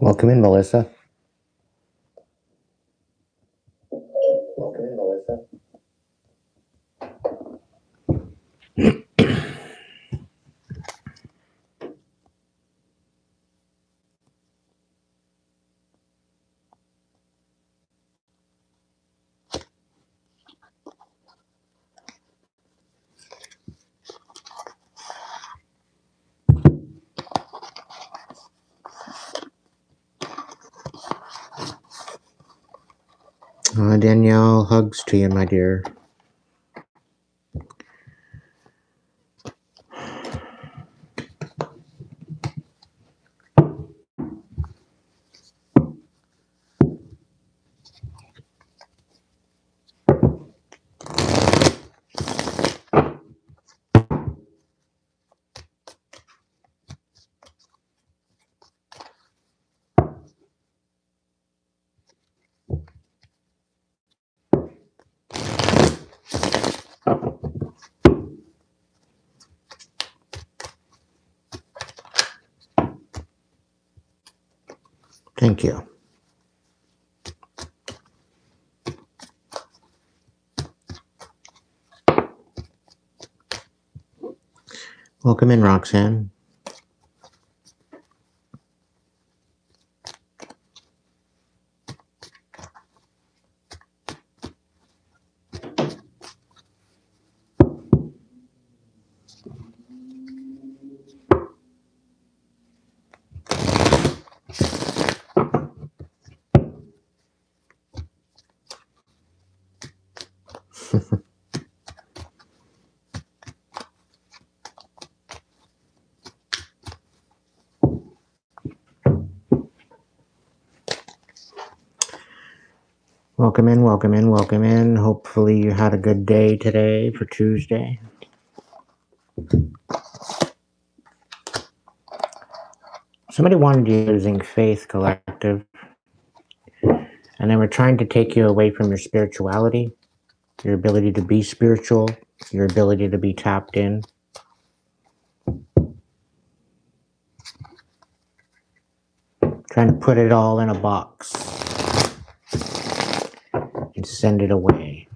Welcome in, Melissa. Danielle, hugs to you, my dear. Thank you. Welcome in, Roxanne. Welcome in, welcome in, welcome in. Hopefully you had a good day today for Tuesday. Somebody wanted you using Faith Collective, and they were trying to take you away from your spirituality, your ability to be spiritual, your ability to be tapped in. Trying to put it all in a box and send it away.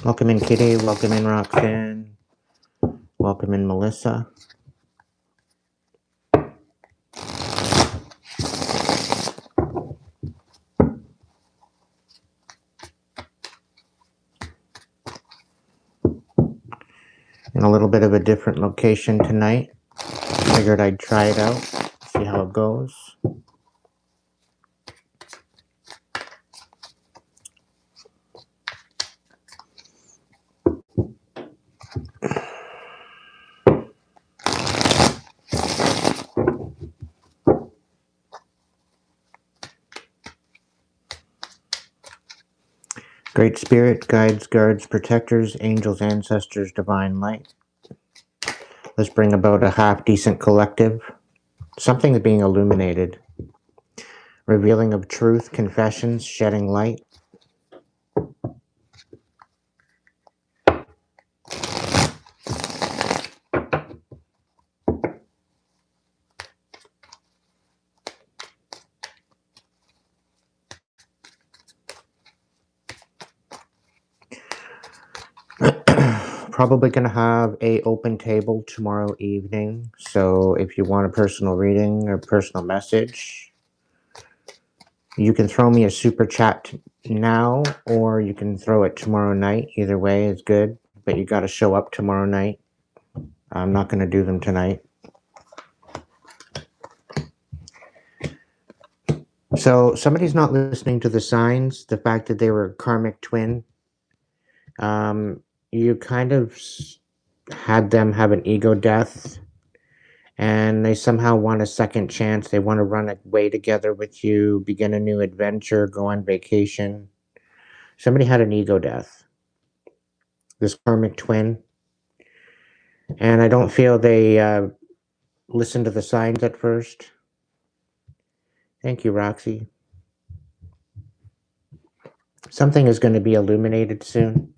Welcome in, Kitty. Welcome in, Roxanne. Welcome in, Melissa. In a little bit of a different location tonight. Figured I'd try it out, see how it goes. Great Spirit, guides, guards, protectors, angels, ancestors, divine light. Let's bring about a half-decent collective. Something is being illuminated. Revealing of truth, confessions, shedding light. Probably going to have a open table tomorrow evening. So if you want a personal reading or personal message, you can throw me a super chat now, or you can throw it tomorrow night. Either way is good, but you got to show up tomorrow night. I'm not going to do them tonight. So somebody's not listening to the signs, the fact that they were a karmic twin. You kind of had them have an ego death, and they somehow want a second chance. They want to run away together with you, begin a new adventure, go on vacation. Somebody had an ego death, this karmic twin. And I don't feel they listened to the signs at first. Thank you, Roxy. Something is going to be illuminated soon.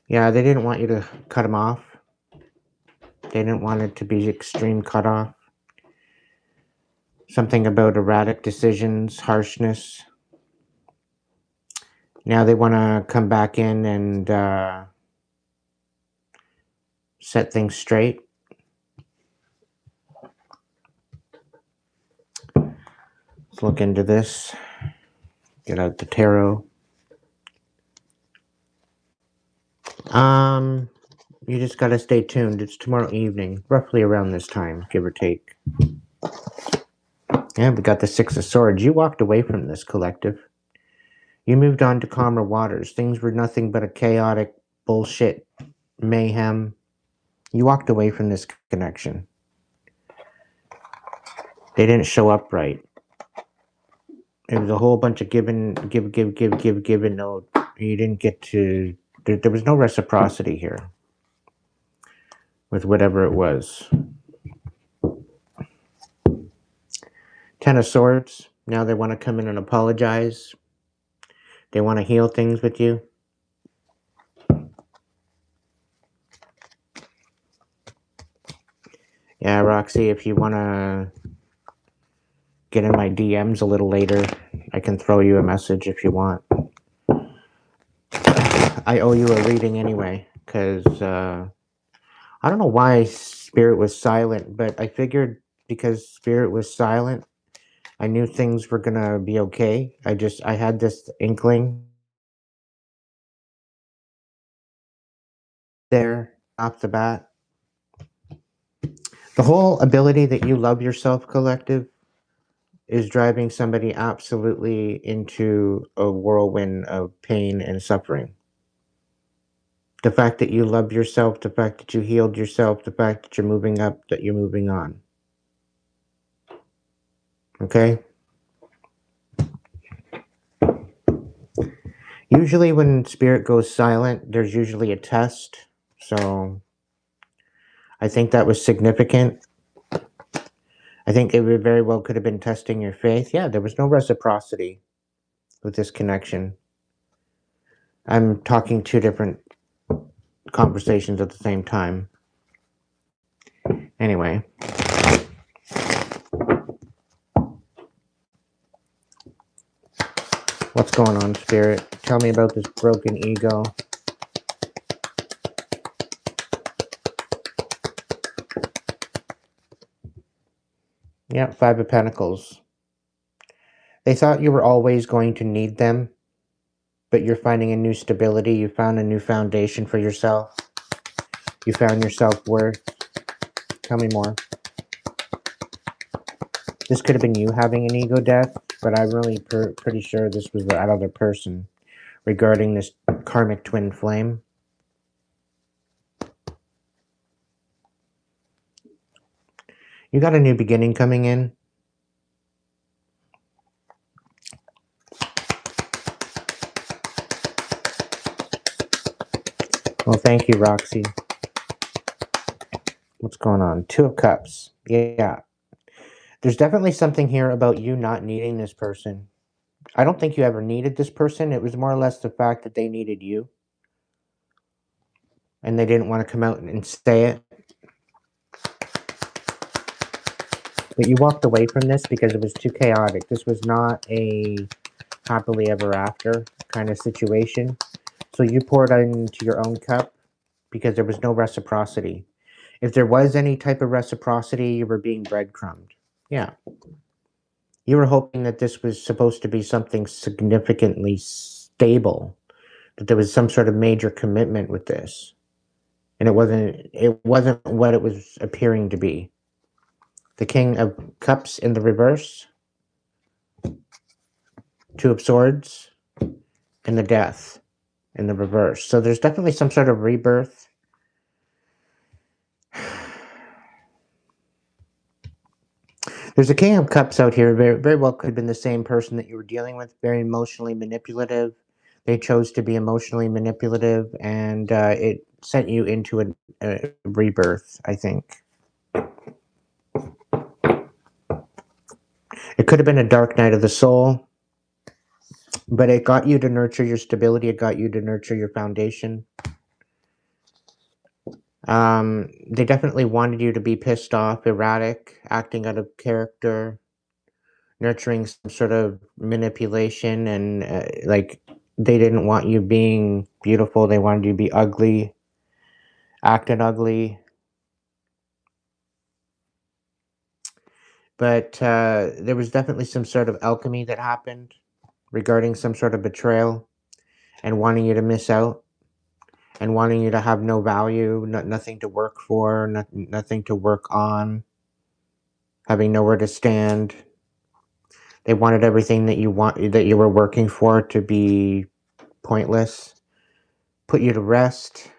Yeah, they didn't want you to cut them off. They didn't want it to be extreme cutoff. Something about erratic decisions, harshness. Now they want to come back in and set things straight. Let's look into this. Get out the tarot. You just gotta stay tuned. It's tomorrow evening, roughly around this time, give or take. Yeah, we got the Six of Swords. You walked away from this collective. You moved on to calmer waters. Things were nothing but a chaotic bullshit mayhem. You walked away from this connection. They didn't show up right. It was a whole bunch of give. No, you didn't get to. There was no reciprocity here with whatever it was. Ten of Swords. Now they want to come in and apologize. They want to heal things with you. Yeah, Roxy, if you want to get in my DMs a little later, I can throw you a message if you want. I owe you a reading anyway, because I don't know why Spirit was silent, but I figured because Spirit was silent, I knew things were going to be okay. I had this inkling there off the bat. The whole ability that you love yourself, collective, is driving somebody absolutely into a whirlwind of pain and suffering. The fact that you love yourself, the fact that you healed yourself, the fact that you're moving up, that you're moving on. Okay? Usually when spirit goes silent, there's usually a test. So I think that was significant. I think it very well could have been testing your faith. Yeah, there was no reciprocity with this connection. I'm talking two different conversations at the same time. Anyway. What's going on, Spirit? Tell me about this broken ego. Yeah, Five of Pentacles. They thought you were always going to need them, but you're finding a new stability. You found a new foundation for yourself. You found your self-worth. Tell me more. This could have been you having an ego death, but I'm really pretty sure this was that other person regarding this karmic twin flame. You got a new beginning coming in. Well, thank you, Roxy. What's going on? Two of Cups. Yeah. There's definitely something here about you not needing this person. I don't think you ever needed this person. It was more or less the fact that they needed you. And they didn't want to come out and say it. But you walked away from this because it was too chaotic. This was not a happily ever after kind of situation. So you poured into your own cup because there was no reciprocity. If there was any type of reciprocity, you were being breadcrumbed. Yeah. You were hoping that this was supposed to be something significantly stable, that there was some sort of major commitment with this. And it wasn't what it was appearing to be. The King of Cups in the reverse, Two of Swords, and the Death in the reverse. So there's definitely some sort of rebirth. There's a King of Cups out here. Very, very well could have been the same person that you were dealing with. Very emotionally manipulative. They chose to be emotionally manipulative, and it sent you into a rebirth, I think. It could have been a dark night of the soul, but it got you to nurture your stability. It got you to nurture your foundation. They definitely wanted you to be pissed off, erratic, acting out of character, nurturing some sort of manipulation, and like they didn't want you being beautiful. They wanted you to be ugly, acting ugly. But there was definitely some sort of alchemy that happened regarding some sort of betrayal and wanting you to miss out and wanting you to have no value, nothing to work for, nothing to work on, having nowhere to stand. They wanted everything that you were working for to be pointless, put you to rest.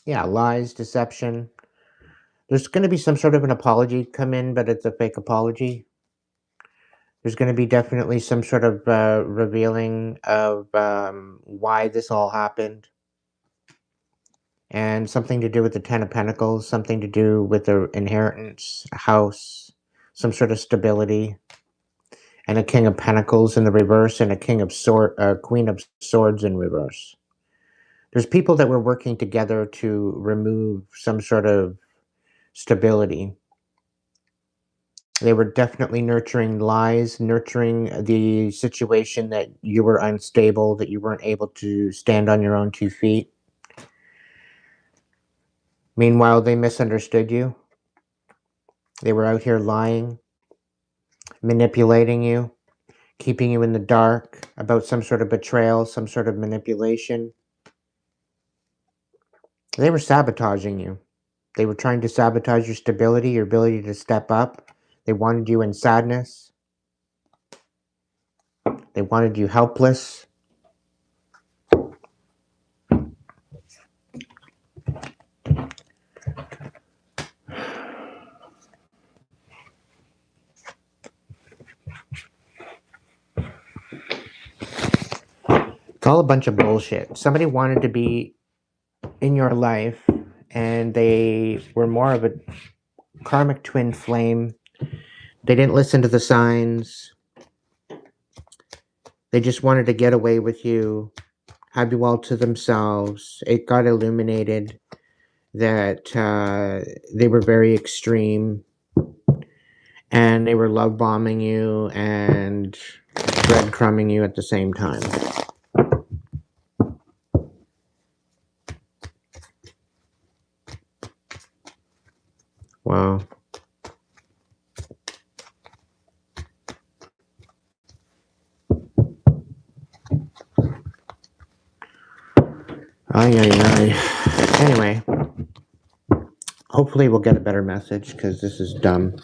Yeah, lies, deception. There's going to be some sort of an apology come in, but it's a fake apology. There's going to be definitely some sort of revealing of why this all happened, and something to do with the Ten of Pentacles, something to do with the inheritance, a house, some sort of stability, and a King of Pentacles in the reverse, and a Queen of Swords in reverse. There's people that were working together to remove some sort of stability. They were definitely nurturing lies, nurturing the situation that you were unstable, that you weren't able to stand on your own 2 feet. Meanwhile, they misunderstood you. They were out here lying, manipulating you, keeping you in the dark about some sort of betrayal, some sort of manipulation. They were sabotaging you. They were trying to sabotage your stability, your ability to step up. They wanted you in sadness. They wanted you helpless. It's all a bunch of bullshit. Somebody wanted to be in your life, and they were more of a karmic twin flame. They didn't listen to the signs. They just wanted to get away with you, have you all to themselves. It got illuminated that they were very extreme, and they were love bombing you and breadcrumbing you at the same time. Wow. Ay, ay, ay. Anyway, hopefully we'll get a better message, because this is dumb.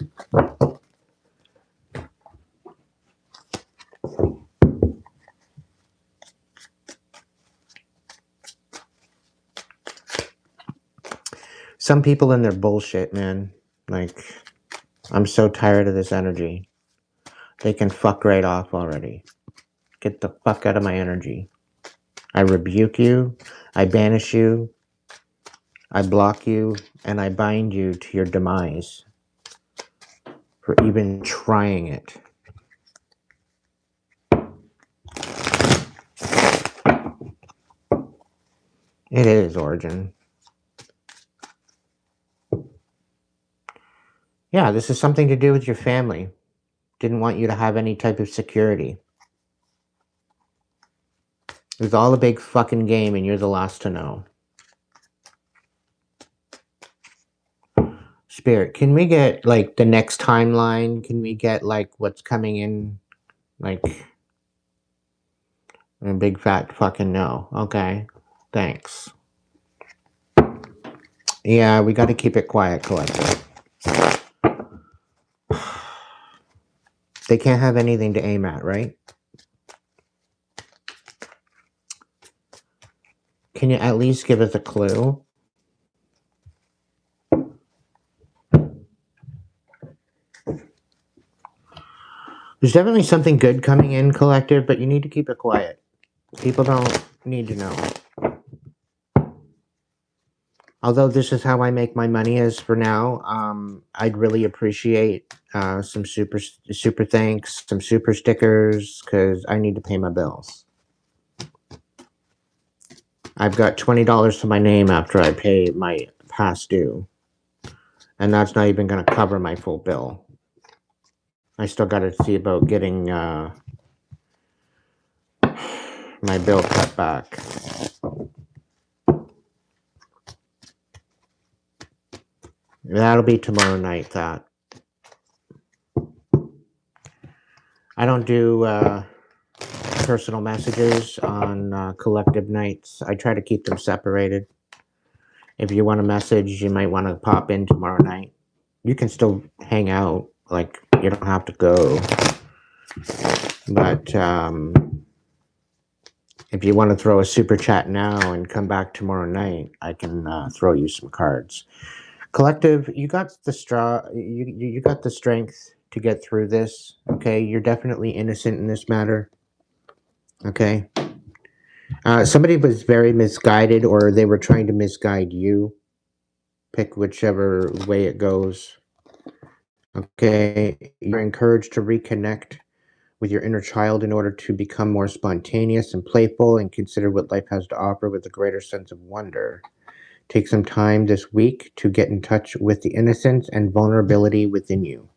Some people in their bullshit, man. Like, I'm so tired of this energy. They can fuck right off already. Get the fuck out of my energy. I rebuke you. I banish you. I block you. And I bind you to your demise for even trying it. It is, Origin. Yeah, this is something to do with your family. Didn't want you to have any type of security. It was all a big fucking game, and you're the last to know. Spirit, can we get, like, the next timeline? Can we get, like, what's coming in? Like, a big fat fucking no. Okay. Thanks. Yeah, we got to keep it quiet, collective. They can't have anything to aim at, right? Can you at least give us a clue? There's definitely something good coming in, collective, but you need to keep it quiet. People don't need to know. Although this is how I make my money as for now, I'd really appreciate some super thanks, some super stickers, because I need to pay my bills. I've got $20 to my name after I pay my past due. And that's not even going to cover my full bill. I still got to see about getting my bill cut back. That'll be tomorrow night, that. I don't do personal messages on collective nights. I try to keep them separated. If you want a message, you might want to pop in tomorrow night. You can still hang out. Like, you don't have to go. But if you want to throw a super chat now and come back tomorrow night, I can throw you some cards. Collective, you got the you got the strength to get through this. Okay, you're definitely innocent in this matter. Okay. Somebody was very misguided, or they were trying to misguide you. Pick whichever way it goes. Okay, you're encouraged to reconnect with your inner child in order to become more spontaneous and playful and consider what life has to offer with a greater sense of wonder. Take some time this week to get in touch with the innocence and vulnerability within you.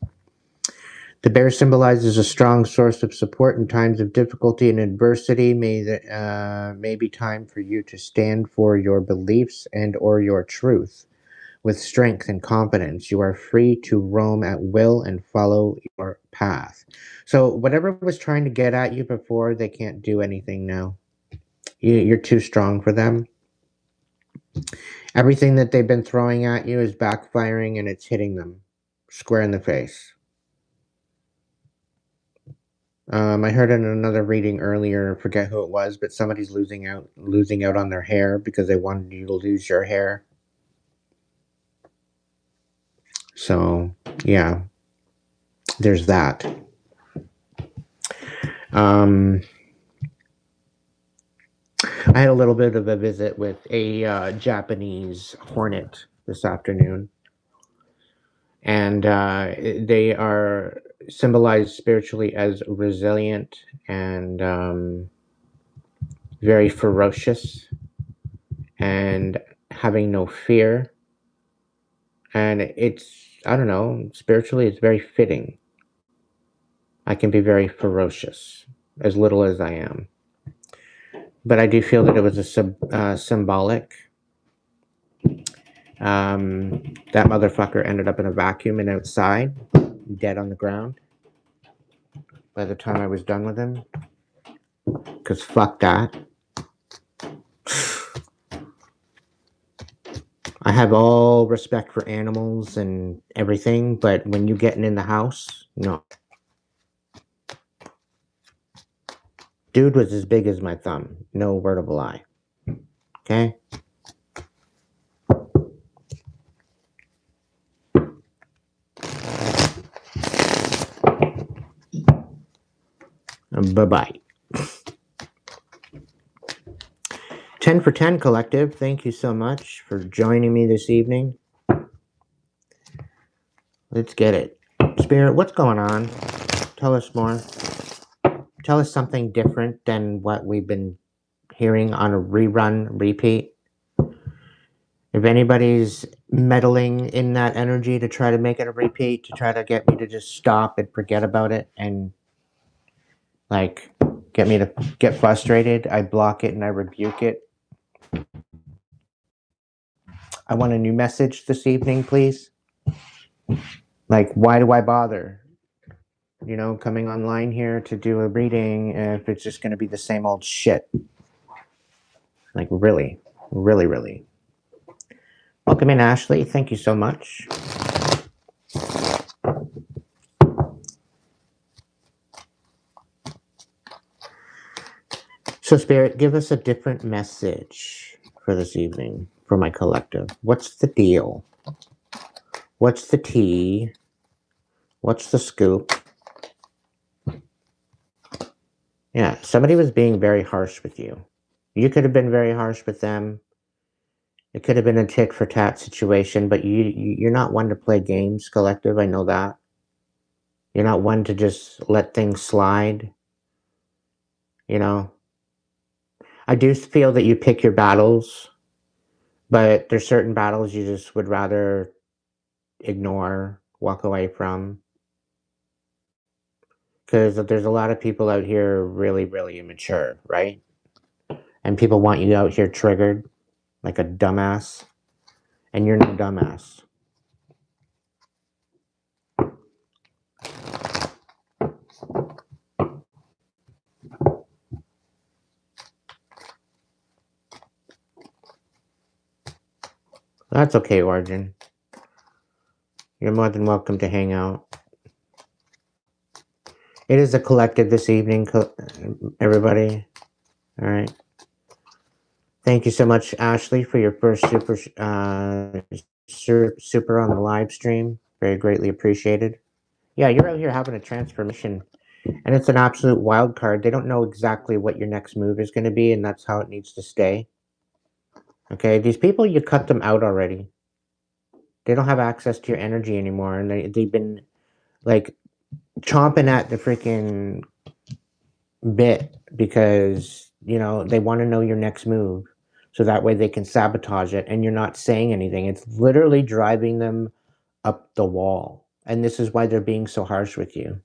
The bear symbolizes a strong source of support in times of difficulty and adversity. May be time for you to stand for your beliefs and or your truth. With strength and confidence, you are free to roam at will and follow your path. So whatever was trying to get at you before, they can't do anything now. You're too strong for them. Everything that they've been throwing at you is backfiring and it's hitting them square in the face. I heard in another reading earlier, forget who it was, but somebody's losing out on their hair because they wanted you to lose your hair. So, yeah, there's that. I had a little bit of a visit with a Japanese hornet this afternoon, and they are symbolized spiritually as resilient and very ferocious and having no fear. And it's, I don't know, spiritually, it's very fitting. I can be very ferocious, as little as I am. But I do feel that it was a symbolic. That motherfucker ended up in a vacuum and outside, dead on the ground, by the time I was done with him. Because fuck that. I have all respect for animals and everything, but when you getting in the house, no. Dude was as big as my thumb. No word of a lie. Okay? Bye-bye. 10 for 10 Collective, thank you so much for joining me this evening. Let's get it. Spirit, what's going on? Tell us more. Tell us something different than what we've been hearing on a rerun, repeat. If anybody's meddling in that energy to try to make it a repeat, to try to get me to just stop and forget about it and like get me to get frustrated, I block it and I rebuke it. I want a new message this evening, please. Like, why do I bother? You know, coming online here to do a reading if it's just going to be the same old shit. Like, really, really, really. Welcome in, Ashley. Thank you so much. So, Spirit, give us a different message for this evening for my collective. What's the deal? What's the tea? What's the scoop? Yeah, somebody was being very harsh with you. You could have been very harsh with them. It could have been a tit for tat situation, but you're not one to play games, collective. I know that. You're not one to just let things slide. You know, I do feel that you pick your battles, but there's certain battles you just would rather ignore, walk away from. Because there's a lot of people out here really, really immature, right? And people want you out here triggered like a dumbass, and you're no dumbass. That's okay, Origin. You're more than welcome to hang out. It is a collective this evening, everybody. All right. Thank you so much, Ashley, for your first super on the live stream. Very greatly appreciated. Yeah, you're out here having a transformation, and it's an absolute wild card. They don't know exactly what your next move is going to be, and that's how it needs to stay. Okay, these people, you cut them out already. They don't have access to your energy anymore, and they've been like chomping at the freaking bit because they want to know your next move, so that way they can sabotage it, and you're not saying anything. It's literally driving them up the wall, and this is why they're being so harsh with you,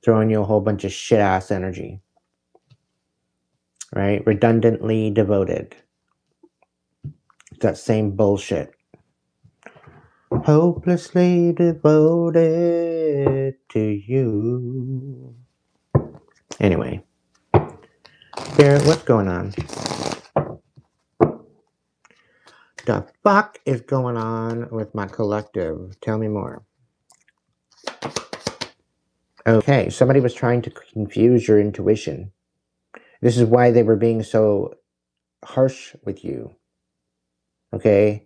throwing you a whole bunch of shit ass energy, right? Redundantly devoted. It's that same bullshit. Hopelessly devoted to you. Anyway, Spirit, what's going on? The fuck is going on with my collective? Tell me more. Okay, somebody was trying to confuse your intuition. This is why they were being so harsh with you. Okay,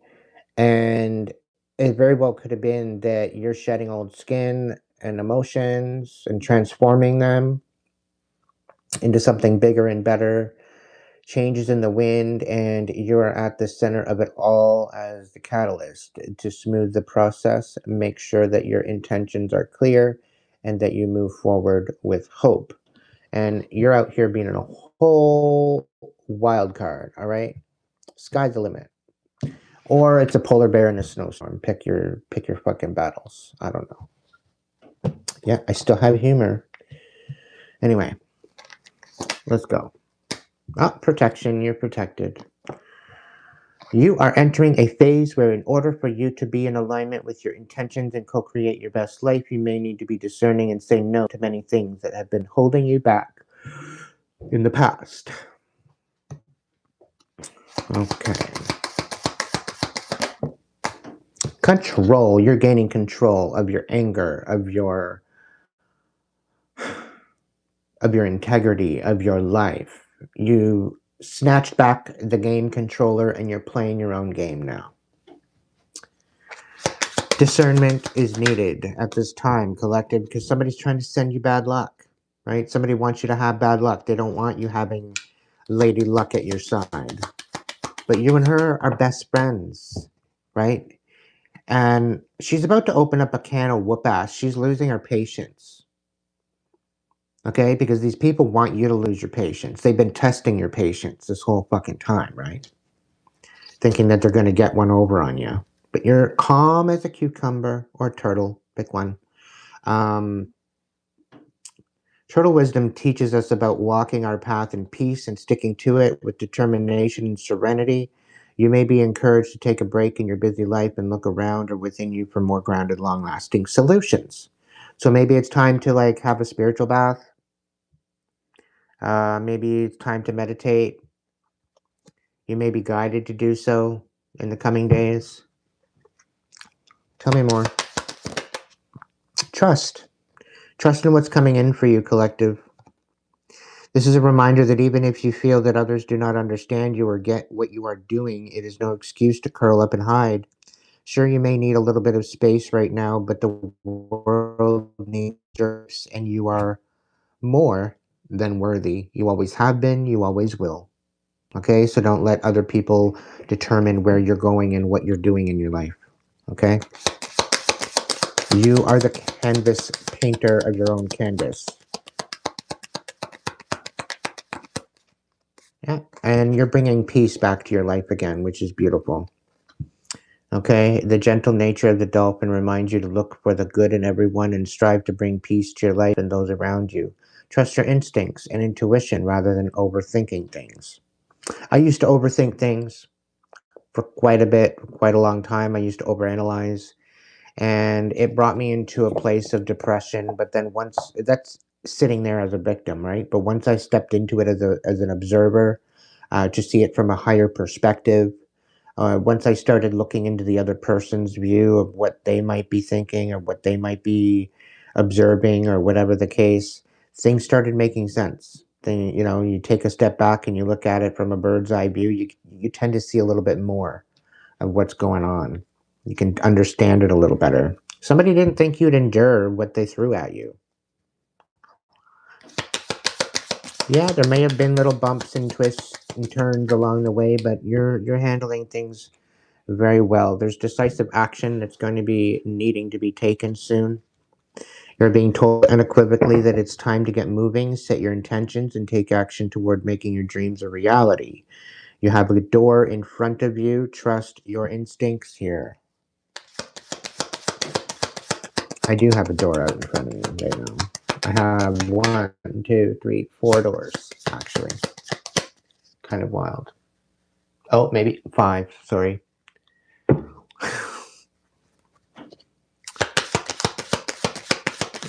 and it very well could have been that you're shedding old skin and emotions and transforming them into something bigger and better. Changes in the wind, and you are at the center of it all as the catalyst to smooth the process, make sure that your intentions are clear, and that you move forward with hope. And you're out here being a whole wild card, all right? Sky's the limit. Or it's a polar bear in a snowstorm. Pick your fucking battles. I don't know. Yeah, I still have humor. Anyway, let's go. Protection, you're protected. You are entering a phase where, in order for you to be in alignment with your intentions and co create your best life, you may need to be discerning and say no to many things that have been holding you back in the past. Okay. Control. You're gaining control of your anger, of your integrity, of your life. You snatched back the game controller and you're playing your own game now. Discernment is needed at this time, collective, because somebody's trying to send you bad luck, right? Somebody wants you to have bad luck. They don't want you having lady luck at your side. But you and her are best friends, right? And she's about to open up a can of whoop ass. She's losing her patience. Okay? Because these people want you to lose your patience. They've been testing your patience this whole fucking time, right? Thinking that they're going to get one over on you. But you're calm as a cucumber or a turtle. Pick one. Turtle wisdom teaches us about walking our path in peace and sticking to it with determination and serenity. You may be encouraged to take a break in your busy life and look around or within you for more grounded, long-lasting solutions. So maybe it's time to have a spiritual bath. Maybe it's time to meditate. You may be guided to do so in the coming days. Tell me more. Trust. Trust in what's coming in for you, collective. This is a reminder that even if you feel that others do not understand you or get what you are doing, it is no excuse to curl up and hide. Sure, you may need a little bit of space right now, but the world needs yours, and you are more than worthy. You always have been, you always will. Okay, so don't let other people determine where you're going and what you're doing in your life. Okay? You are the canvas painter of your own canvas. Yeah. And you're bringing peace back to your life again, which is beautiful. Okay, the gentle nature of the dolphin reminds you to look for the good in everyone and strive to bring peace to your life and those around you. Trust your instincts and intuition rather than overthinking things. I used to overthink things for quite a bit, quite a long time. I used to overanalyze, and it brought me into a place of depression. But then once that's sitting there as a victim, right? But once I stepped into it as an observer, to see it from a higher perspective, once I started looking into the other person's view of what they might be thinking or what they might be observing or whatever the case, things started making sense. Then, you take a step back and you look at it from a bird's eye view, you tend to see a little bit more of what's going on. You can understand it a little better. Somebody didn't think you'd endure what they threw at you. Yeah, there may have been little bumps and twists and turns along the way, but you're handling things very well. There's decisive action that's going to be needing to be taken soon. You're being told unequivocally that it's time to get moving, set your intentions, and take action toward making your dreams a reality. You have a door in front of you. Trust your instincts here. I do have a door out in front of me right now. I have 1, 2, 3, 4 doors, actually. Kind of wild. Oh, maybe 5, sorry.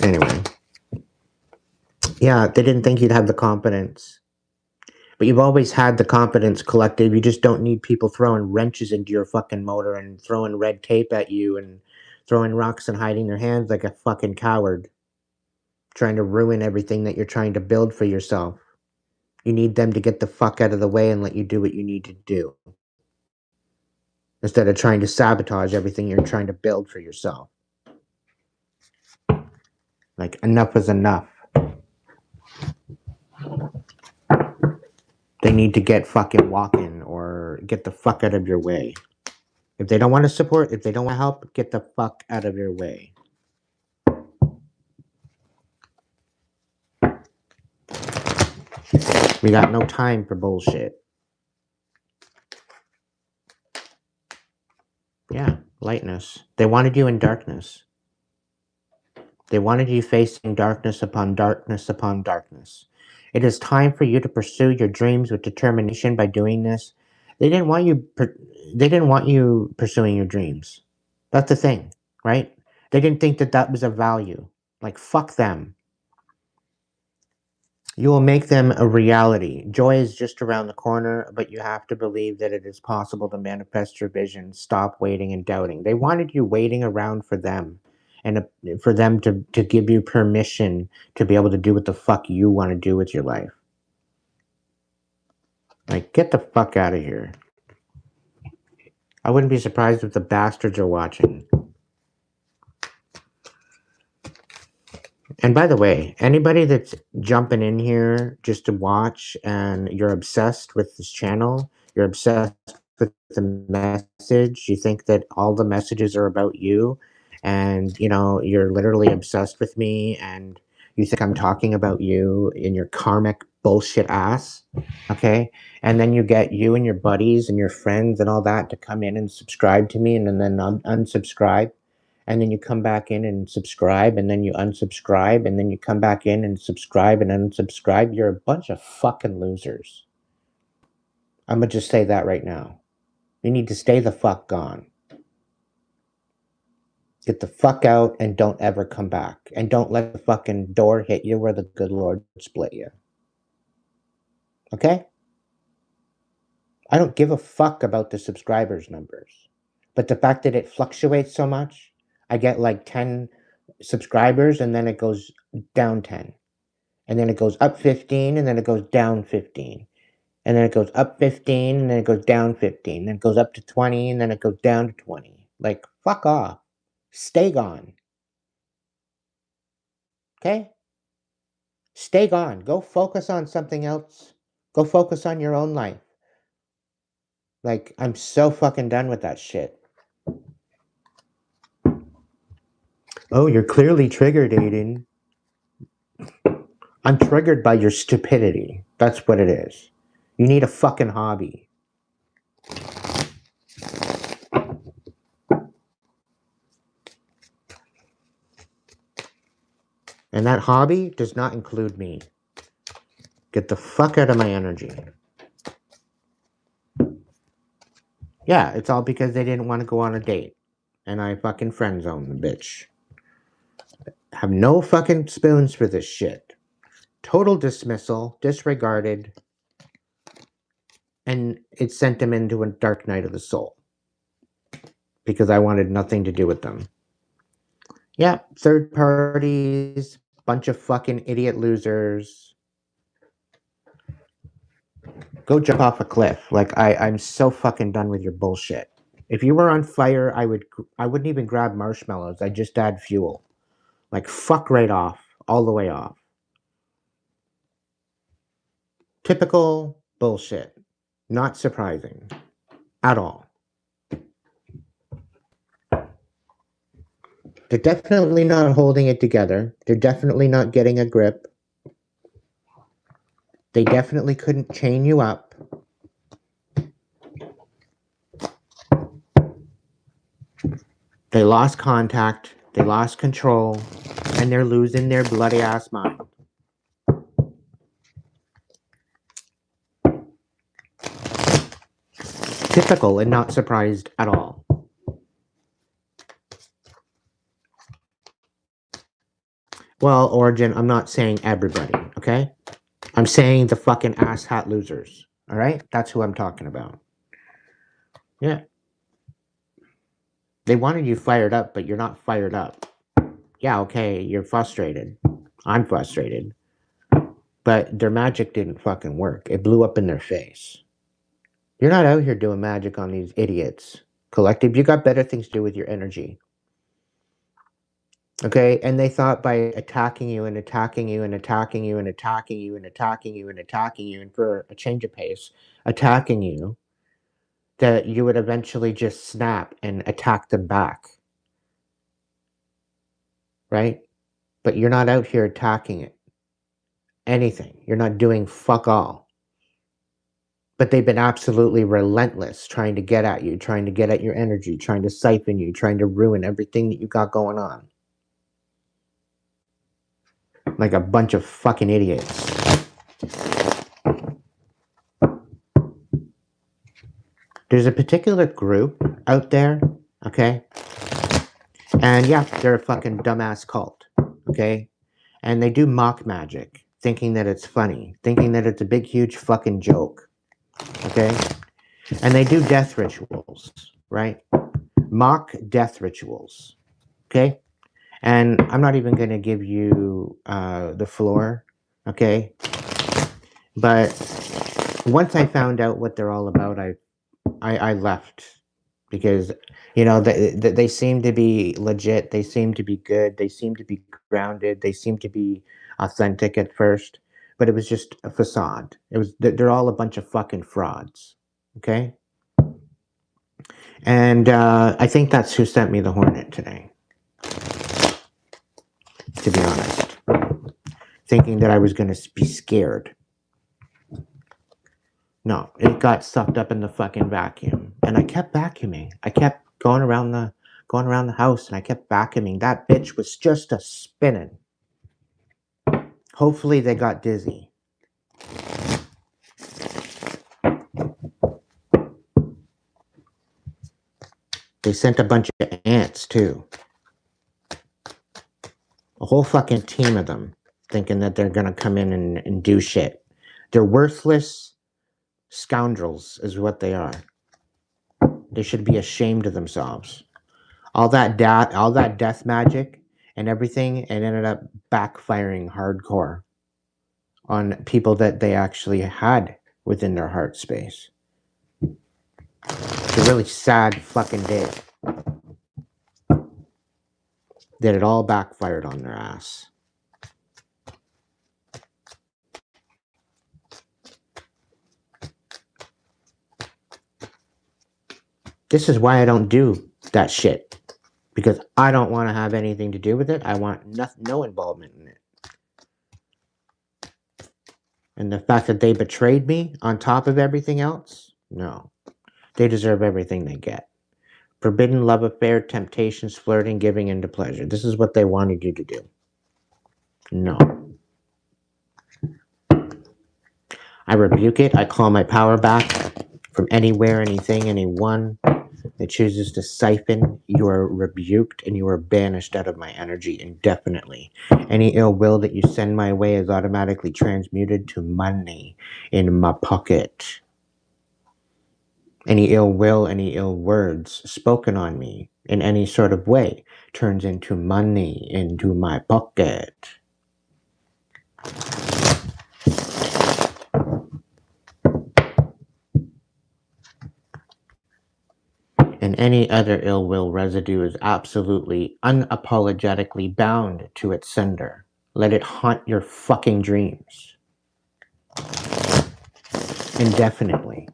Anyway. Yeah, they didn't think you'd have the confidence. But you've always had the confidence collective. You just don't need people throwing wrenches into your fucking motor and throwing red tape at you and throwing rocks and hiding their hands like a fucking coward, trying to ruin everything that you're trying to build for yourself. You need them to get the fuck out of the way and let you do what you need to do, instead of trying to sabotage everything you're trying to build for yourself. Like, enough is enough. They need to get fucking walking or get the fuck out of your way. If they don't want to support, if they don't want to help, get the fuck out of your way. We got no time for bullshit. Yeah, lightness. They wanted you in darkness. They wanted you facing darkness upon darkness upon darkness. It is time for you to pursue your dreams with determination. By doing this, they didn't want you. They didn't want you pursuing your dreams. That's the thing, right? They didn't think that that was of value. Like, fuck them. You will make them a reality. Joy is just around the corner, but you have to believe that it is possible to manifest your vision. Stop waiting and doubting. They wanted you waiting around for them and for them to give you permission to be able to do what the fuck you want to do with your life. Like, get the fuck out of here. I wouldn't be surprised if the bastards are watching. And by the way, anybody that's jumping in here just to watch and you're obsessed with this channel, you're obsessed with the message, you think that all the messages are about you, and you're literally obsessed with me, and you think I'm talking about you in your karmic bullshit ass, okay? And then you get you and your buddies and your friends and all that to come in and subscribe to me and then unsubscribe, and then you come back in and subscribe, and then you unsubscribe, and then you come back in and subscribe and unsubscribe. You're a bunch of fucking losers. I'm gonna just say that right now. You need to stay the fuck gone. Get the fuck out and don't ever come back. And don't let the fucking door hit you where the good Lord split you. Okay? I don't give a fuck about the subscribers numbers. But the fact that it fluctuates so much, I get like 10 subscribers and then it goes down 10. And then it goes up 15, and then it goes down 15. And then it goes up 15, and then it goes down 15. Then it goes up to 20, and then it goes down to 20. Like, fuck off. Stay gone. Okay? Stay gone. Go focus on something else. Go focus on your own life. Like, I'm so fucking done with that shit. Oh, you're clearly triggered, Aiden. I'm triggered by your stupidity. That's what it is. You need a fucking hobby. And that hobby does not include me. Get the fuck out of my energy. Yeah, it's all because they didn't want to go on a date. And I fucking friend zoned the bitch. Have no fucking spoons for this shit. Total dismissal, disregarded, and it sent them into a dark night of the soul. Because I wanted nothing to do with them. Yeah, third parties, bunch of fucking idiot losers. Go jump off a cliff. Like, I'm so fucking done with your bullshit. If you were on fire, I wouldn't even grab marshmallows. I'd just add fuel. Like, fuck right off. All the way off. Typical bullshit. Not surprising. At all. They're definitely not holding it together. They're definitely not getting a grip. They definitely couldn't chain you up. They lost contact. They lost control. And they're losing their bloody ass mind. Typical and not surprised at all. Well, Origin, I'm not saying everybody, okay? I'm saying the fucking asshat losers, all right? That's who I'm talking about. Yeah. They wanted you fired up, but you're not fired up. Yeah, okay, you're frustrated. I'm frustrated. But their magic didn't fucking work. It blew up in their face. You're not out here doing magic on these idiots. Collective, you got better things to do with your energy. Okay, and they thought by attacking you and attacking you and attacking you and attacking you and attacking you and attacking you, and for a change of pace, attacking you, that you would eventually just snap and attack them back. Right? But you're not out here attacking it. Anything. You're not doing fuck all. But they've been absolutely relentless trying to get at you, trying to get at your energy, trying to siphon you, trying to ruin everything that you got going on. Like a bunch of fucking idiots. There's a particular group out there, okay? And yeah, they're a fucking dumbass cult, okay? And they do mock magic, thinking that it's funny, thinking that it's a big, huge fucking joke, okay? And they do death rituals, right? Mock death rituals, okay? And I'm not even going to give you the floor, okay? But once I found out what they're all about, I left because, you know, they seem to be legit. They seem to be good. They seem to be grounded. They seem to be authentic at first, but it was just a facade. They're all a bunch of fucking frauds, okay? And I think that's who sent me the Hornet today, to be honest. Thinking that I was going to be scared. No, it got sucked up in the fucking vacuum. And I kept vacuuming. I kept going around the house and I kept vacuuming. That bitch was just a spinning. Hopefully they got dizzy. They sent a bunch of ants too. A whole fucking team of them, thinking that they're gonna come in and do shit. They're worthless scoundrels is what they are. They should be ashamed of themselves. All that death magic and everything, it ended up backfiring hardcore on people that they actually had within their heart space. It's a really sad fucking day that it all backfired on their ass. This is why I don't do that shit. Because I don't want to have anything to do with it. I want no involvement in it. And the fact that they betrayed me on top of everything else? No. They deserve everything they get. Forbidden love affair, temptations, flirting, giving into pleasure. This is what they wanted you to do. No. I rebuke it. I call my power back from anywhere, anything, anyone that chooses to siphon. You are rebuked and you are banished out of my energy indefinitely. Any ill will that you send my way is automatically transmuted to money in my pocket. Any ill will, any ill words spoken on me in any sort of way turns into money into my pocket. And any other ill will residue is absolutely, unapologetically bound to its sender. Let it haunt your fucking dreams. Indefinitely.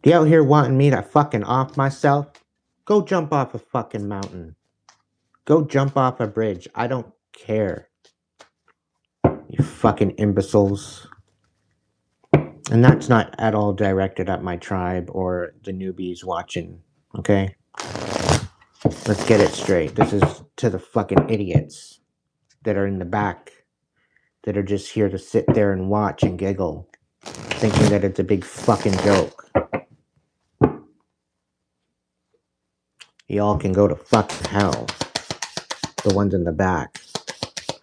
You out here wanting me to fucking off myself? Go jump off a fucking mountain. Go jump off a bridge. I don't care. You fucking imbeciles. And that's not at all directed at my tribe or the newbies watching, okay? Let's get it straight. This is to the fucking idiots that are in the back, that are just here to sit there and watch and giggle, thinking that it's a big fucking joke. Y'all can go to fucking hell. The ones in the back.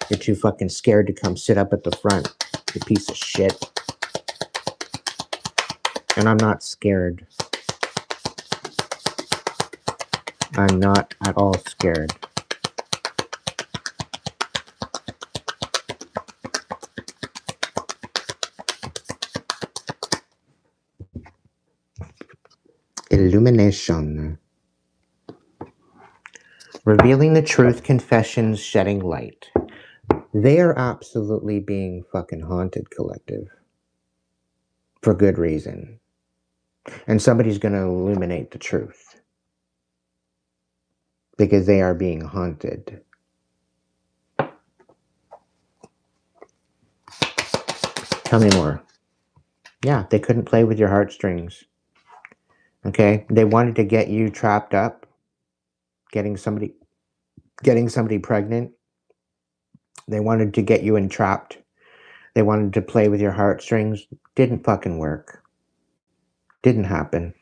You're too fucking scared to come sit up at the front, you piece of shit. And I'm not scared. I'm not at all scared. Illumination. Revealing the truth, confessions, shedding light. They are absolutely being fucking haunted, collective. For good reason. And somebody's going to illuminate the truth. Because they are being haunted. Tell me more. Yeah, they couldn't play with your heartstrings. Okay? They wanted to get you trapped up. Getting somebody pregnant. They wanted to get you entrapped. They wanted to play with your heartstrings. Didn't fucking work. Didn't happen.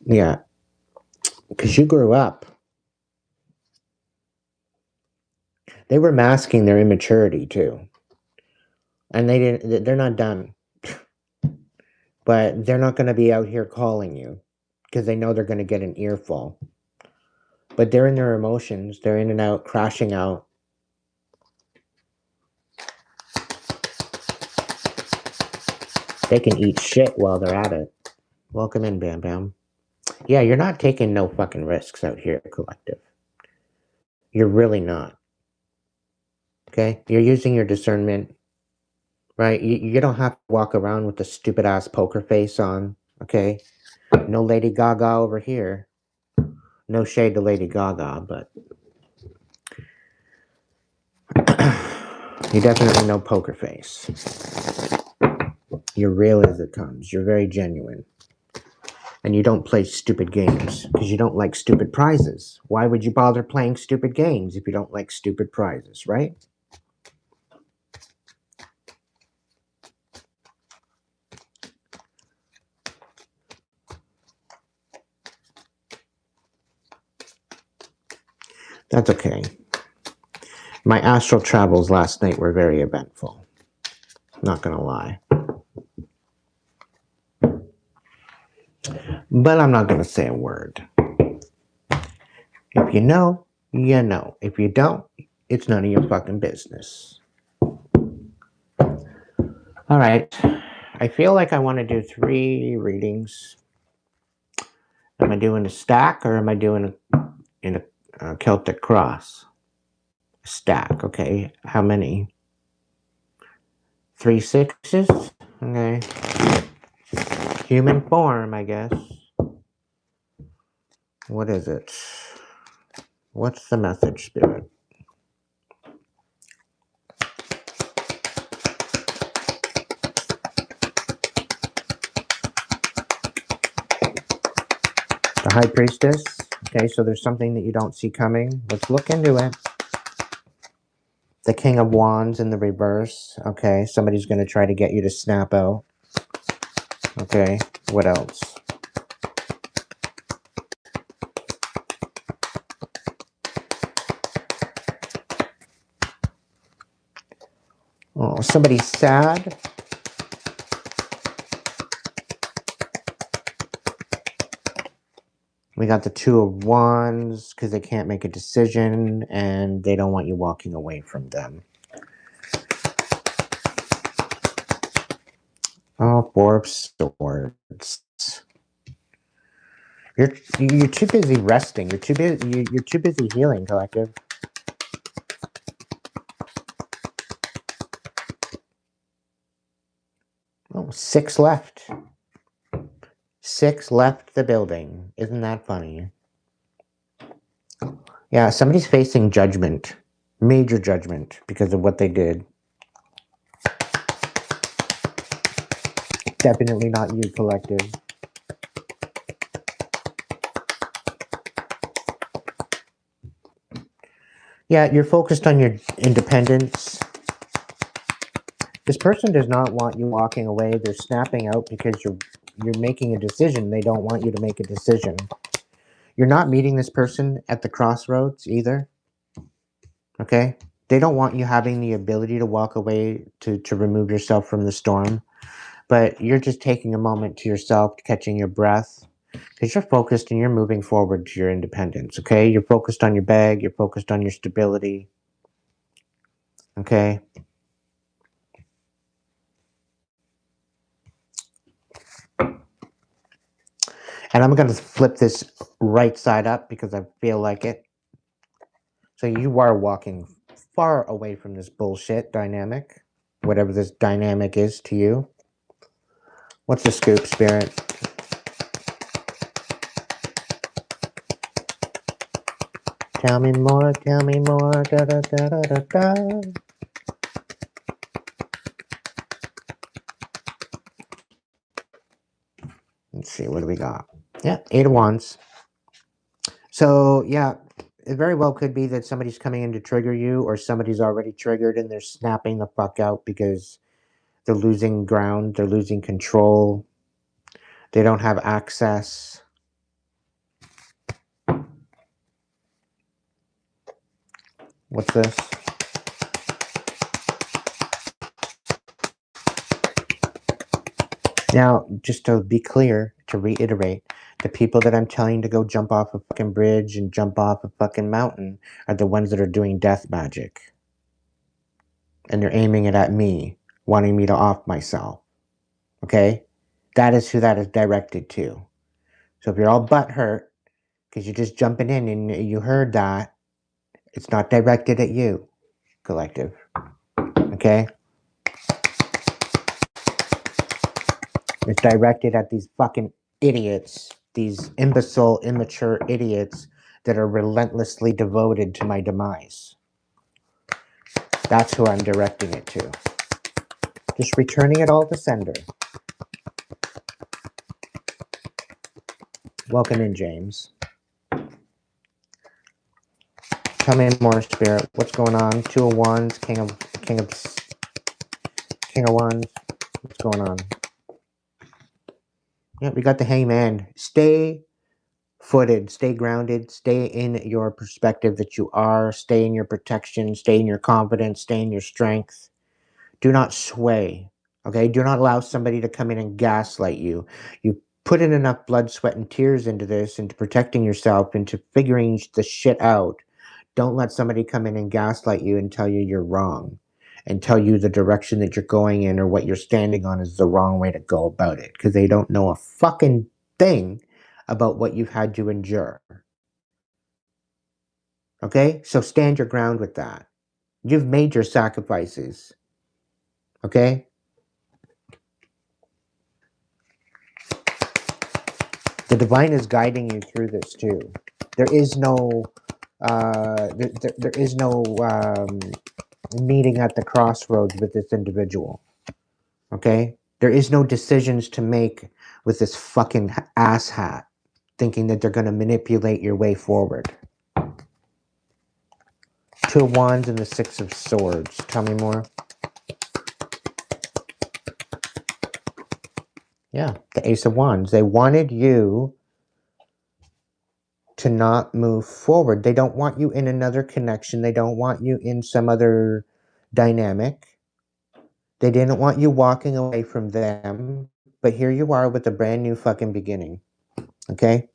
Yeah. Because you grew up. They were masking their immaturity too. And they're not done. But they're not going to be out here calling you. Because they know they're going to get an earful. But they're in their emotions. They're in and out, crashing out. They can eat shit while they're at it. Welcome in, Bam Bam. Yeah, you're not taking no fucking risks out here, collective. You're really not. Okay? You're using your discernment, right? You don't have to walk around with the stupid ass poker face on, okay? No Lady Gaga over here. No shade to Lady Gaga, but you definitely know poker face. You're real as it comes. You're very genuine. And you don't play stupid games because you don't like stupid prizes. Why would you bother playing stupid games if you don't like stupid prizes, right? That's okay. My astral travels last night were very eventful. Not gonna lie. But I'm not gonna say a word. If you know, you know. If you don't, it's none of your fucking business. Alright. I feel like I want to do 3 readings. Am I doing a stack or am I doing a Celtic cross? A stack, okay. How many? 3 6s? Okay. Human form, I guess. What is it? What's the message, Spirit? The High Priestess. Okay, so there's something that you don't see coming. Let's look into it. The King of Wands in the reverse. Okay, somebody's going to try to get you to snap out. Okay, what else? Oh, somebody's sad. We got the Two of Wands because they can't make a decision and they don't want you walking away from them. Oh, Four of Swords. You're too busy resting. You're too busy healing, collective. Oh, 6 left. 6 left the building. Isn't that funny? Yeah, somebody's facing judgment. Major judgment because of what they did. Definitely not you, collective. Yeah, you're focused on your independence. This person does not want you walking away. They're snapping out because you're making a decision. They don't want you to make a decision. You're not meeting this person at the crossroads either. Okay? They don't want you having the ability to walk away to remove yourself from the storm. But you're just taking a moment to yourself, catching your breath. Because you're focused and you're moving forward to your independence. Okay? You're focused on your bag. You're focused on your stability. Okay? And I'm going to flip this right side up because I feel like it. So you are walking far away from this bullshit dynamic, whatever this dynamic is to you. What's the scoop, Spirit? Tell me more, tell me more, da da da da da da. Let's see, what do we got? Yeah, 8 of Wands. So, yeah, it very well could be that somebody's coming in to trigger you, or somebody's already triggered and they're snapping the fuck out because they're losing ground, they're losing control, they don't have access. What's this? Now, just to be clear, to reiterate, the people that I'm telling to go jump off a fucking bridge and jump off a fucking mountain are the ones that are doing death magic. And they're aiming it at me, wanting me to off myself. Okay? That is who that is directed to. So if you're all butthurt because you're just jumping in and you heard that, it's not directed at you, collective. Okay? It's directed at these fucking idiots, these imbecile, immature idiots that are relentlessly devoted to my demise. That's who I'm directing it to. Just returning it all to sender. Welcome in, James. Tell me more, Spirit. What's going on? 2 of Wands, King of Wands. What's going on? Yeah, we got the Hangman. Stay footed, stay grounded, stay in your perspective that you are, stay in your protection, stay in your confidence, stay in your strength. Do not sway, okay? Do not allow somebody to come in and gaslight you. You put in enough blood, sweat, and tears into this, into protecting yourself, into figuring the shit out. Don't let somebody come in and gaslight you and tell you you're wrong and tell you the direction that you're going in or what you're standing on is the wrong way to go about it because they don't know a fucking thing about what you've had to endure. Okay? So stand your ground with that. You've made your sacrifices. Okay? divine is guiding you through this too. There is no there is no meeting at the crossroads with this individual. Okay? There is no decisions to make with this fucking asshat thinking that they're going to manipulate your way forward. Two of Wands and the Six of Swords. Tell me more. Yeah, the Ace of Wands. They wanted you to not move forward. They don't want you in another connection. They don't want you in some other dynamic. They didn't want you walking away from them. But here you are with a brand new fucking beginning. Okay?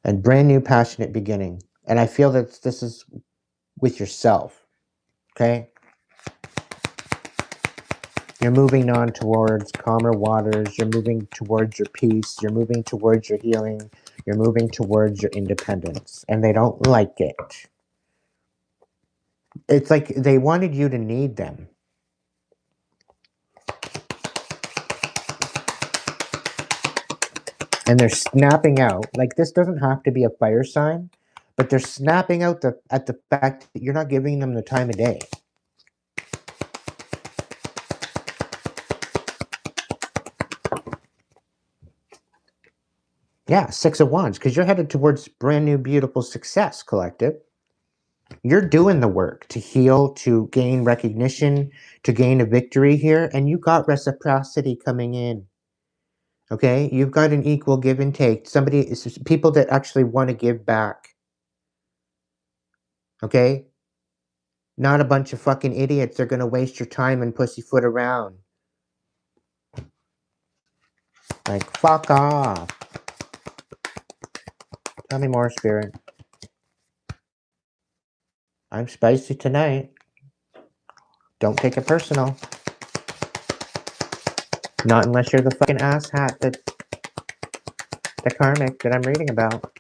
A brand new passionate beginning. And I feel that this is with yourself. Okay? You're moving on towards calmer waters. You're moving towards your peace. You're moving towards your healing. You're moving towards your independence. And they don't like it. It's like they wanted you to need them. And they're snapping out. Like, this doesn't have to be a fire sign, but they're snapping out at the fact that you're not giving them the time of day. Yeah, Six of Wands, because you're headed towards brand new, beautiful success, collective. You're doing the work to heal, to gain recognition, to gain a victory here, and you got reciprocity coming in. Okay? You've got an equal give and take. People that actually want to give back. Okay? Not a bunch of fucking idiots that are going to waste your time and pussyfoot around. Like, fuck off. Tell me more, Spirit. I'm spicy tonight. Don't take it personal. Not unless you're the fucking asshat that the karmic that I'm reading about.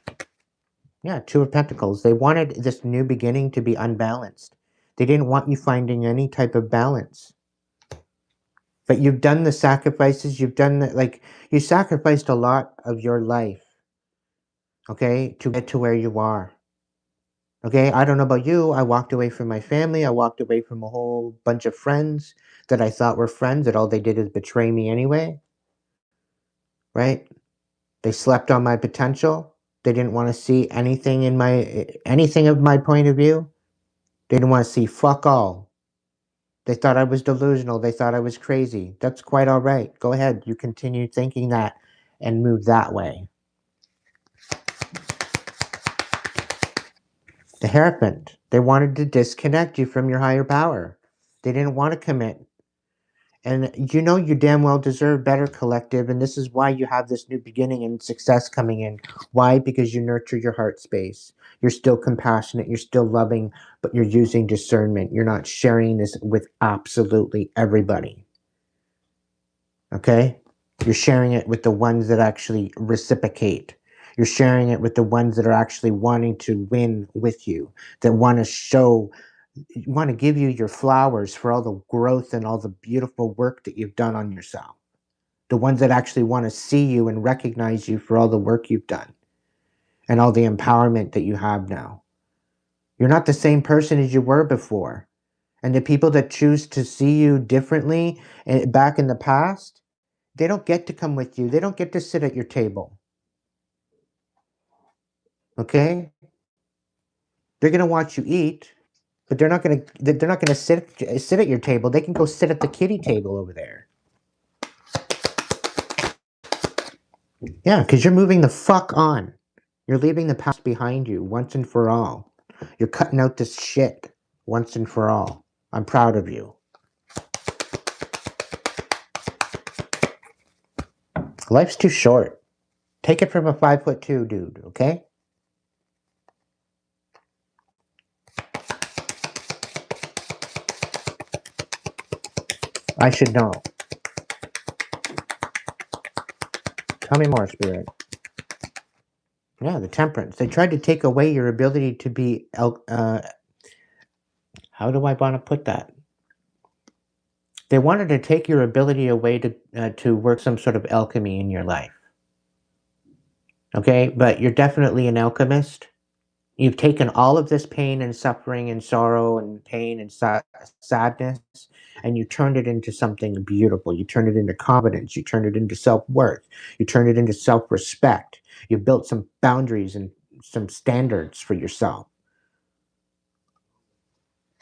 Yeah, Two of Pentacles. They wanted this new beginning to be unbalanced. They didn't want you finding any type of balance. But you've done the sacrifices. You've done the, like, you sacrificed a lot of your life, okay, to get to where you are. Okay, I don't know about you. I walked away from my family. I walked away from a whole bunch of friends that I thought were friends that all they did is betray me anyway. Right? They slept on my potential. They didn't want to see anything of my point of view. They didn't want to see fuck all. They thought I was delusional. They thought I was crazy. That's quite all right. Go ahead. You continue thinking that and move that way. The Hierophant. They wanted to disconnect you from your higher power. They didn't want to commit. And you know you damn well deserve better, collective, and this is why you have this new beginning and success coming in. Why? Because you nurture your heart space. You're still compassionate, you're still loving, but you're using discernment. You're not sharing this with absolutely everybody. Okay? You're sharing it with the ones that actually reciprocate. You're sharing it with the ones that are actually wanting to win with you, that want to give you your flowers for all the growth and all the beautiful work that you've done on yourself. The ones that actually want to see you and recognize you for all the work you've done and all the empowerment that you have now. You're not the same person as you were before. And the people that choose to see you differently back in the past, they don't get to come with you. They don't get to sit at your table. Okay? They're going to watch you eat, but they're not going to sit at your table. They can go sit at the kiddie table over there. Yeah, because you're moving the fuck on. You're leaving the past behind you once and for all. You're cutting out this shit once and for all. I'm proud of you. Life's too short. Take it from a 5'2" dude, okay? I should know. Tell me more, Spirit. Yeah, the Temperance. They tried to take away your ability to be... how do I want to put that? They wanted to take your ability away to work some sort of alchemy in your life. Okay, but you're definitely an alchemist. You've taken all of this pain and suffering and sorrow and pain and sadness, and you turned it into something beautiful. You turned it into confidence. You turned it into self-worth. You turned it into self-respect. You built some boundaries and some standards for yourself.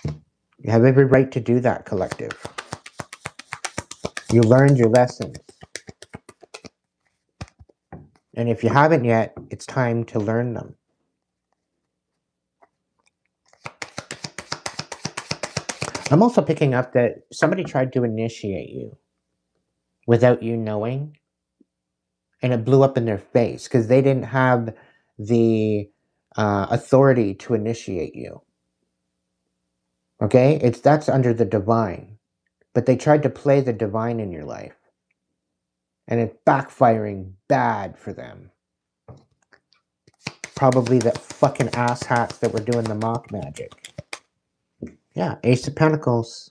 You have every right to do that, collective. You learned your lessons. And if you haven't yet, it's time to learn them. I'm also picking up that somebody tried to initiate you without you knowing, and it blew up in their face because they didn't have the authority to initiate you. Okay? That's under the divine. But they tried to play the divine in your life. And it's backfiring bad for them. Probably the fucking asshats that were doing the mock magic. Yeah, Ace of Pentacles.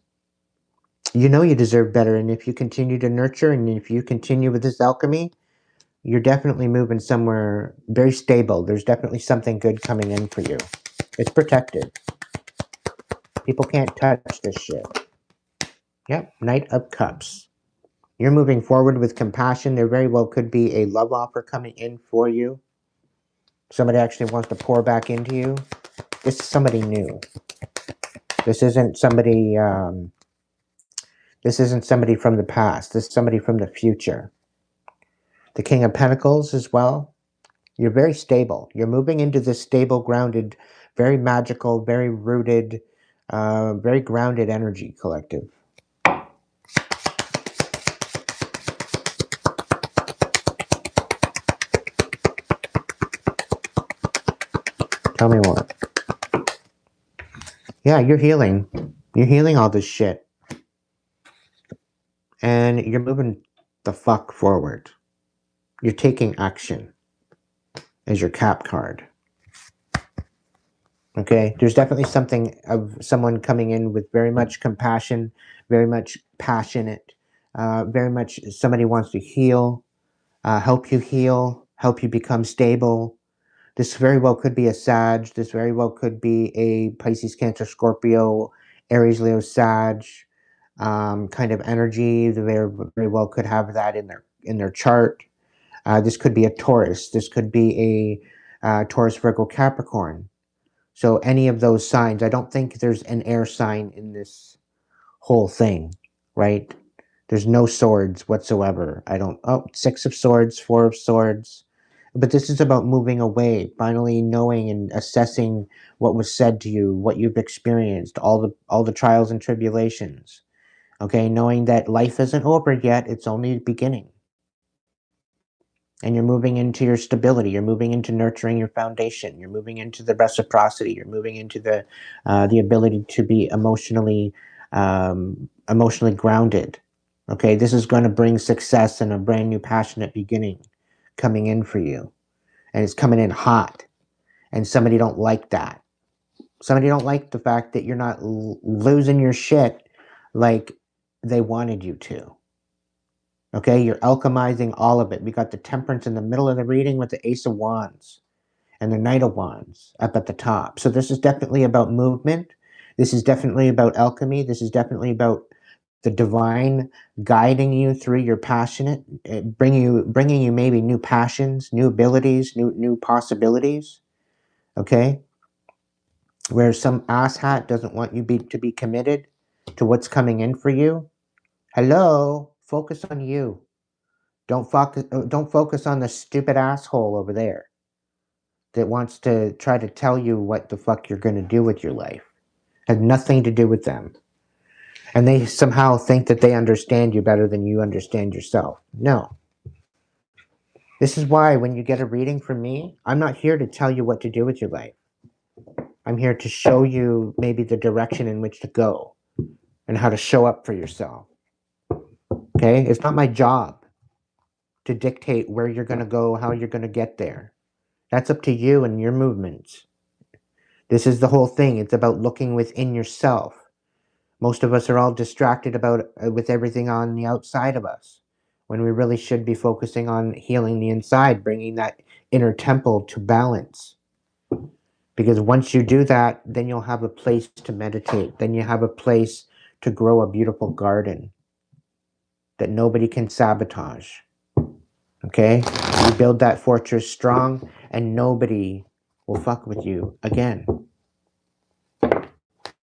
You know you deserve better, and if you continue to nurture and if you continue with this alchemy, you're definitely moving somewhere very stable. There's definitely something good coming in for you. It's protected. People can't touch this shit. Yep, Knight of Cups. You're moving forward with compassion. There very well could be a love offer coming in for you. Somebody actually wants to pour back into you. This is somebody new. This isn't somebody. This isn't somebody from the past. This is somebody from the future. The King of Pentacles as well. You're very stable. You're moving into this stable, grounded, very magical, very rooted, very grounded energy, collective. Tell me more. Yeah, you're healing. You're healing all this shit. And you're moving the fuck forward. You're taking action as your cap card. Okay, there's definitely something of someone coming in with very much compassion, very much passionate, very much somebody wants to heal, help you become stable. This very well could be a Sag. This very well could be a Pisces, Cancer, Scorpio, Aries, Leo, Sag kind of energy. They very well could have that in their chart. This could be a Taurus. This could be a Taurus, Virgo, Capricorn. So any of those signs, I don't think there's an air sign in this whole thing, right? There's no swords whatsoever. Six of Swords, Four of Swords. But this is about moving away, finally knowing and assessing what was said to you, what you've experienced, all the trials and tribulations. Okay, knowing that life isn't over yet, it's only beginning. And you're moving into your stability. You're moving into nurturing your foundation. You're moving into the reciprocity. You're moving into the ability to be emotionally grounded. Okay, this is going to bring success and a brand new passionate beginning coming in for you, and it's coming in hot. And somebody don't like that. Somebody don't like the fact that you're not losing your shit like they wanted you to. Okay, you're alchemizing all of it. We got the Temperance in the middle of the reading with the Ace of Wands and the Knight of Wands up at the top. So this is definitely about movement. This is definitely about alchemy. This is definitely about the divine guiding you through your passionate, bringing you maybe new passions, new abilities, new possibilities. Okay, where some asshat doesn't want you to be committed to what's coming in for you. Hello, focus on you. Don't focus on the stupid asshole over there that wants to try to tell you what the fuck you're going to do with your life. Has nothing to do with them. And they somehow think that they understand you better than you understand yourself. No. This is why when you get a reading from me, I'm not here to tell you what to do with your life. I'm here to show you maybe the direction in which to go and how to show up for yourself. Okay? It's not my job to dictate where you're going to go, how you're going to get there. That's up to you and your movements. This is the whole thing. It's about looking within yourself. Most of us are all distracted with everything on the outside of us. when we really should be focusing on healing the inside, bringing that inner temple to balance. Because once you do that, then you'll have a place to meditate. Then you have a place to grow a beautiful garden that nobody can sabotage. Okay? You build that fortress strong and nobody will fuck with you again.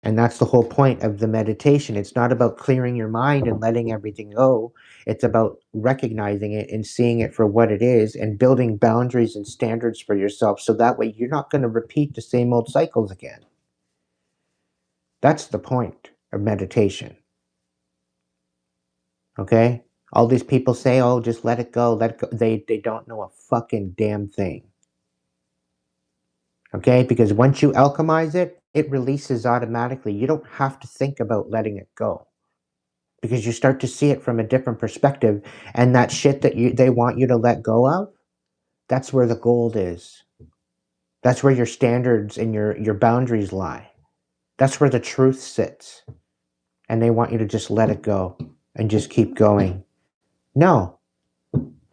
And that's the whole point of the meditation. It's not about clearing your mind and letting everything go. It's about recognizing it and seeing it for what it is and building boundaries and standards for yourself so that way you're not going to repeat the same old cycles again. That's the point of meditation. Okay? All these people say, oh, just let it go, let it go. They don't know a fucking damn thing. Okay? Because once you alchemize it, it releases automatically. You don't have to think about letting it go. Because you start to see it from a different perspective, and that shit that they want you to let go of, that's where the gold is. That's where your standards and your boundaries lie. That's where the truth sits. And they want you to just let it go and just keep going. No.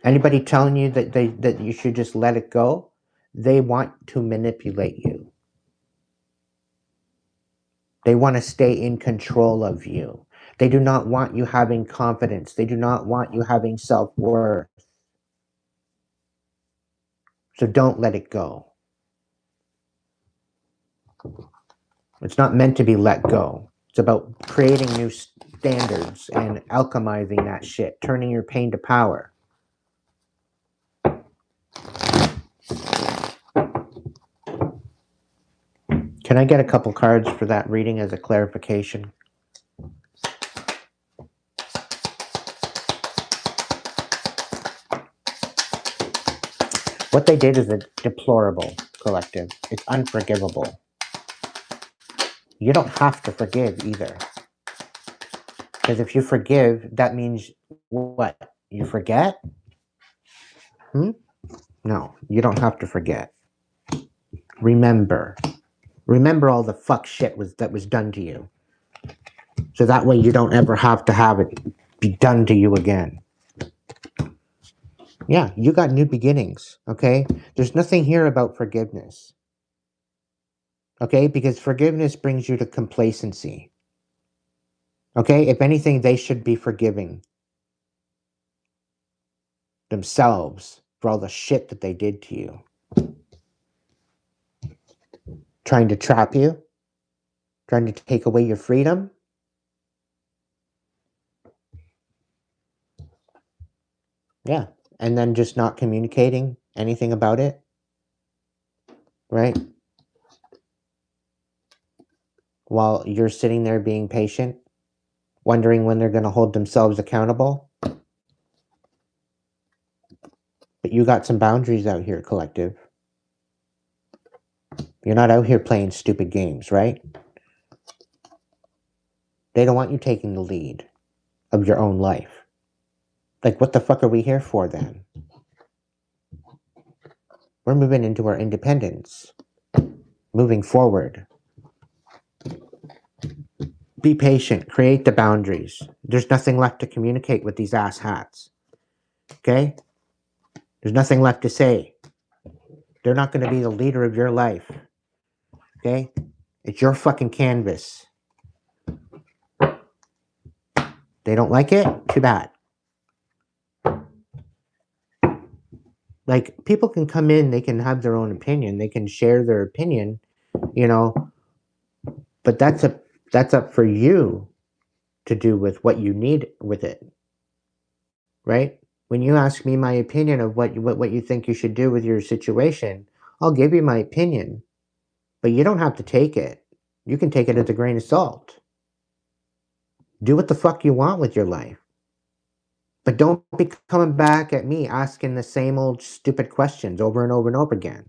Anybody telling you that you should just let it go, they want to manipulate you. They want to stay in control of you. They do not want you having confidence. They do not want you having self-worth. So don't let it go. It's not meant to be let go. It's about creating new standards and alchemizing that shit, turning your pain to power. Can I get a couple cards for that reading as a clarification? What they did is a deplorable, collective. It's unforgivable. You don't have to forgive either. Because if you forgive, that means what? You forget? No, you don't have to forget. Remember. Remember all the fuck shit that was done to you. So that way you don't ever have to have it be done to you again. Yeah, you got new beginnings, okay? There's nothing here about forgiveness. Okay? Because forgiveness brings you to complacency. Okay? If anything, they should be forgiving themselves for all the shit that they did to you. Trying to trap you? Trying to take away your freedom? Yeah. And then just not communicating anything about it? Right? While you're sitting there being patient, wondering when they're going to hold themselves accountable. But you got some boundaries out here, collective. You're not out here playing stupid games, right? They don't want you taking the lead of your own life. Like, what the fuck are we here for then? We're moving into our independence. Moving forward. Be patient. Create the boundaries. There's nothing left to communicate with these ass hats. Okay? There's nothing left to say. They're not going to be the leader of your life. Okay? It's your fucking canvas. They don't like it? Too bad. Like, people can come in, they can have their own opinion, they can share their opinion, you know, but that's up for you to do with what you need with it, right? When you ask me my opinion of what you think you should do with your situation, I'll give you my opinion, but you don't have to take it. You can take it as a grain of salt. Do what the fuck you want with your life. But don't be coming back at me asking the same old stupid questions over and over and over again.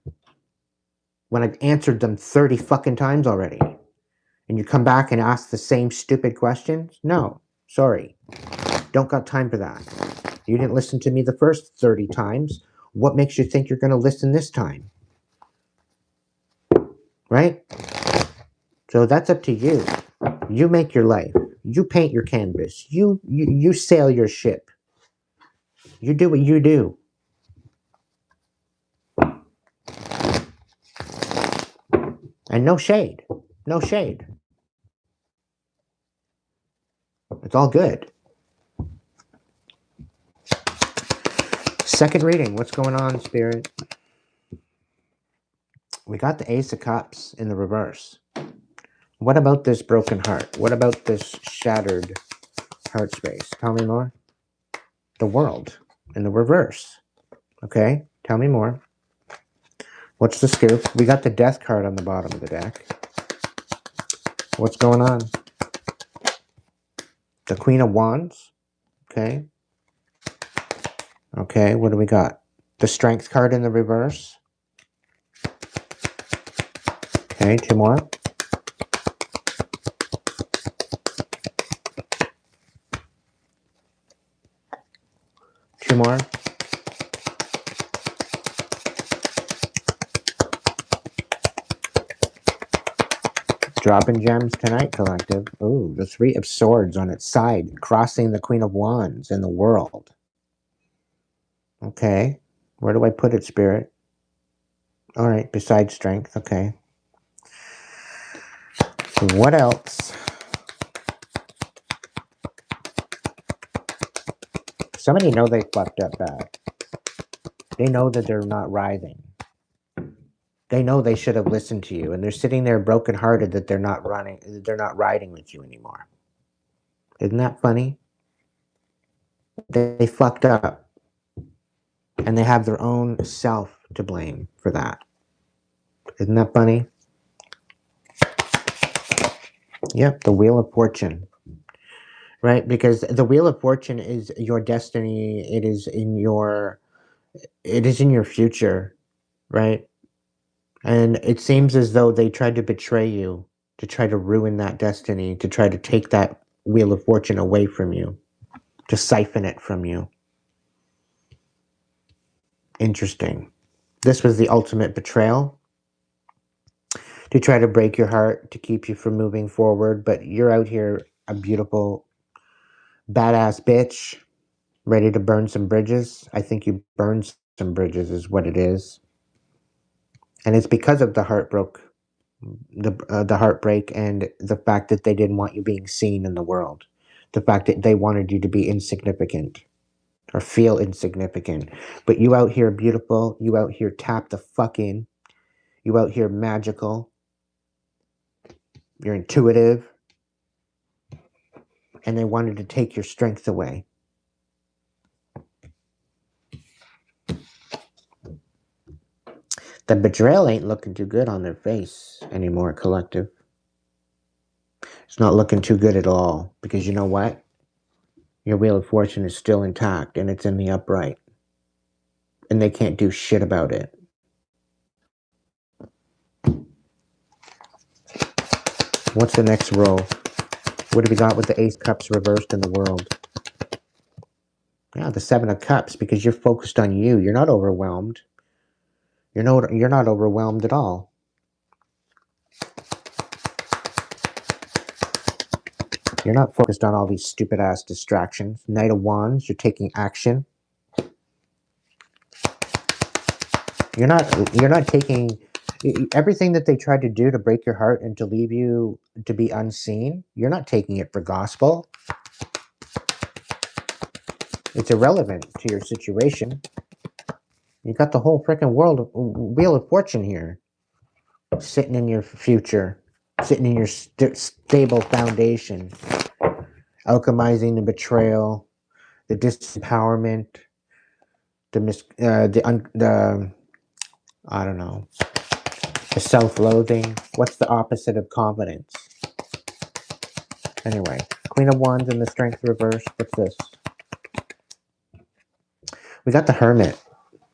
When I've answered them 30 fucking times already. And you come back and ask the same stupid questions? No, sorry. Don't got time for that. You didn't listen to me the first 30 times. What makes you think you're going to listen this time? Right? So that's up to you. You make your life. You paint your canvas. You sail your ship. You do what you do. And no shade. No shade. It's all good. Second reading. What's going on, Spirit? We got the Ace of Cups in the reverse. What about this broken heart? What about this shattered heart space? Tell me more. The World in the reverse. Okay, tell me more. What's the scoop? We got the Death card on the bottom of the deck. What's going on? The Queen of Wands. Okay. Okay, what do we got? The Strength card in the reverse. Okay, two more. Two more. Dropping gems tonight, collective. Ooh, the Three of Swords on its side, crossing the Queen of Wands in the World. Okay, where do I put it, Spirit? All right, besides Strength, okay. What else? Somebody know they fucked up bad. They know that they're not writhing. They know they should have listened to you, and they're sitting there brokenhearted that they're not riding with you anymore. Isn't that funny? They fucked up, and they have their own self to blame for that. Isn't that funny? Yep, the Wheel of Fortune. Right? Because the Wheel of Fortune is your destiny. It is in your future, right? And it seems as though they tried to betray you, to try to ruin that destiny, to try to take that Wheel of Fortune away from you, to siphon it from you. Interesting. This was the ultimate betrayal, to try to break your heart, to keep you from moving forward. But you're out here, a beautiful, badass bitch, ready to burn some bridges. I think you burned some bridges is what it is. And it's because of the heartbreak and the fact that they didn't want you being seen in the world. The fact that they wanted you to be insignificant or feel insignificant. But you out here beautiful, you out here tap the fuck in, you out here magical, you're intuitive, and they wanted to take your strength away. The betrayal ain't looking too good on their face anymore, collective. It's not looking too good at all, because you know what? Your Wheel of Fortune is still intact, and it's in the upright. And they can't do shit about it. What's the next row? What have we got with the Ace Cups reversed in the World? Yeah, the Seven of Cups, because you're focused on you. You're not overwhelmed. You're not overwhelmed at all. You're not focused on all these stupid ass distractions. Knight of Wands, you're taking action. You're not taking everything that they tried to do to break your heart and to leave you to be unseen. You're not taking it for gospel. It's irrelevant to your situation. You got the whole freaking Wheel of Fortune here, sitting in your future, sitting in your stable foundation, alchemizing the betrayal, the disempowerment, the I don't know, the self-loathing. What's the opposite of confidence? Anyway, Queen of Wands and the Strength reverse. What's this? We got the Hermit.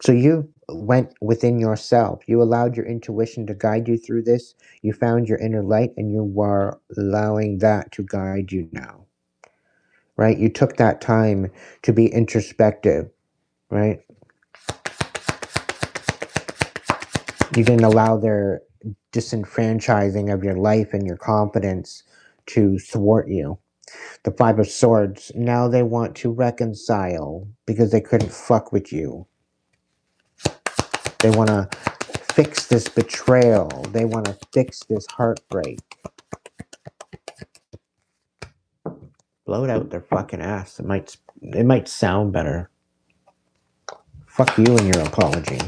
So you went within yourself. You allowed your intuition to guide you through this. You found your inner light, and you are allowing that to guide you now. Right? You took that time to be introspective, right? You didn't allow their disenfranchising of your life and your confidence to thwart you. The Five of Swords. Now they want to reconcile because they couldn't fuck with you. They want to fix this betrayal. They want to fix this heartbreak. Blow it out their fucking ass. It might sound better. Fuck you and your apology.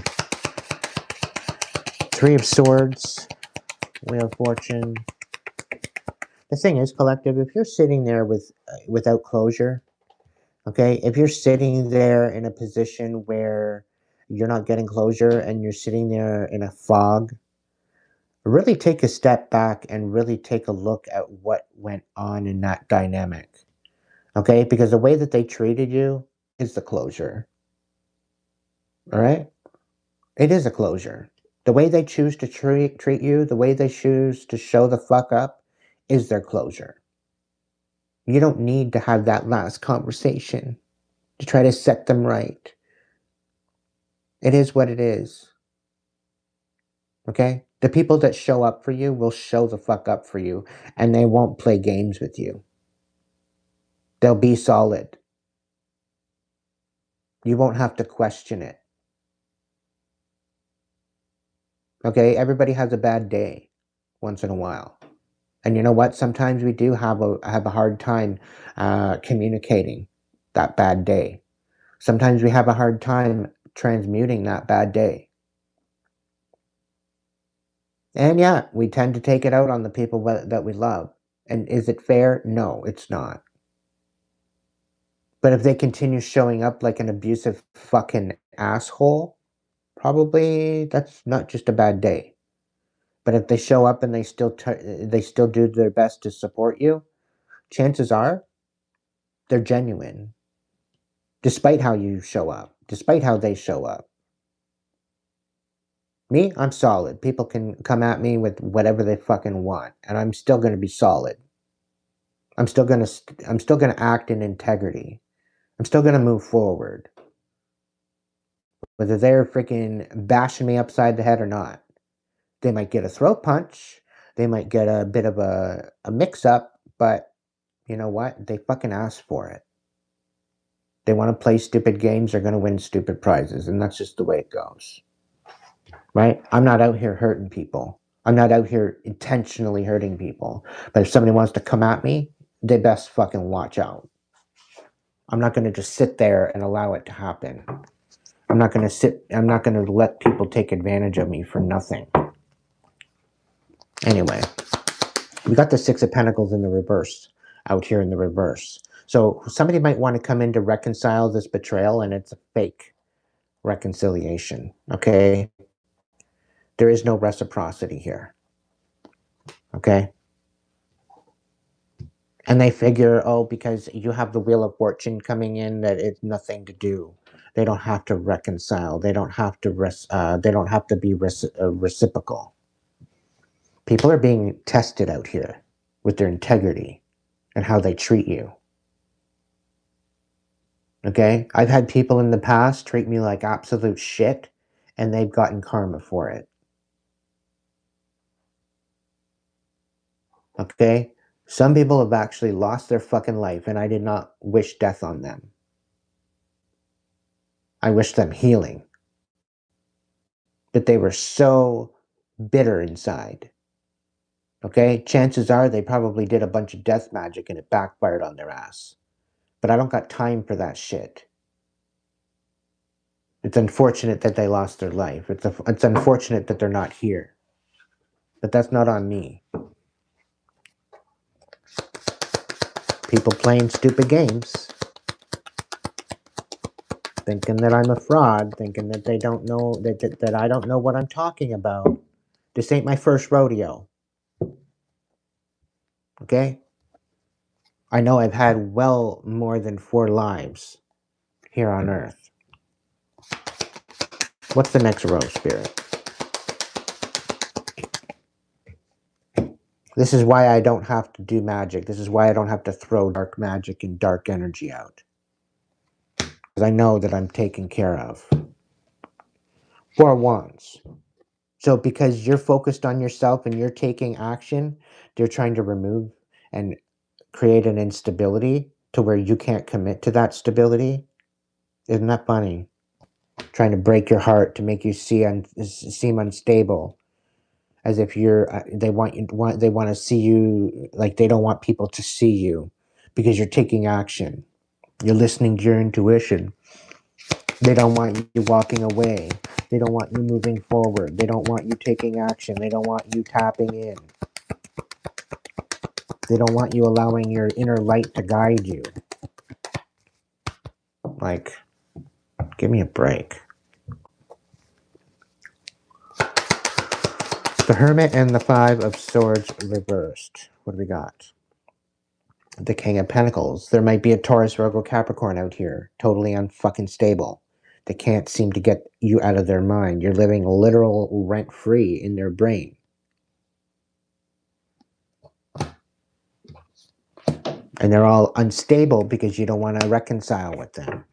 Three of Swords. Wheel of Fortune. The thing is, collective, if you're sitting there without closure, okay, if you're sitting there in a position where you're not getting closure and you're sitting there in a fog, really take a step back and really take a look at what went on in that dynamic. Okay, because the way that they treated you is the closure. All right? It is a closure. The way they choose to treat you, the way they choose to show the fuck up is their closure. You don't need to have that last conversation to try to set them right. It is what it is. Okay? The people that show up for you will show the fuck up for you, and they won't play games with you. They'll be solid. You won't have to question it. Okay? Everybody has a bad day once in a while. And you know what? Sometimes we do have a hard time communicating that bad day. Sometimes we have a hard time transmuting that bad day. And yeah, we tend to take it out on the people that we love. And is it fair? No, it's not. But if they continue showing up like an abusive fucking asshole, probably that's not just a bad day. But if they show up and they still do their best to support you, chances are they're genuine. Despite how you show up, despite how they show up. Me, I'm solid. People can come at me with whatever they fucking want, and I'm still going to be solid. I'm still going to act in integrity. I'm still going to move forward. Whether they're freaking bashing me upside the head or not. They might get a throat punch. They might get a bit of a mix up, but you know what? They fucking asked for it. They want to play stupid games, they're going to win stupid prizes, and that's just the way it goes. Right? I'm not out here hurting people. I'm not out here intentionally hurting people. But if somebody wants to come at me, they best fucking watch out. I'm not going to just sit there and allow it to happen. I'm not going to let people take advantage of me for nothing. Anyway, we got the Six of Pentacles in the reverse, out here in the reverse. So somebody might want to come in to reconcile this betrayal, and it's a fake reconciliation, okay? There is no reciprocity here, okay? And they figure, oh, because you have the Wheel of Fortune coming in, that it's nothing to do. They don't have to reconcile. They don't have to be reciprocal. People are being tested out here with their integrity and how they treat you. Okay? I've had people in the past treat me like absolute shit, and they've gotten karma for it. Okay? Some people have actually lost their fucking life, and I did not wish death on them. I wish them healing. But they were so bitter inside. Okay? Chances are they probably did a bunch of death magic and it backfired on their ass. But I don't got time for that shit. It's unfortunate that they lost their life. It's unfortunate that they're not here. But that's not on me. People playing stupid games. Thinking that I'm a fraud. Thinking that they don't know, that I don't know what I'm talking about. This ain't my first rodeo. Okay? I know I've had well more than 4 lives here on Earth. What's the next rose, Spirit? This is why I don't have to do magic. This is why I don't have to throw dark magic and dark energy out. Because I know that I'm taken care of. 4 wands. So because you're focused on yourself and you're taking action, they're trying to remove and create an instability to where you can't commit to that stability. Isn't that funny? Trying to break your heart to make you seem unstable, as if you're. They want to see you like they don't want people to see you, because you're taking action. You're listening to your intuition. They don't want you walking away. They don't want you moving forward. They don't want you taking action. They don't want you tapping in. They don't want you allowing your inner light to guide you. Like, give me a break. The Hermit and the Five of Swords reversed. What do we got? The King of Pentacles. There might be a Taurus, Virgo, Capricorn out here. Totally unfucking stable. They can't seem to get you out of their mind. You're living literal rent-free in their brain. And they're all unstable because you don't want to reconcile with them.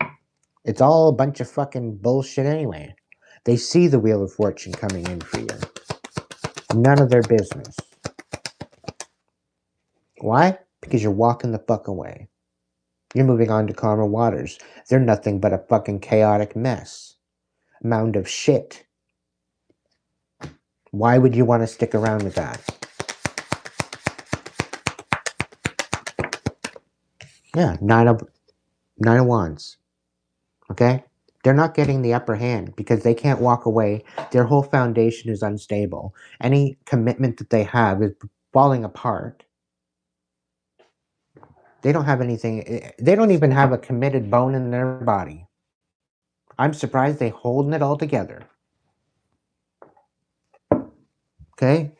It's all a bunch of fucking bullshit anyway. They see the Wheel of Fortune coming in for you. None of their business. Why? Because you're walking the fuck away. You're moving on to calmer waters. They're nothing but a fucking chaotic mess. Mound of shit. Why would you want to stick around with that? Yeah, nine of wands. Okay? They're not getting the upper hand because they can't walk away. Their whole foundation is unstable. Any commitment that they have is falling apart. They don't have anything. They don't even have a committed bone in their body. I'm surprised they're holding it all together. Okay?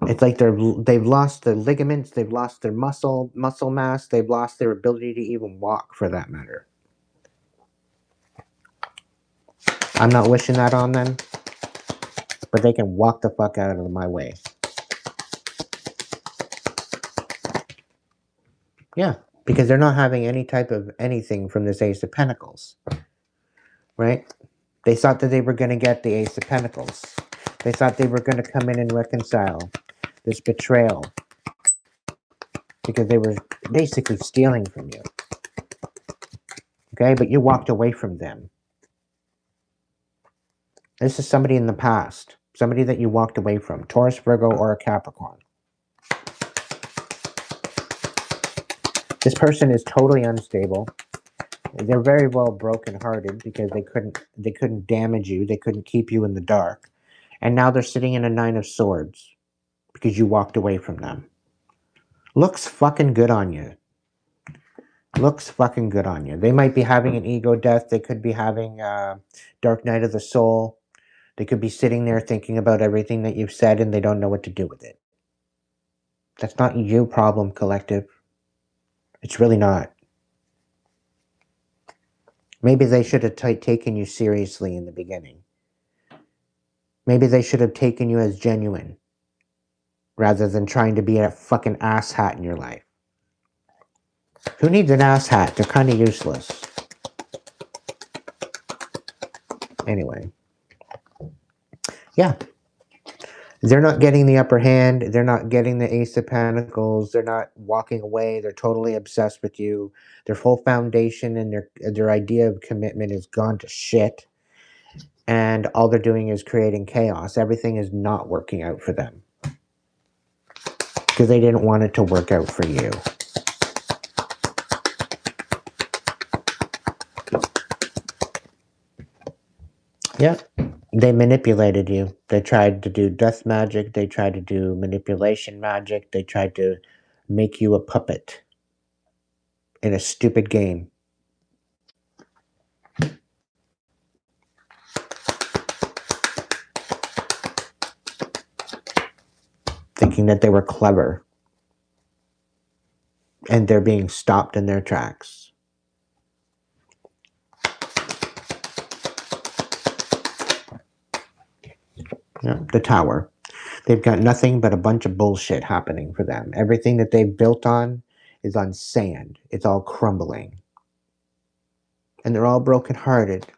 It's like they've lost their ligaments, they've lost their muscle mass, they've lost their ability to even walk, for that matter. I'm not wishing that on them, but they can walk the fuck out of my way. Yeah, because they're not having any type of anything from this Ace of Pentacles, right? They thought that they were going to get the Ace of Pentacles. They thought they were going to come in and reconcile this betrayal, because they were basically stealing from you. Okay, but you walked away from them. This is somebody in the past, somebody that you walked away from, Taurus, Virgo, or a Capricorn. This person is totally unstable. They're very well brokenhearted because they couldn't damage you, they couldn't keep you in the dark, and now they're sitting in a Nine of Swords because you walked away from them. Looks fucking good on you. Looks fucking good on you. They might be having an ego death. They could be having dark night of the soul. They could be sitting there thinking about everything that you've said and they don't know what to do with it. That's not your problem, collective. It's really not. Maybe they should have taken you seriously in the beginning. Maybe they should have taken you as genuine rather than trying to be a fucking asshat in your life. Who needs an asshat? They're kind of useless. Anyway. Yeah. They're not getting the upper hand. They're not getting the Ace of Pentacles. They're not walking away. They're totally obsessed with you. Their full foundation and their idea of commitment is gone to shit. And all they're doing is creating chaos. Everything is not working out for them. Because they didn't want it to work out for you. Yeah. They manipulated you. They tried to do death magic. They tried to do manipulation magic. They tried to make you a puppet in a stupid game. Thinking that they were clever. And they're being stopped in their tracks. Yeah, the Tower. They've got nothing but a bunch of bullshit happening for them. Everything that they've built on is on sand. It's all crumbling. And they're all brokenhearted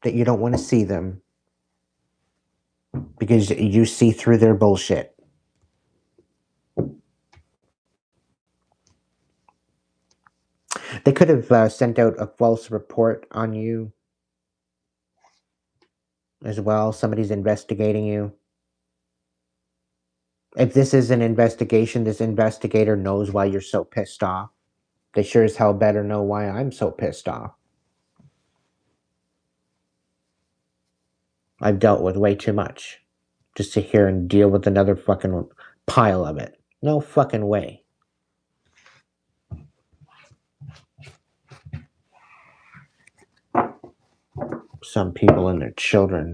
that you don't want to see them because you see through their bullshit. They could have sent out a false report on you as well. Somebody's investigating you. If this is an investigation, this investigator knows why you're so pissed off. They sure as hell better know why I'm so pissed off. I've dealt with way too much. Just sit here and deal with another fucking pile of it. No fucking way. Some people and their children.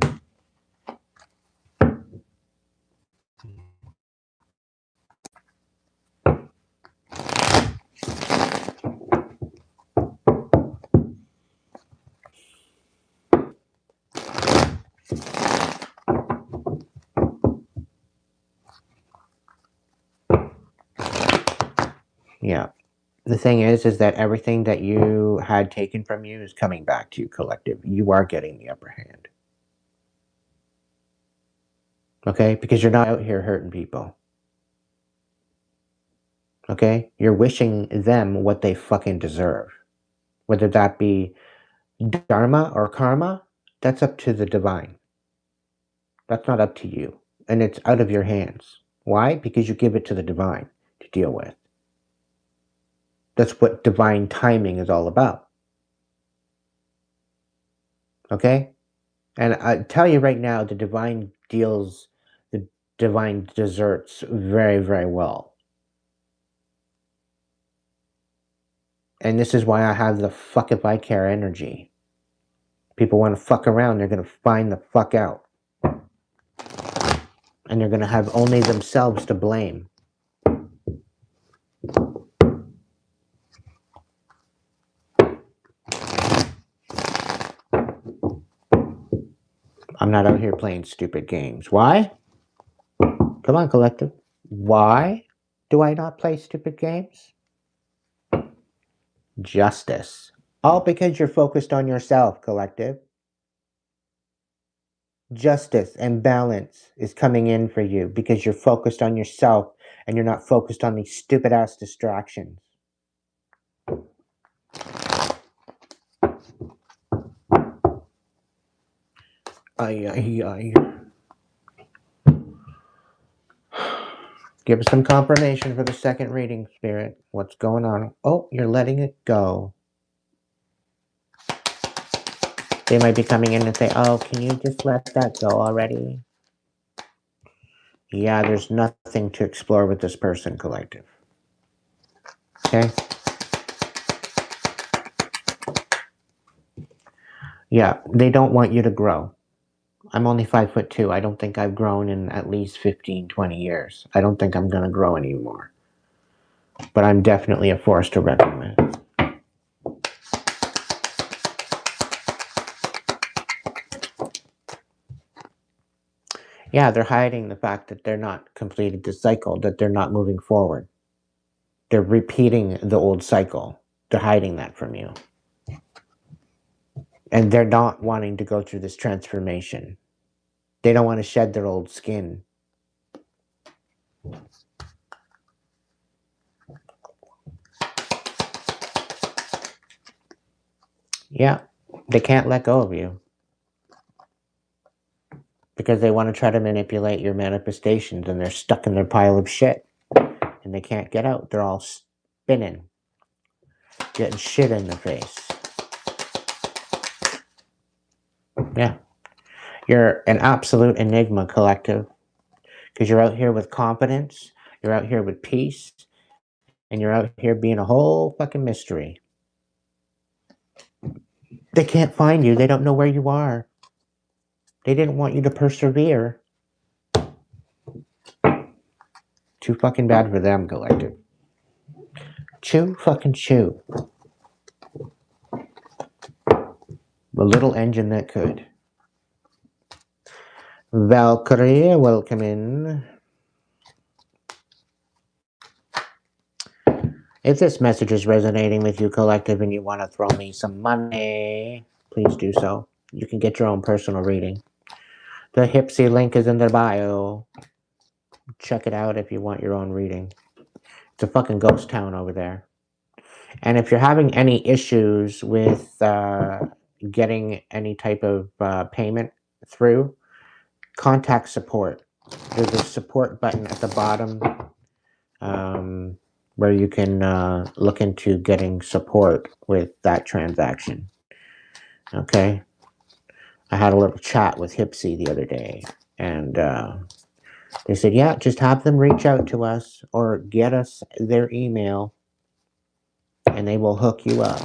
Yeah. The thing is that everything that you had taken from you is coming back to you, collective. You are getting the upper hand. Okay? Because you're not out here hurting people. Okay? You're wishing them what they fucking deserve. Whether that be dharma or karma, that's up to the divine. That's not up to you. And it's out of your hands. Why? Because you give it to the divine to deal with. That's what divine timing is all about. Okay? And I tell you right now, the divine desserts very, very well. And this is why I have the fuck if I care energy. People want to fuck around, they're going to find the fuck out. And they're going to have only themselves to blame. I'm not out here playing stupid games. Why? Come on, collective. Why do I not play stupid games? Justice. All because you're focused on yourself, collective. Justice and balance is coming in for you because you're focused on yourself and you're not focused on these stupid ass distractions. Give us some confirmation for the second reading, Spirit. What's going on? Oh, you're letting it go. They might be coming in and say, oh, can you just let that go already? Yeah, there's nothing to explore with this person, collective. Okay? Yeah, they don't want you to grow. I'm only 5'2". I don't think I've grown in at least 15, 20 years. I don't think I'm going to grow anymore. But I'm definitely a force to reckon with. Yeah, they're hiding the fact that they're not completed the cycle, that they're not moving forward. They're repeating the old cycle. They're hiding that from you. And they're not wanting to go through this transformation. They don't want to shed their old skin. Yeah, they can't let go of you. Because they want to try to manipulate your manifestations and they're stuck in their pile of shit. And they can't get out. They're all spinning. Getting shit in the face. Yeah. You're an absolute enigma, collective. Because you're out here with confidence. You're out here with peace. And you're out here being a whole fucking mystery. They can't find you. They don't know where you are. They didn't want you to persevere. Too fucking bad for them, collective. Chew fucking chew. The little engine that could. Valkyrie, welcome in. If this message is resonating with you, collective, and you want to throw me some money, please do so. You can get your own personal reading. The Hipsy link is in the bio. Check it out if you want your own reading. It's a fucking ghost town over there. And if you're having any issues with getting any type of payment through, contact support. There's a support button at the bottom where you can look into getting support with that transaction. Okay. I had a little chat with Hipsy the other day, and they said, yeah, just have them reach out to us or get us their email, and they will hook you up.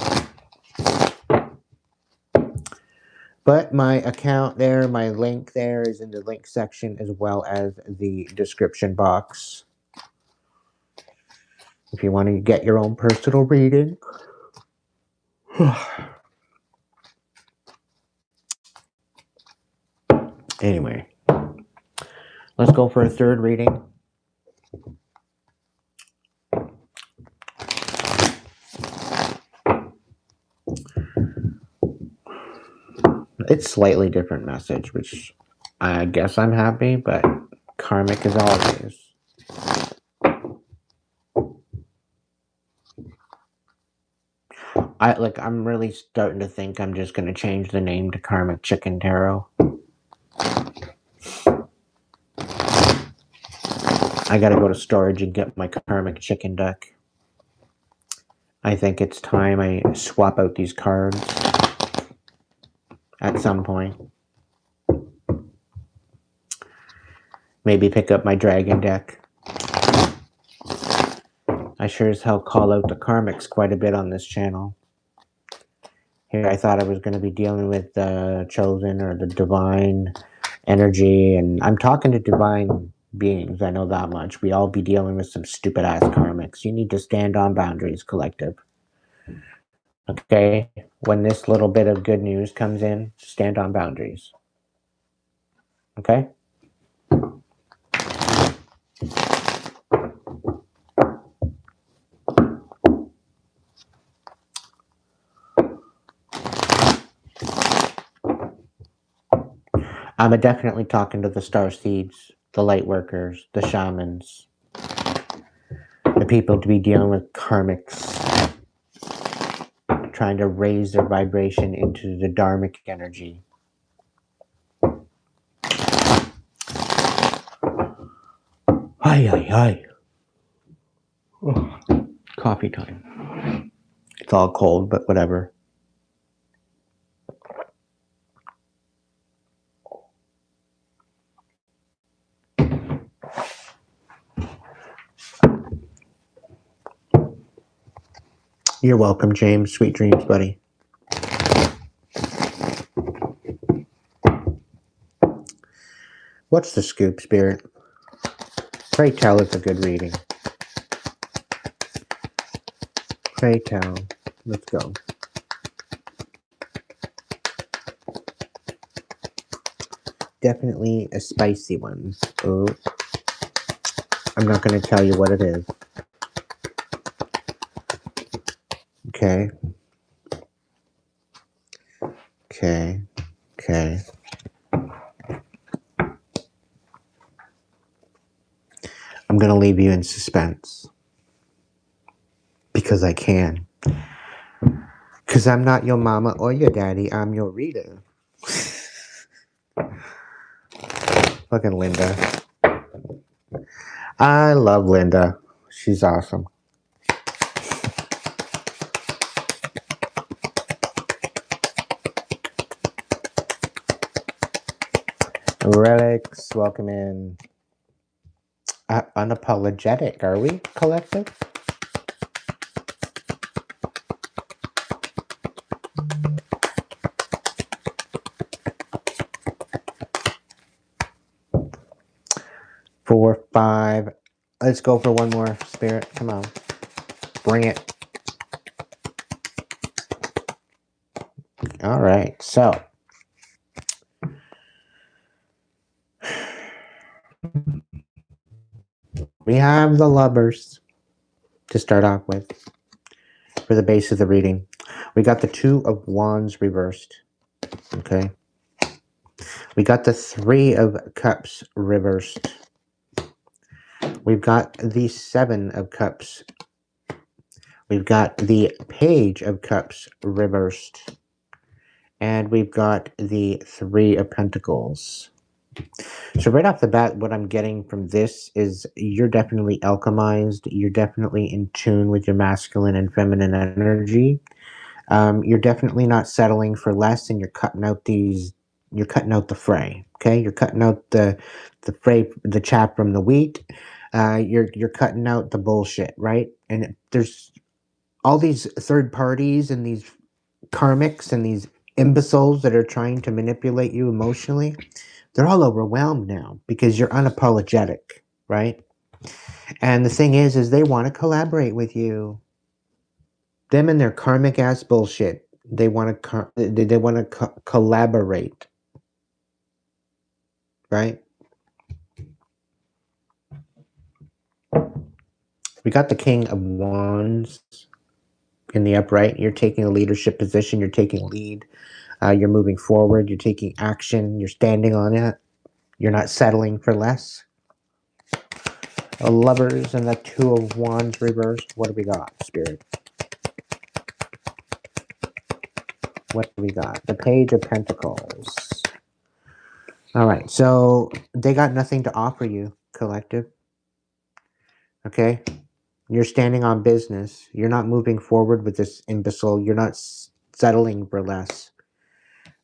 But my account there, my link there is in the link section as well as the description box. If you want to get your own personal reading. Anyway, let's go for a third reading. It's slightly different message, which I guess I'm happy, but karmic as always. I'm really starting to think I'm just going to change the name to Karmic Chicken Tarot. I got to go to storage and get my Karmic Chicken deck. I think it's time I swap out these cards at some point. Maybe pick up my Dragon deck. I sure as hell call out the Karmics quite a bit on this channel. Here I thought I was going to be dealing with the chosen or the divine energy, and I'm talking to divine beings, I know that much. We all be dealing with some stupid ass karmics. You need to stand on boundaries, collective. Okay? When this little bit of good news comes in, stand on boundaries. Okay? I'm definitely talking to the star seeds, the light workers, the shamans, the people to be dealing with karmics, trying to raise their vibration into the dharmic energy. Hi, hi, hi. Oh, coffee time. It's all cold, but whatever. You're welcome, James. Sweet dreams, buddy. What's the scoop, Spirit? Pray tell it's a good reading. Pray tell. Let's go. Definitely a spicy one. Oh, I'm not going to tell you what it is. Okay. Okay. Okay. I'm going to leave you in suspense. Because I can. Because I'm not your mama or your daddy. I'm your reader. Fucking Linda. I love Linda. She's awesome. Relics, welcome in. Unapologetic, are we, collective? Four, five. Let's go for one more, Spirit. Come on. Bring it. All right, so. We have the Lovers to start off with for the base of the reading. We got the Two of Wands reversed. Okay. We got the Three of Cups reversed. We've got the Seven of Cups. We've got the Page of Cups reversed. And we've got the Three of Pentacles. So right off the bat, what I'm getting from this is you're definitely alchemized. You're definitely in tune with your masculine and feminine energy. You're definitely not settling for less, and you're cutting out these. You're cutting out the fray. Okay, you're cutting out the fray, the chaff from the wheat. You're cutting out the bullshit, right? And there's all these third parties and these karmics and these imbeciles that are trying to manipulate you emotionally. They're all overwhelmed now because you're unapologetic, right? And the thing is they want to collaborate with you. Them and their karmic ass bullshit. They want to they want to collaborate, right? We got the King of Wands in the upright. You're taking a leadership position. You're taking lead. You're moving forward. You're taking action. You're standing on it. You're not settling for less. Lovers and the Two of Wands reversed. What do we got, Spirit? What do we got? The Page of Pentacles. All right, so they got nothing to offer you, collective. Okay? You're standing on business. You're not moving forward with this imbecile. You're not settling for less.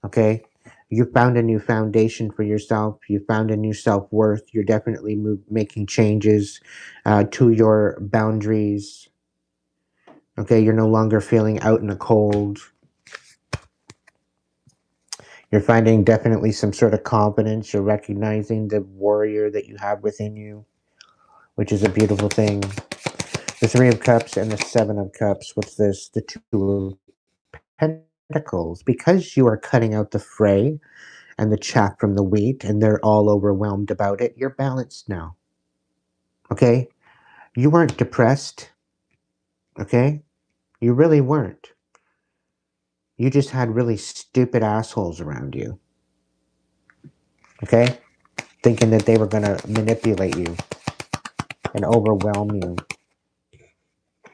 Okay? You found a new foundation for yourself. You found a new self-worth. You're definitely making changes to your boundaries. Okay? You're no longer feeling out in the cold. You're finding definitely some sort of confidence. You're recognizing the warrior that you have within you, which is a beautiful thing. The Three of Cups and the Seven of Cups. What's this? The Two of Pentacles. Because you are cutting out the fray and the chaff from the wheat and they're all overwhelmed about it, you're balanced now. Okay? You weren't depressed. Okay? You really weren't. You just had really stupid assholes around you. Okay? Thinking that they were going to manipulate you and overwhelm you.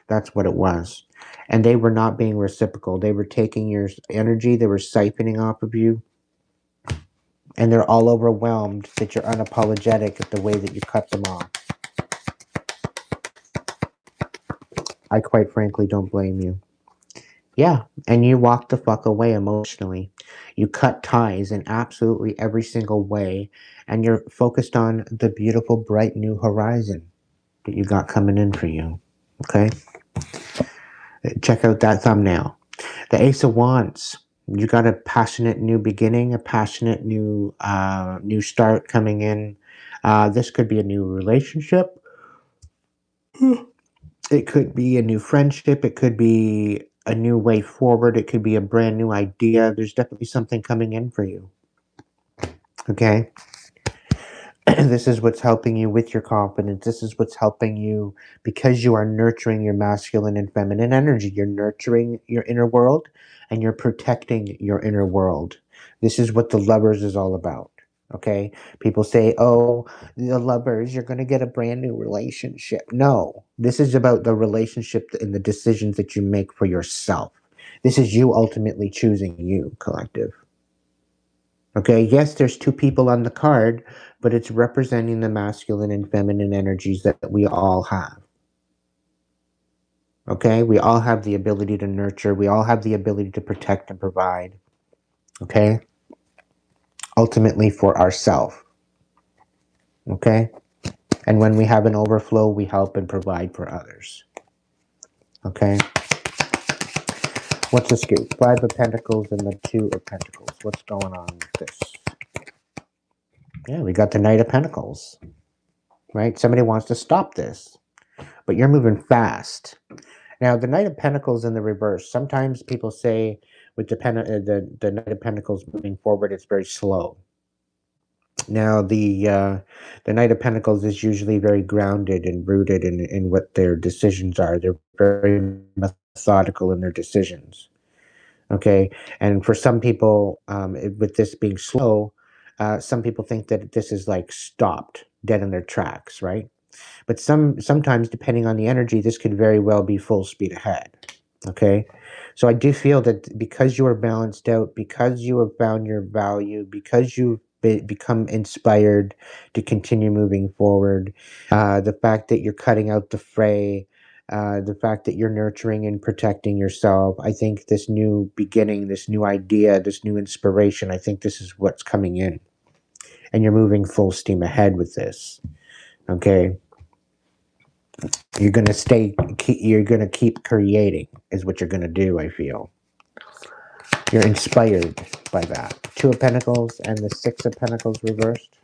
That's what it was. And they were not being reciprocal. They were taking your energy, they were siphoning off of you. And they're all overwhelmed that you're unapologetic at the way that you cut them off. I quite frankly don't blame you. Yeah, and you walked the fuck away emotionally. You cut ties in absolutely every single way, and you're focused on the beautiful, bright new horizon that you got coming in for you. Okay? Check out that thumbnail. The Ace of Wands. You got a passionate new beginning, a passionate new new start coming in. This could be a new relationship. It could be a new friendship. It could be a new way forward. It could be a brand new idea. There's definitely something coming in for you. Okay? This is what's helping you with your confidence. This is what's helping you because you are nurturing your masculine and feminine energy. You're nurturing your inner world and you're protecting your inner world. This is what the Lovers is all about. Okay? People say, oh, the Lovers, you're going to get a brand new relationship. No, this is about the relationship and the decisions that you make for yourself. This is you ultimately choosing you, collective. Okay, yes, there's two people on the card, but it's representing the masculine and feminine energies that we all have. Okay, we all have the ability to nurture, we all have the ability to protect and provide. Okay, ultimately for ourselves. Okay, and when we have an overflow, we help and provide for others. Okay, what's the scoop? Five of Pentacles and the Two of Pentacles. What's going on with this? Yeah, we got the Knight of Pentacles. Right? Somebody wants to stop this, but you're moving fast. Now, the Knight of Pentacles in the reverse. Sometimes people say with the Knight of Pentacles moving forward, it's very slow. Now, the Knight of Pentacles is usually very grounded and rooted in what their decisions are. They're very methodical in their decisions. Okay, and for some people, with this being slow, some people think that this is like stopped dead in their tracks, right? But sometimes, depending on the energy, this could very well be full speed ahead. Okay, so I do feel that because you are balanced out, because you have found your value, because you've become inspired to continue moving forward, the fact that you're cutting out the fray, the fact that you're nurturing and protecting yourself, I think this new beginning, this new idea, this new inspiration, I think this is what's coming in, and you're moving full steam ahead with this. Okay, you're gonna keep creating is what you're gonna do. I feel you're inspired by that. Two of Pentacles and the Six of Pentacles reversed.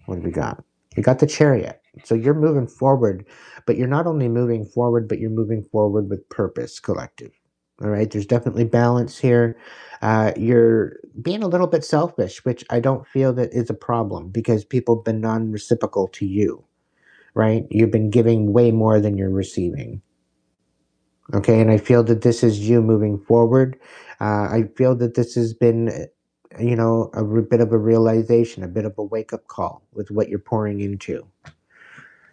What do we got? You got the Chariot. So you're moving forward, but you're not only moving forward, but you're moving forward with purpose, collective. All right, there's definitely balance here. You're being a little bit selfish, which I don't feel that is a problem, because people have been non-reciprocal to you, right? You've been giving way more than you're receiving. Okay, and I feel that this is you moving forward. I feel that this has been, a bit of a realization, a bit of a wake-up call with what you're pouring into.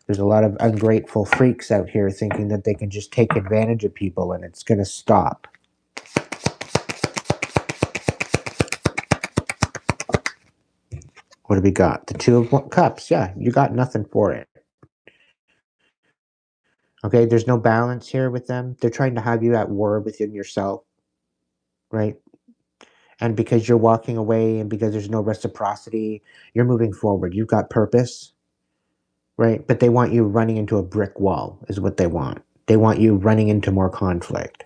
There's a lot of ungrateful freaks out here thinking that they can just take advantage of people and it's going to stop. What do we got? The Two of Cups. Yeah, you got nothing for it. Okay, there's no balance here with them. They're trying to have you at war within yourself, right? And because you're walking away and because there's no reciprocity, you're moving forward. You've got purpose, right? But they want you running into a brick wall is what they want. They want you running into more conflict.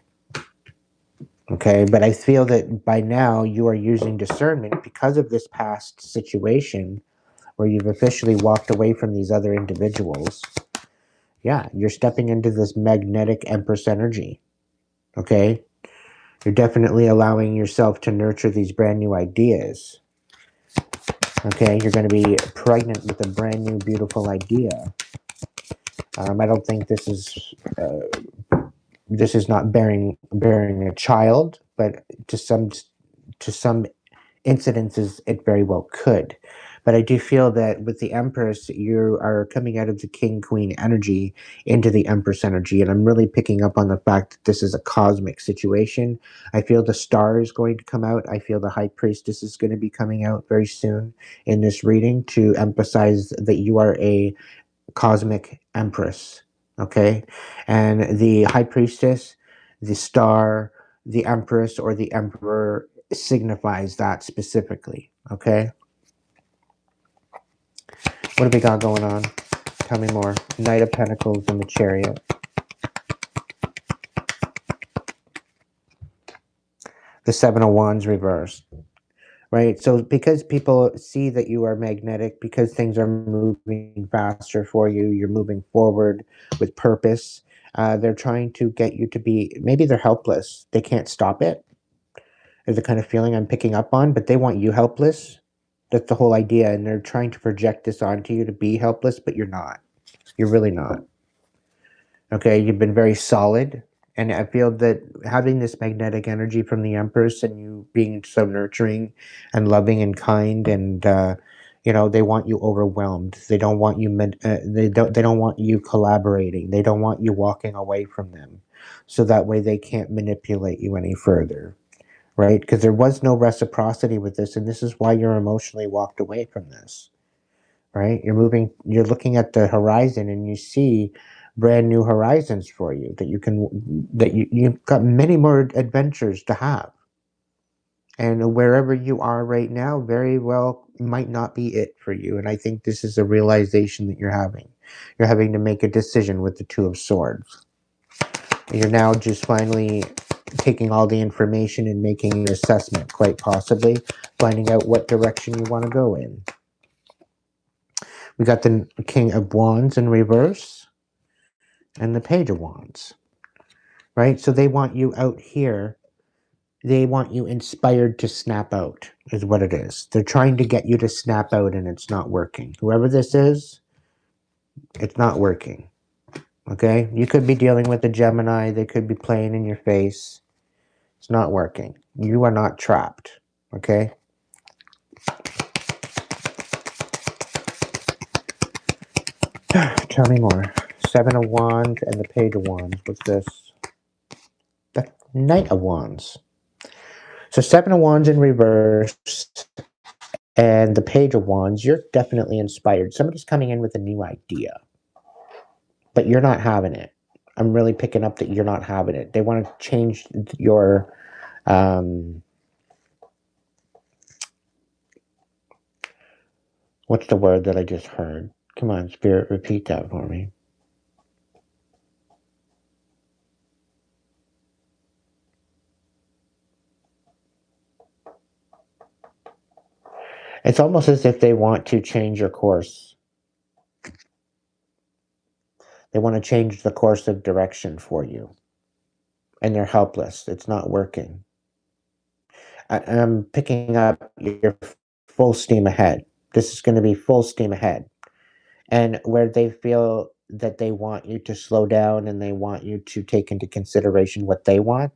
Okay, but I feel that by now you are using discernment because of this past situation where you've officially walked away from these other individuals. Yeah, you're stepping into this magnetic Empress energy. Okay, you're definitely allowing yourself to nurture these brand new ideas. Okay, you're going to be pregnant with a brand new, beautiful idea. I don't think this is not bearing a child, but to some incidences, it very well could. But I do feel that with the Empress, you are coming out of the King Queen energy into the Empress energy, and I'm really picking up on the fact that this is a cosmic situation. I feel the Star is going to come out. I feel the High Priestess is going to be coming out very soon in this reading to emphasize that you are a cosmic Empress. Okay, and the High Priestess, the Star, the Empress, or the Emperor signifies that specifically. Okay, what do we got going on? Tell me more. Knight of Pentacles and the Chariot. The Seven of Wands reversed. Right? So because people see that you are magnetic, because things are moving faster for you, you're moving forward with purpose. They're trying to get you to be, maybe they're helpless. They can't stop it. Is the kind of feeling I'm picking up on, but they want you helpless. That's the whole idea. And they're trying to project this onto you to be helpless, but you're not. You're really not. Okay, you've been very solid. And I feel that having this magnetic energy from the Empress and you being so nurturing and loving and kind, and they want you overwhelmed. They don't want you. They don't want you collaborating. They don't want you walking away from them, so that way they can't manipulate you any further, right? Because there was no reciprocity with this, and this is why you're emotionally walked away from this. Right? You're looking at the horizon and you see brand new horizons for you you've got many more adventures to have. And wherever you are right now, very well might not be it for you. And I think this is a realization that you're having. You're having to make a decision with the Two of Swords. You're now just finally taking all the information and making an assessment, quite possibly finding out what direction you want to go in. We got the King of Wands in reverse and the Page of Wands, right? So they want you out here. They want you inspired to snap out, is what it is. They're trying to get you to snap out, and it's not working. Whoever this is, it's not working, okay? You could be dealing with a Gemini. They could be playing in your face. It's not working. You are not trapped, okay? Tell me more. Seven of Wands and the Page of Wands. What's this? The Knight of Wands. So Seven of Wands in reverse and the Page of Wands. You're definitely inspired. Somebody's coming in with a new idea, but you're not having it. I'm really picking up that you're not having it. They want to change your what's the word that I just heard? Come on, Spirit, repeat that for me. It's almost as if they want to change your course. They want to change the course of direction for you. And they're helpless. It's not working. I'm picking up your full steam ahead. This is going to be full steam ahead. And where they feel that they want you to slow down and they want you to take into consideration what they want,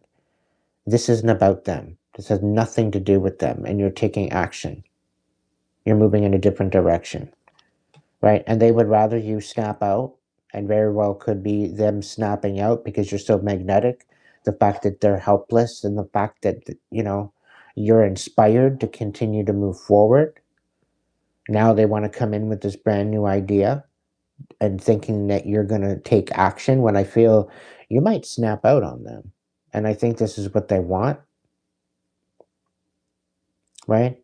this isn't about them. This has nothing to do with them. And you're taking action. You're moving in a different direction, right? And they would rather you snap out, and very well could be them snapping out because you're so magnetic. The fact that they're helpless and the fact that, you're inspired to continue to move forward. Now they want to come in with this brand new idea and thinking that you're going to take action when I feel you might snap out on them. And I think this is what they want, right?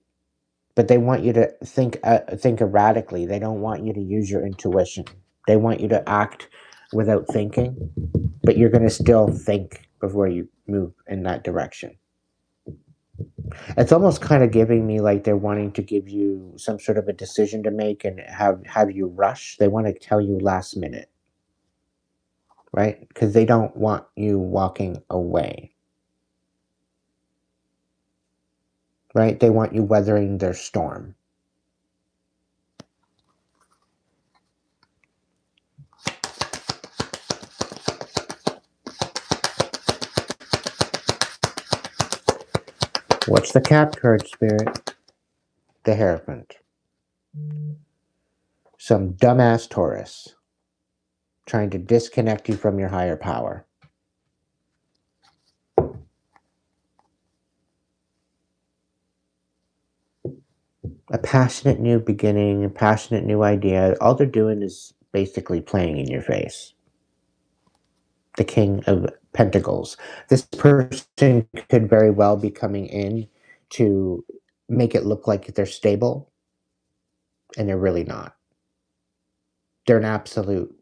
But they want you to think erratically. They don't want you to use your intuition. They want you to act without thinking, but you're going to still think before you move in that direction. It's almost kind of giving me like they're wanting to give you some sort of a decision to make and have you rush. They want to tell you last minute, right? Because they don't want you walking away, right? They want you weathering their storm. What's the Cap card, Spirit? The Hierophant. Some dumbass Taurus trying to disconnect you from your higher power. A passionate new beginning, a passionate new idea. All they're doing is basically playing in your face. The King of Pentacles. This person could very well be coming in to make it look like they're stable, and they're really not. They're an absolute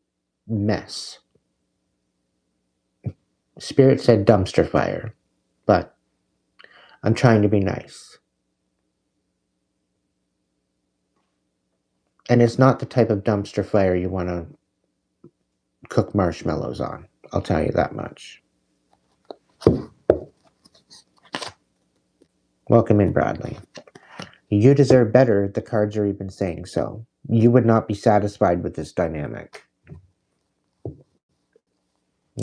mess. Spirit said dumpster fire, but I'm trying to be nice. And it's not the type of dumpster fire you want to cook marshmallows on. I'll tell you that much. Welcome in, Bradley. You deserve better. The cards are even saying so. You would not be satisfied with this dynamic.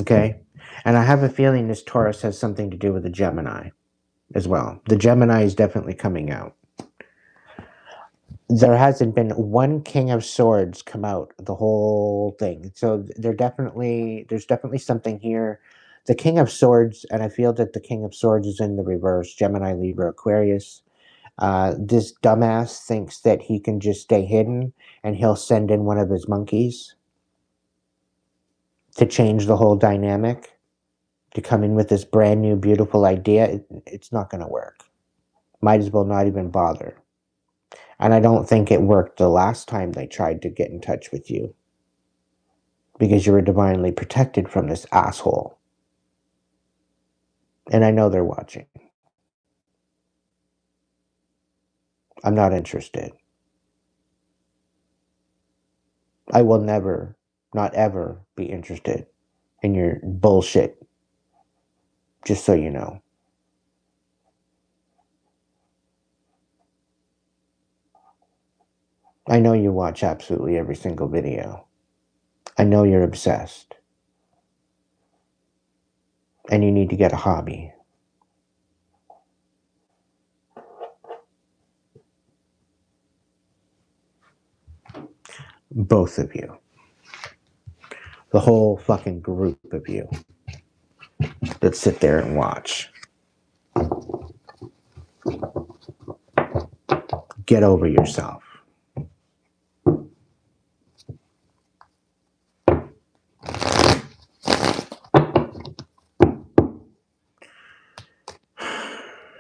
Okay? And I have a feeling this Taurus has something to do with the Gemini as well. The Gemini is definitely coming out. There hasn't been one King of Swords come out the whole thing. So there's definitely something here. The King of Swords, and I feel that the King of Swords is in the reverse, Gemini, Libra, Aquarius. This dumbass thinks that he can just stay hidden and he'll send in one of his monkeys to change the whole dynamic, to come in with this brand new beautiful idea. It's not going to work. Might as well not even bother. And I don't think it worked the last time they tried to get in touch with you, because you were divinely protected from this asshole. And I know they're watching. I'm not interested. I will never, not ever, be interested in your bullshit. Just so you know. I know you watch absolutely every single video. I know you're obsessed. And you need to get a hobby. Both of you. The whole fucking group of you that sit there and watch. Get over yourself.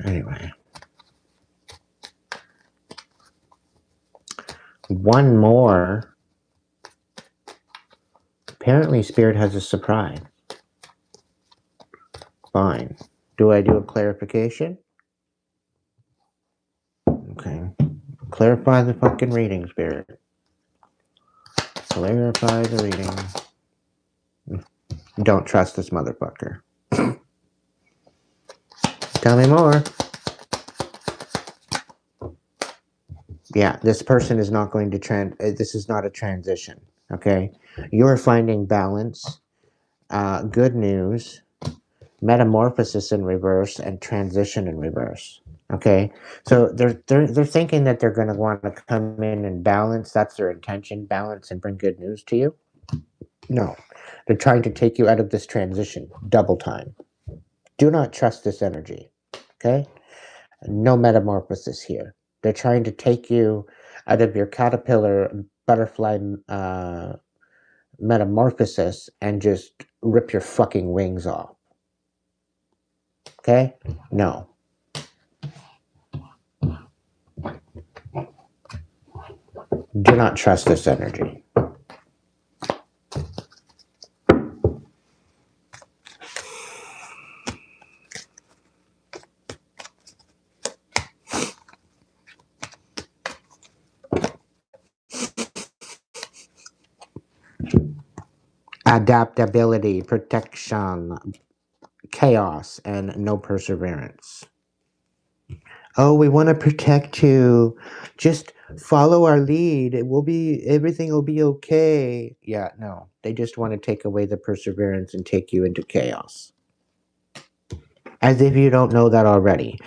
Anyway. One more. Apparently, Spirit has a surprise. Fine. Do I do a clarification? Okay. Clarify the fucking reading, Spirit. Clarify the reading. Don't trust this motherfucker. Tell me more. Yeah, this person is not going to this is not a transition, okay? You're finding balance, good news, metamorphosis in reverse, and transition in reverse. Okay, so they're thinking that they're going to want to come in and balance. That's their intention, balance and bring good news to you. No, they're trying to take you out of this transition, double time. Do not trust this energy. Okay, no metamorphosis here. They're trying to take you out of your caterpillar butterfly metamorphosis and just rip your fucking wings off. Okay, no. Do not trust this energy. Adaptability, protection, chaos, and no perseverance. Oh, we want to protect you. Just follow our lead. Everything will be okay. Yeah, no. They just want to take away the perseverance and take you into chaos. As if you don't know that already.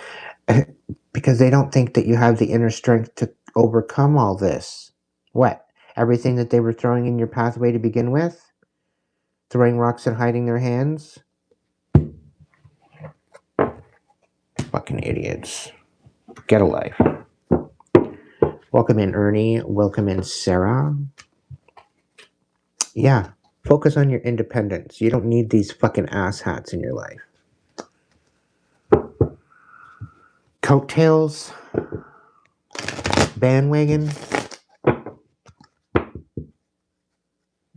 Because they don't think that you have the inner strength to overcome all this. What? Everything that they were throwing in your pathway to begin with? Throwing rocks and hiding their hands? Fucking idiots. Get a life. Welcome in, Ernie. Welcome in, Sarah. Yeah, focus on your independence. You don't need these fucking asshats in your life. Coattails? Bandwagon?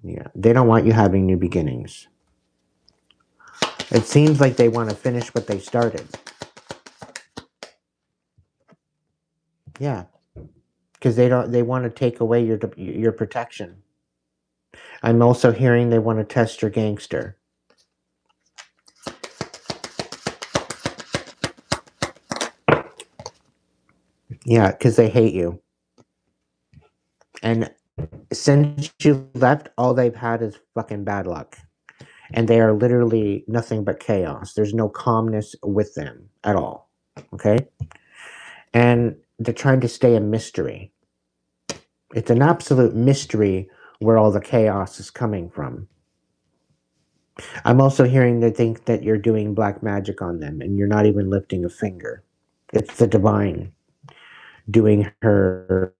Yeah, they don't want you having new beginnings. It seems like they want to finish what they started. Yeah, because they want to take away your protection. I'm also hearing they want to test your gangster. Yeah, because they hate you. And since you left, all they've had is fucking bad luck. And they are literally nothing but chaos. There's no calmness with them at all. Okay? And they're trying to stay a mystery. It's an absolute mystery where all the chaos is coming from. I'm also hearing they think that you're doing black magic on them and you're not even lifting a finger. It's the divine doing her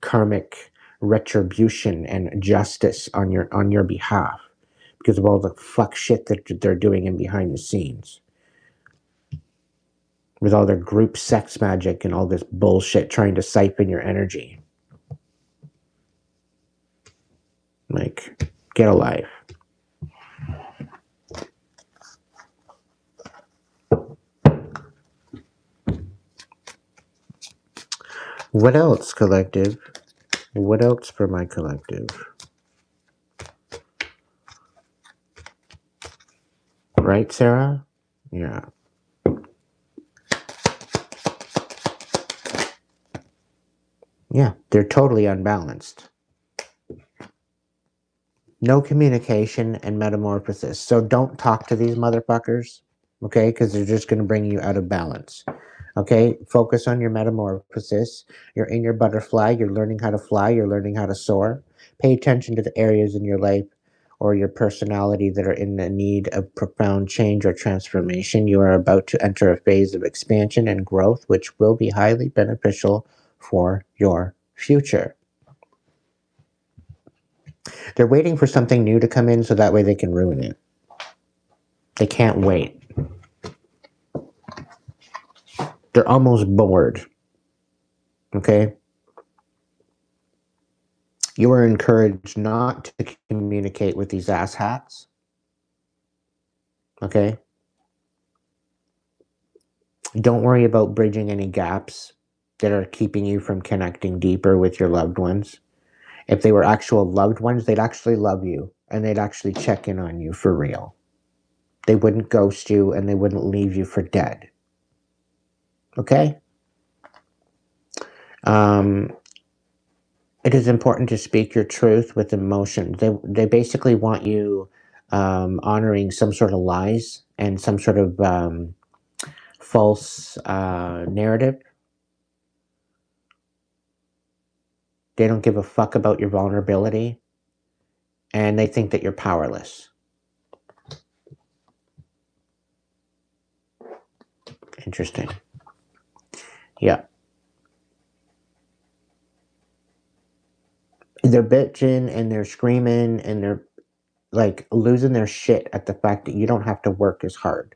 karmic retribution and justice on your behalf because of all the fuck shit that they're doing in behind the scenes. With all their group sex magic and all this bullshit trying to siphon your energy. Like, get a life. What else, collective? What else for my collective? Right, Sarah? Yeah. Yeah, they're totally unbalanced. No communication and metamorphosis. So don't talk to these motherfuckers, okay? Because they're just going to bring you out of balance. Okay? Focus on your metamorphosis. You're in your butterfly. You're learning how to fly. You're learning how to soar. Pay attention to the areas in your life or your personality that are in the need of profound change or transformation. You are about to enter a phase of expansion and growth, which will be highly beneficial for your future. They're waiting for something new to come in so that way they can ruin it. They can't wait. They're almost bored. Okay? You are encouraged not to communicate with these asshats. Okay? Don't worry about bridging any gaps that are keeping you from connecting deeper with your loved ones. If they were actual loved ones, they'd actually love you and they'd actually check in on you for real. They wouldn't ghost you and they wouldn't leave you for dead. Okay? It is important to speak your truth with emotion. They basically want you honoring some sort of lies and some sort of false narrative. They don't give a fuck about your vulnerability, and they think that you're powerless. Interesting. Yeah. They're bitching and they're screaming and they're like losing their shit at the fact that you don't have to work as hard.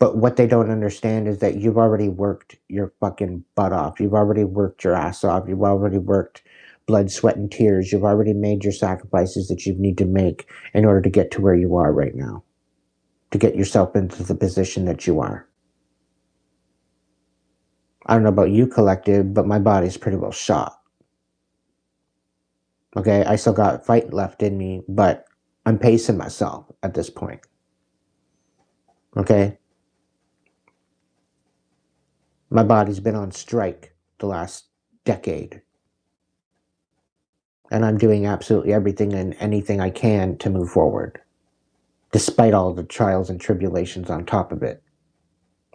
But what they don't understand is that you've already worked your fucking butt off. You've already worked your ass off. You've already worked blood, sweat, and tears. You've already made your sacrifices that you need to make in order to get to where you are right now, to get yourself into the position that you are. I don't know about you, collective, but my body's pretty well shot. Okay, I still got fight left in me, but I'm pacing myself at this point. Okay? My body's been on strike the last decade. And I'm doing absolutely everything and anything I can to move forward, despite all the trials and tribulations on top of it,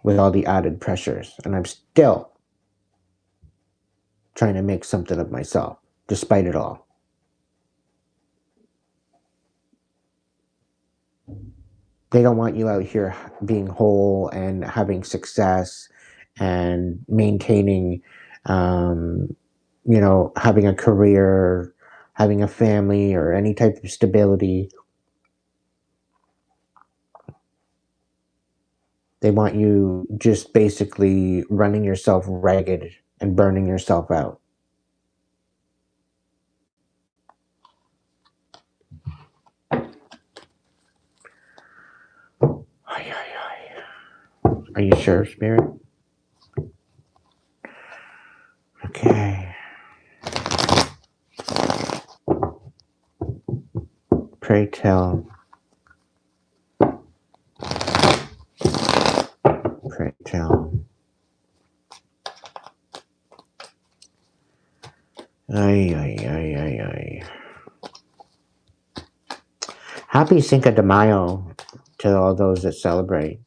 with all the added pressures. And I'm still trying to make something of myself, despite it all. They don't want you out here being whole and having success and maintaining, having a career, having a family, or any type of stability. They want you just basically running yourself ragged and burning yourself out. Are you sure, Spirit? Okay. Pray tell. Pray tell. Ay. Happy Cinco de Mayo to all those that celebrate.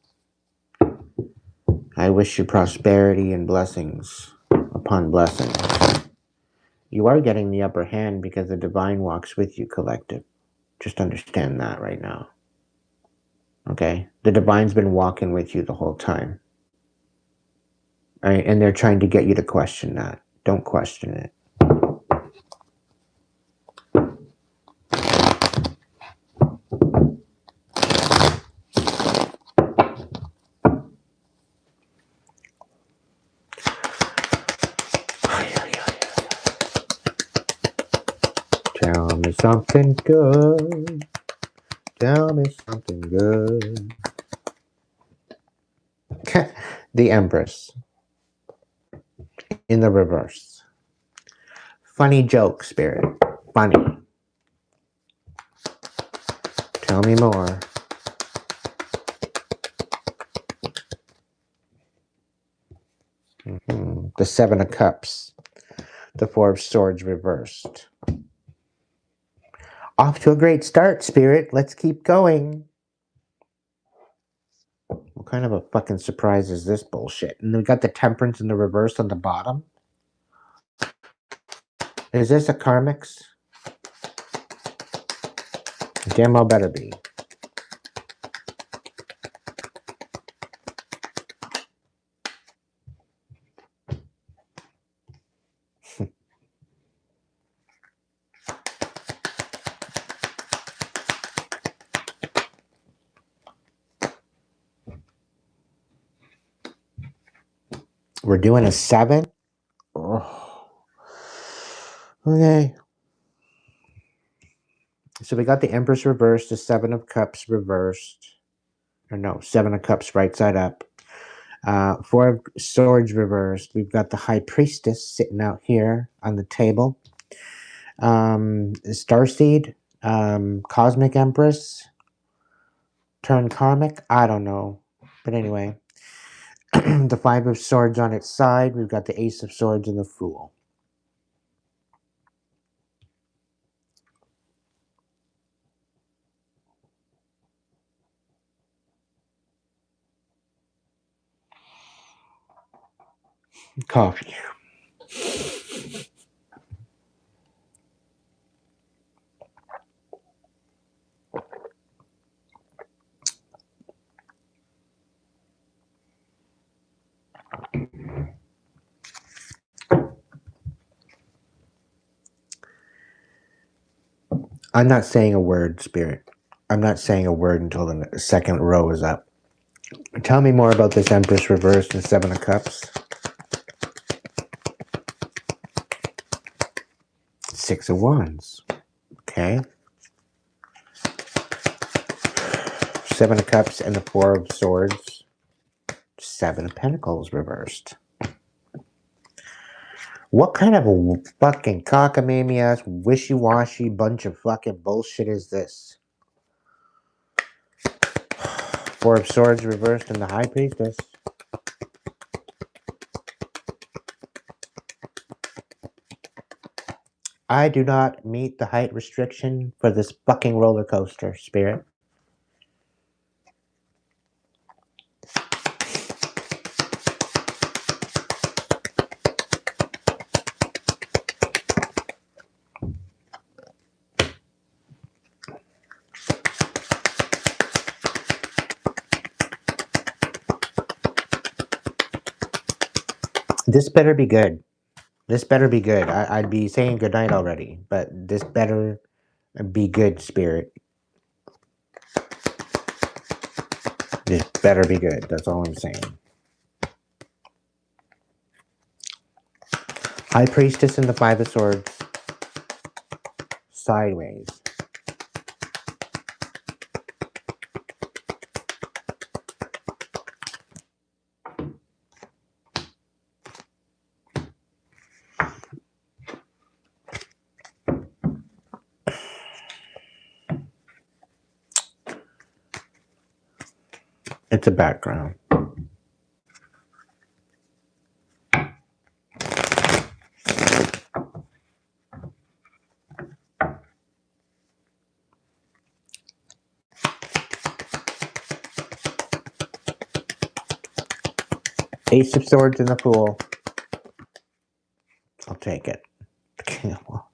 I wish you prosperity and blessings upon blessings. You are getting the upper hand because the divine walks with you, collective. Just understand that right now. Okay? The divine's been walking with you the whole time. All right? And they're trying to get you to question that. Don't question it. Tell me something good. Tell me something good. The Empress. In the reverse. Funny joke, Spirit. Funny. Tell me more. The Seven of Cups. The Four of Swords reversed. Off to a great start, Spirit. Let's keep going. What kind of a fucking surprise is this bullshit? And we got the Temperance in the reverse on the bottom. Is this a karmics? Damn well better be. We're doing a 7? Oh. Okay. So we got the Empress reversed, the 7 of Cups reversed. Or no, 7 of Cups right side up. 4 of Swords reversed. We've got the High Priestess sitting out here on the table. Starseed, Cosmic Empress, turn karmic. I don't know. But anyway, the 5 of Swords on its side. We've got the Ace of Swords and the Fool. Coffee. I'm not saying a word, Spirit. I'm not saying a word until the second row is up. Tell me more about this Empress reversed and 7 of Cups. 6 of Wands. Okay. 7 of Cups and the 4 of Swords. 7 of Pentacles reversed. What kind of a fucking cockamamie ass wishy-washy bunch of fucking bullshit is this? 4 of Swords reversed and the High Priestess. I do not meet the height restriction for this fucking roller coaster, Spirit. This better be good. This better be good. I'd be saying goodnight already, but this better be good, Spirit. This better be good. That's all I'm saying. High Priestess and the 5 of Swords. Sideways. It's a background. Ace of Swords and the Fool. I'll take it. King of Wands.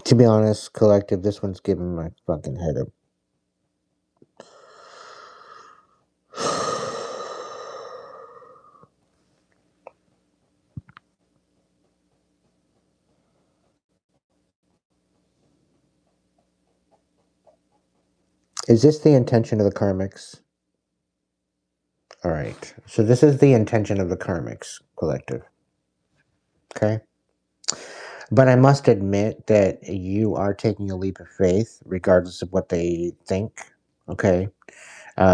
To be honest, collective, this one's giving my fucking head up. Is this the intention of the karmics? All right. So this is the intention of the karmics, collective. Okay. But I must admit that you are taking a leap of faith, regardless of what they think. Okay.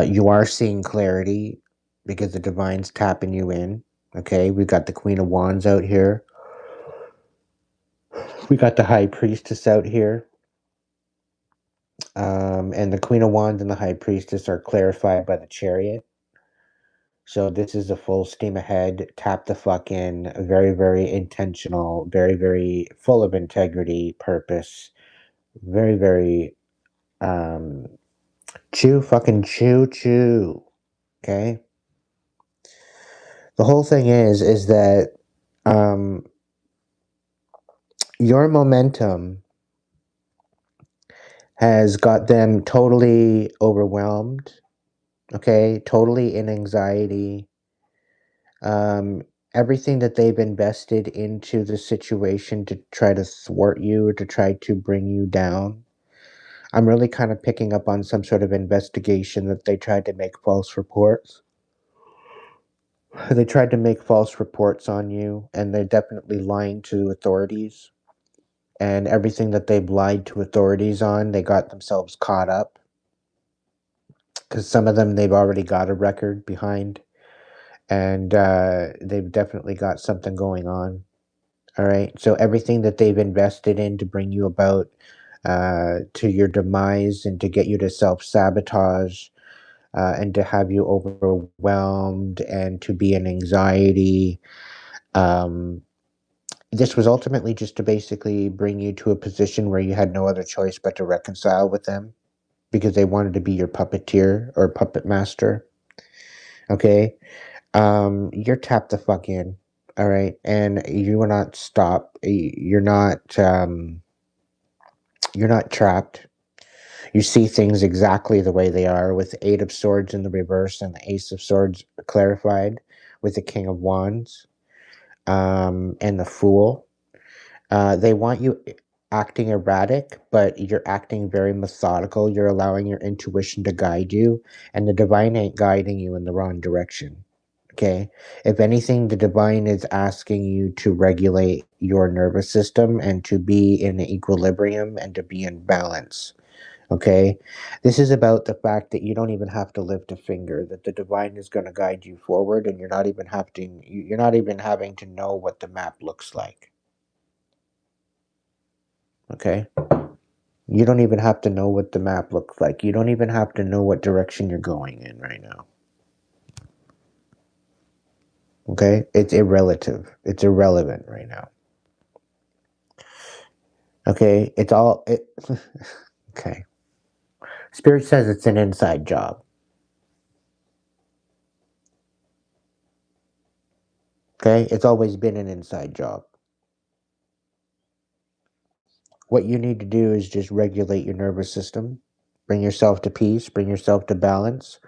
You are seeing clarity because the divine's tapping you in. Okay. We've got the Queen of Wands out here. We got the High Priestess out here. And the Queen of Wands and the High Priestess are clarified by the Chariot. So this is a full steam ahead, tap the fuck in, very, very intentional, very, very full of integrity, purpose, very, very, chew, fucking chew, chew. Okay? The whole thing is that um, your momentum has got them totally overwhelmed, okay? Totally in anxiety. Um, Everything that they've invested into the situation to try to thwart you or to try to bring you down. I'm really kind of picking up on some sort of investigation that they tried to make false reports. They tried to make false reports on you, and they're definitely lying to authorities. And everything that they've lied to authorities on, they got themselves caught up. Because some of them they've already got a record behind, and they've definitely got something going on. All right. So everything that they've invested in to bring you about to your demise and to get you to self sabotage and to have you overwhelmed and to be in anxiety. Um, this was ultimately just to basically bring you to a position where you had no other choice but to reconcile with them because they wanted to be your puppeteer or puppet master. Okay. You're tapped the fuck in. All right. And you will not stop. You're not trapped. You see things exactly the way they are with the Eight of Swords in the reverse and the Ace of Swords clarified with the King of Wands and the Fool. They want you acting erratic, but you're acting very methodical. You're allowing your intuition to guide you, and the divine ain't guiding you in the wrong direction. Okay. If anything, the divine is asking you to regulate your nervous system and to be in equilibrium and to be in balance. Okay. This is about the fact that you don't even have to lift a finger, that the divine is going to guide you forward, and you're not even having to know what the map looks like. Okay. You don't even have to know what the map looks like. You don't even have to know what direction you're going in right now. Okay? It's irrelative. It's irrelevant right now. Okay? Okay. Spirit says it's an inside job. Okay? It's always been an inside job. What you need to do is just regulate your nervous system, bring yourself to peace, bring yourself to balance,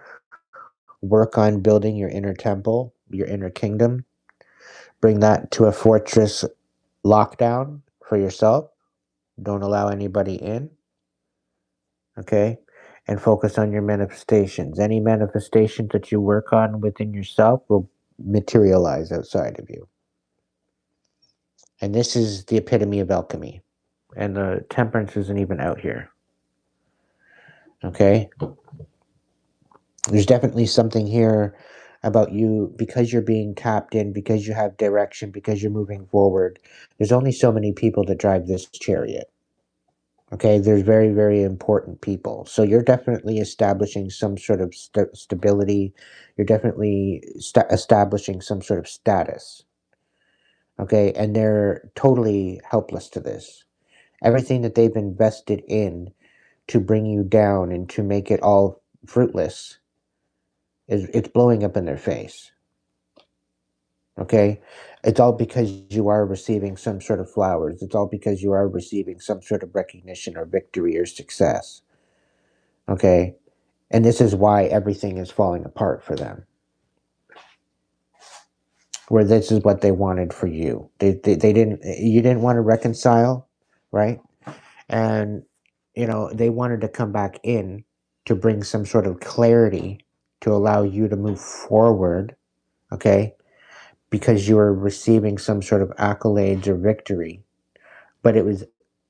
work on building your inner temple, your inner kingdom, bring that to a fortress lockdown for yourself. Don't allow anybody in, okay? And focus on your manifestations. Any manifestations that you work on within yourself will materialize outside of you. And this is the epitome of alchemy. And the temperance isn't even out here, okay? There's definitely something here about you because you're being tapped in, because you have direction, because you're moving forward. There's only so many people that drive this chariot. Okay, there's very, very important people. So you're definitely establishing some sort of stability. You're definitely establishing some sort of status. Okay, and they're totally helpless to this. Everything that they've invested in to bring you down and to make it all fruitless it's blowing up in their face. Okay, it's all because you are receiving some sort of flowers. It's all because you are receiving some sort of recognition or victory or success. Okay, and this is why everything is falling apart for them. Where this is what they wanted for you. They didn't, you didn't want to reconcile, right? And, they wanted to come back in to bring some sort of clarity to allow you to move forward, okay? Because you were receiving some sort of accolades or victory. But it was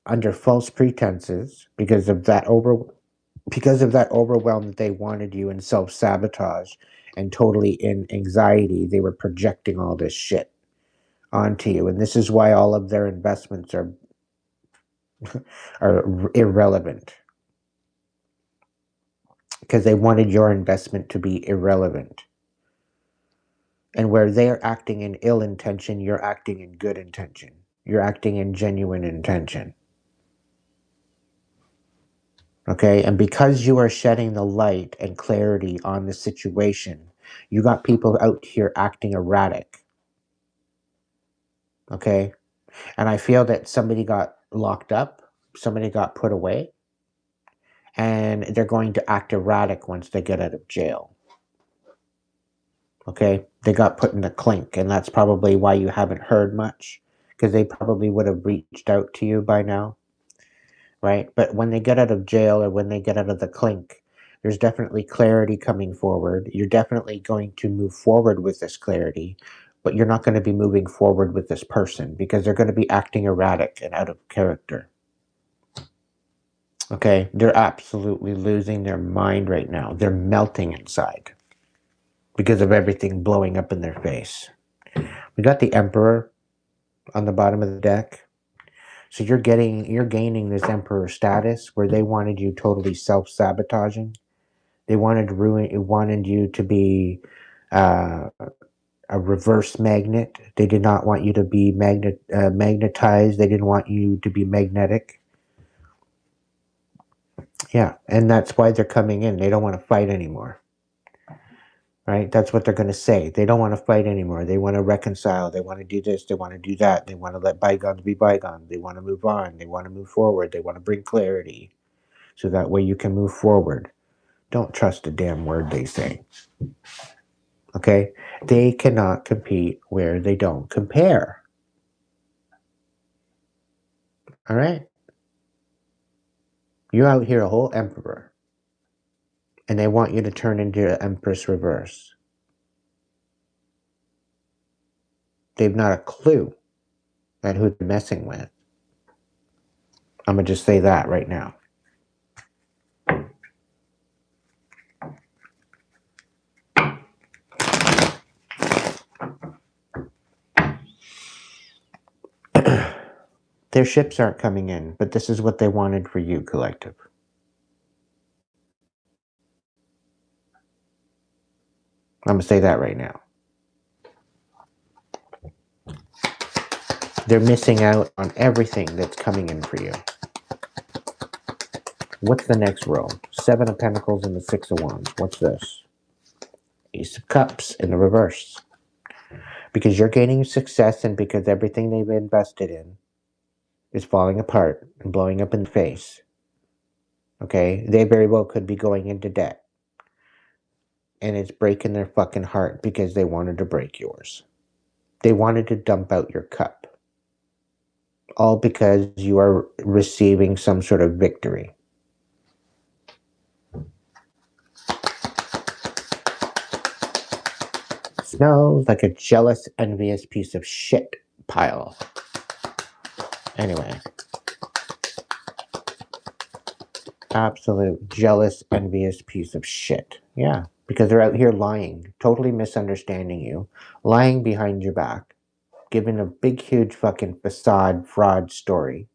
under false pretenses because of that overwhelm that they wanted you in self-sabotage and totally in anxiety. They were projecting all this shit onto you, and this is why all of their investments are irrelevant, because they wanted your investment to be irrelevant. And where they're acting in ill intention, you're acting in good intention. You're acting in genuine intention. Okay, and because you are shedding the light and clarity on the situation, You got people out here acting erratic. Okay? And I feel that somebody got locked up, somebody got put away, and they're going to act erratic once they get out of jail. Okay? They got put in the clink, and that's probably why you haven't heard much, because they probably would have reached out to you by now, right? But when they get out of jail or when they get out of the clink, there's definitely clarity coming forward. You're definitely going to move forward with this clarity, but you're not going to be moving forward with this person because they're going to be acting erratic and out of character. Okay, they're absolutely losing their mind right now. They're melting inside because of everything blowing up in their face. We got the Emperor on the bottom of the deck. So you're gaining this Emperor status where they wanted you totally self-sabotaging. They wanted you to be uh, a reverse magnet. They did not want you to be magnetized. They didn't want you to be magnetic. Yeah, and that's why they're coming in. They don't want to fight anymore. Right? That's what they're going to say. They don't want to fight anymore. They want to reconcile. They want to do this. They want to do that. They want to let bygones be bygones. They want to move on. They want to move forward. They want to bring clarity so that way you can move forward. Don't trust a damn word they say. Okay? They cannot compete where they don't compare. All right? You're out here a whole emperor, and they want you to turn into an empress reverse. They've not a clue at who they're messing with. I'm going to just say that right now. Their ships aren't coming in, but this is what they wanted for you, collective. I'm going to say that right now. They're missing out on everything that's coming in for you. What's the next row? 7 of Pentacles and the 6 of Wands. What's this? Ace of Cups in the reverse. Because you're gaining success and because everything they've invested in is falling apart and blowing up in the face. Okay? They very well could be going into debt. And it's breaking their fucking heart because they wanted to break yours. They wanted to dump out your cup. All because you are receiving some sort of victory. Smells like a jealous, envious piece of shit pile. Anyway. Absolute jealous, envious piece of shit. Yeah, because they're out here lying, totally misunderstanding you, lying behind your back, giving a big, huge fucking facade fraud story.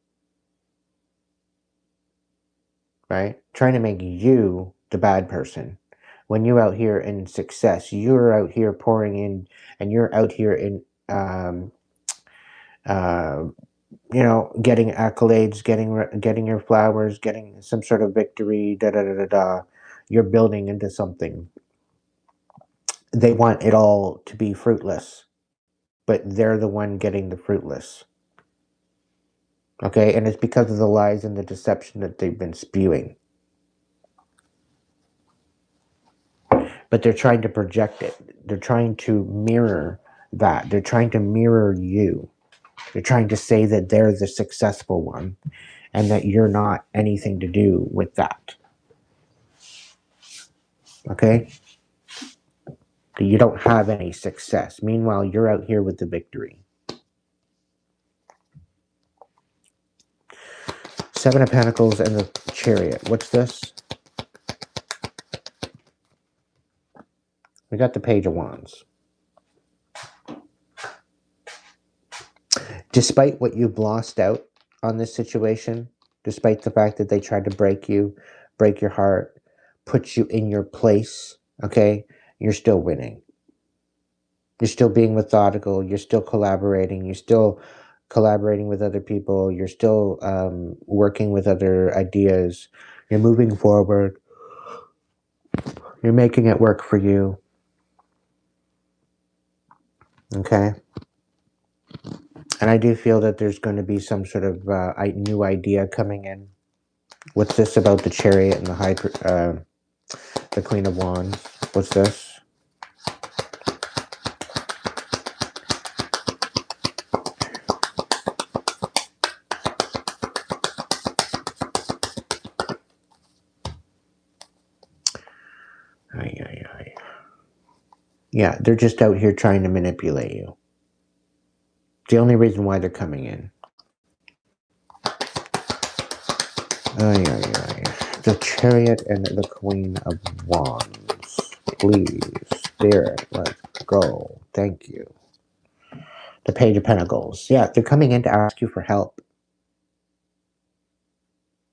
Right? Trying to make you the bad person. When you're out here in success, you're out here pouring in, and you're out here in, getting accolades, getting your flowers, getting some sort of victory, da da da da da. You're building into something. They want it all to be fruitless, but they're the one getting the fruitless. Okay, and it's because of the lies and the deception that they've been spewing. But they're trying to project it. They're trying to mirror that. They're trying to mirror you. They're trying to say that they're the successful one and that you're not anything to do with that. Okay? That you don't have any success. Meanwhile, you're out here with the victory. 7 of Pentacles and the Chariot. What's this? We got the Page of Wands. Despite what you've lost out on this situation, despite the fact that they tried to break you, break your heart, put you in your place, okay, you're still winning. You're still being methodical. You're still collaborating. You're still collaborating with other people. You're still working with other ideas. You're moving forward. You're making it work for you. Okay. And I do feel that there's going to be some sort of new idea coming in. What's this about the chariot and the Queen of Wands? What's this? Ay, ay, ay. Yeah, they're just out here trying to manipulate you. It's the only reason why they're coming in. Ay, ay, ay. The Chariot and the Queen of Wands. Please, Spirit, let's go. Thank you. The Page of Pentacles. Yeah, they're coming in to ask you for help.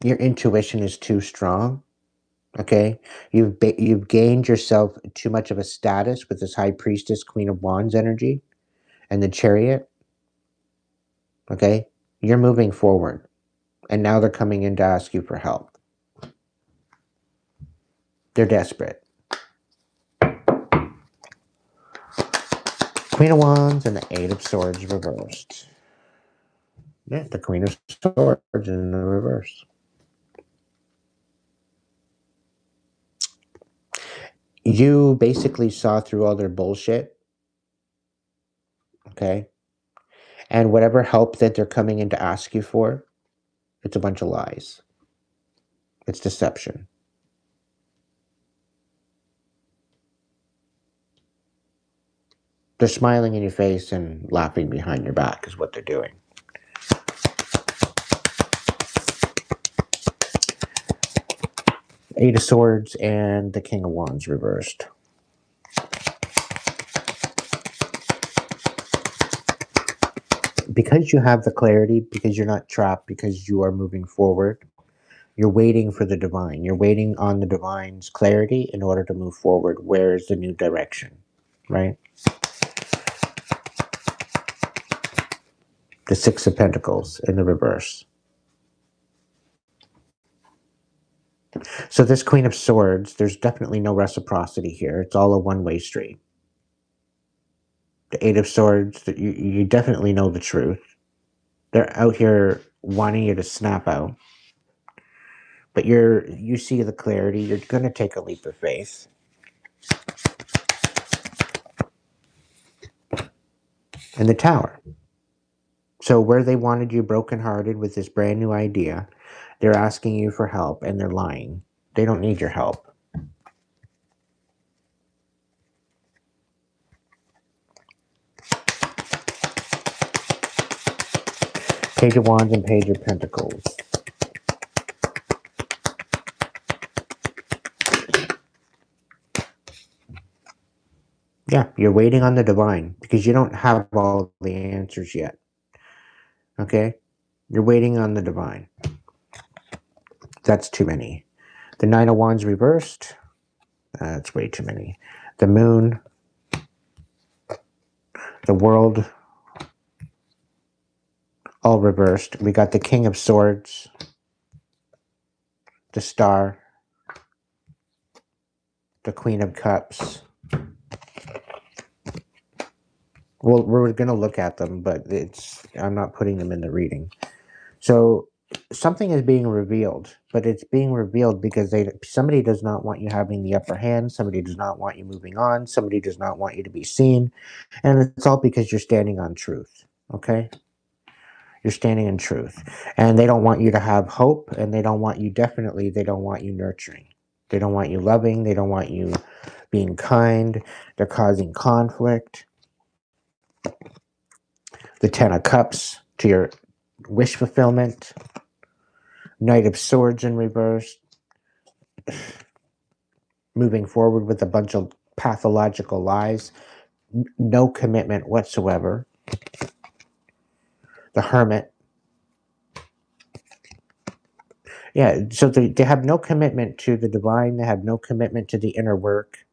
Your intuition is too strong. Okay, you've gained yourself too much of a status with this High Priestess, Queen of Wands energy, and the Chariot. Okay, you're moving forward, and now they're coming in to ask you for help. They're desperate. Queen of Wands and the Eight of Swords reversed. Yeah, the Queen of Swords in the reverse. You basically saw through all their bullshit. Okay, and whatever help that they're coming in to ask you for, it's a bunch of lies. It's deception. They're smiling in your face and laughing behind your back is what they're doing. Eight of Swords and the King of Wands reversed. Because you have the clarity, because you're not trapped, because you are moving forward, you're waiting for the divine. You're waiting on the divine's clarity in order to move forward. Where is the new direction, right? The Six of Pentacles in the reverse. So this Queen of Swords, there's definitely no reciprocity here. It's all a one-way street. The Eight of Swords, you definitely know the truth. They're out here wanting you to snap out. But you see the clarity. You're going to take a leap of faith. And the Tower. So where they wanted you brokenhearted with this brand new idea, they're asking you for help and they're lying. They don't need your help. Page of Wands and Page of Pentacles. Yeah, you're waiting on the divine because you don't have all the answers yet. Okay? You're waiting on the divine. That's too many. The Nine of Wands reversed. That's way too many. The Moon. The World. All reversed. We got the King of Swords. The Star. The Queen of Cups. Well, we're going to look at them, but I'm not putting them in the reading. So something is being revealed, but it's being revealed because somebody does not want you having the upper hand. Somebody does not want you moving on. Somebody does not want you to be seen. And it's all because you're standing on truth. Okay? You're standing in truth. And they don't want you to have hope, and they don't want you nurturing. They don't want you loving. They don't want you being kind. They're causing conflict. The Ten of Cups to your wish fulfillment. Knight of Swords in reverse. Moving forward with a bunch of pathological lies. No commitment whatsoever. The Hermit. Yeah, so they have no commitment to the divine. They have no commitment to the inner work.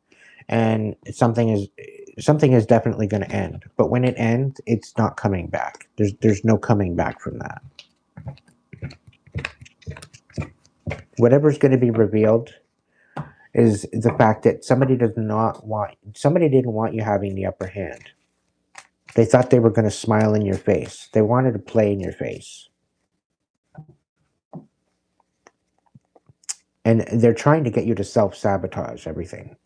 And something is definitely going to end. But when it ends, it's not coming back. There's no coming back from that. Whatever's going to be revealed is the fact that somebody didn't want you having the upper hand. They thought they were going to smile in your face. They wanted to play in your face. And they're trying to get you to self-sabotage everything.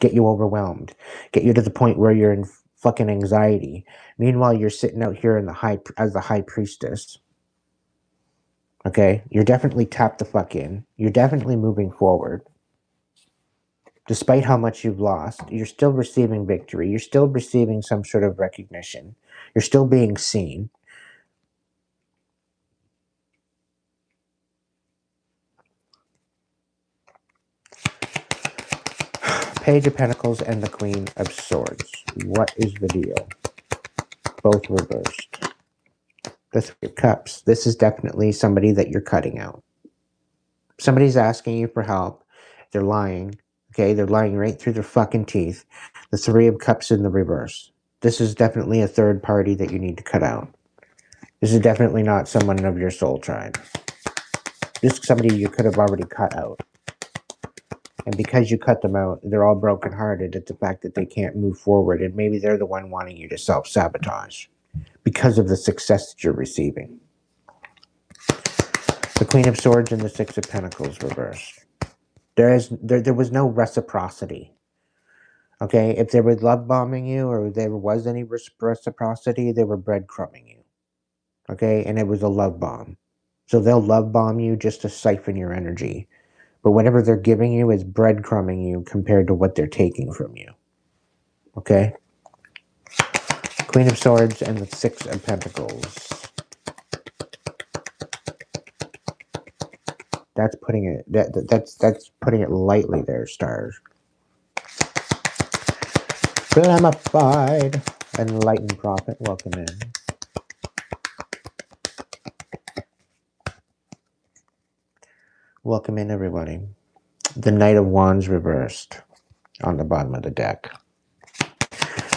Get you overwhelmed. Get you to the point where you're in fucking anxiety. Meanwhile, you're sitting out here in as the high priestess. Okay? You're definitely tapped the fuck in. You're definitely moving forward. Despite how much you've lost, you're still receiving victory. You're still receiving some sort of recognition. You're still being seen. Page of Pentacles and the Queen of Swords. What is the deal? Both reversed. The Three of Cups. This is definitely somebody that you're cutting out. Somebody's asking you for help. They're lying. Okay, they're lying right through their fucking teeth. The Three of Cups in the reverse. This is definitely a third party that you need to cut out. This is definitely not someone of your soul tribe. This is somebody you could have already cut out. And because you cut them out, they're all brokenhearted at the fact that they can't move forward. And maybe they're the one wanting you to self-sabotage because of the success that you're receiving. The Queen of Swords and the Six of Pentacles reversed. There was no reciprocity. Okay, if they were love bombing you or there was any reciprocity, they were breadcrumbing you. Okay, and it was a love bomb. So they'll love bomb you just to siphon your energy. But whatever they're giving you is breadcrumbing you compared to what they're taking from you. Okay? Queen of Swords and the Six of Pentacles. That's putting it that's putting it lightly there, stars. Flamified. Enlightened Prophet, welcome in. Welcome in, everybody. The Knight of Wands reversed on the bottom of the deck.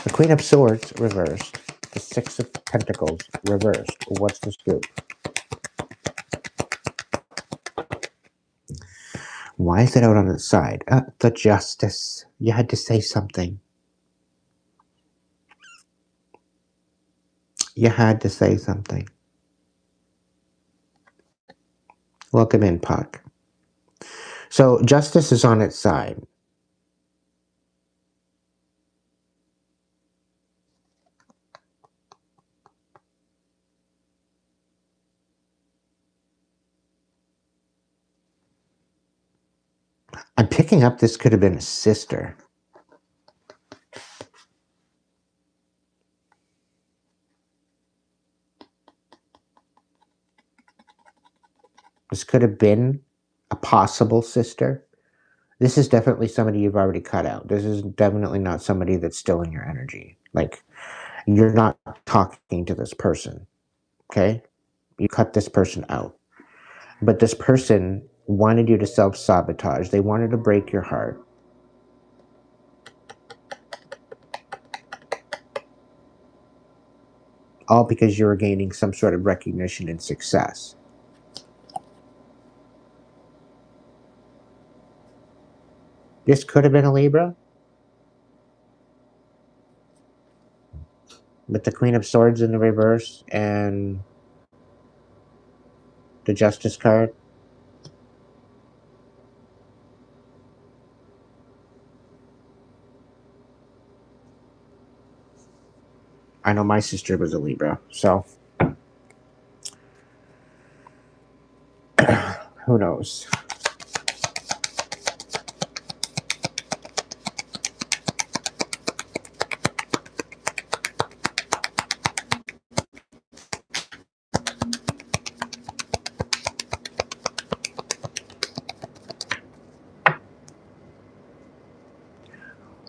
The Queen of Swords reversed. The Six of Pentacles reversed. What's the scoop? Why is it out on its side? The Justice. You had to say something. You had to say something. Welcome in, Puck. So, Justice is on its side. I'm picking up this could have been a sister. This could have been a possible sister. This is definitely somebody you've already cut out. This is definitely not somebody that's still in your energy. Like, you're not talking to this person, okay? You cut this person out. But this person wanted you to self-sabotage. They wanted to break your heart. All because you were gaining some sort of recognition and success. This could have been a Libra. With the Queen of Swords in the reverse and the Justice card. I know my sister was a Libra, so who knows?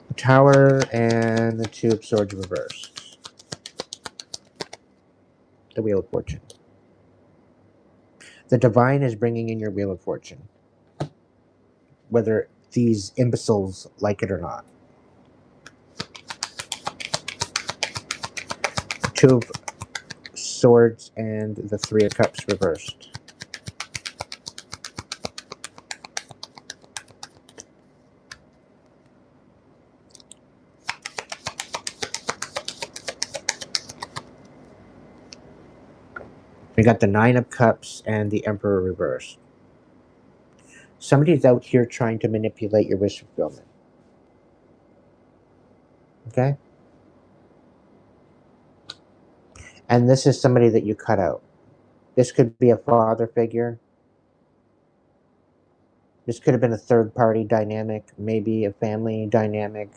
The Tower and the Two of Swords reversed. The Wheel of Fortune. The Divine is bringing in your Wheel of Fortune, whether these imbeciles like it or not. Two of Swords and the Three of Cups reversed. We got the Nine of Cups and the Emperor reversed. Somebody's out here trying to manipulate your wish fulfillment. Okay? And this is somebody that you cut out. This could be a father figure. This could have been a third party dynamic, maybe a family dynamic,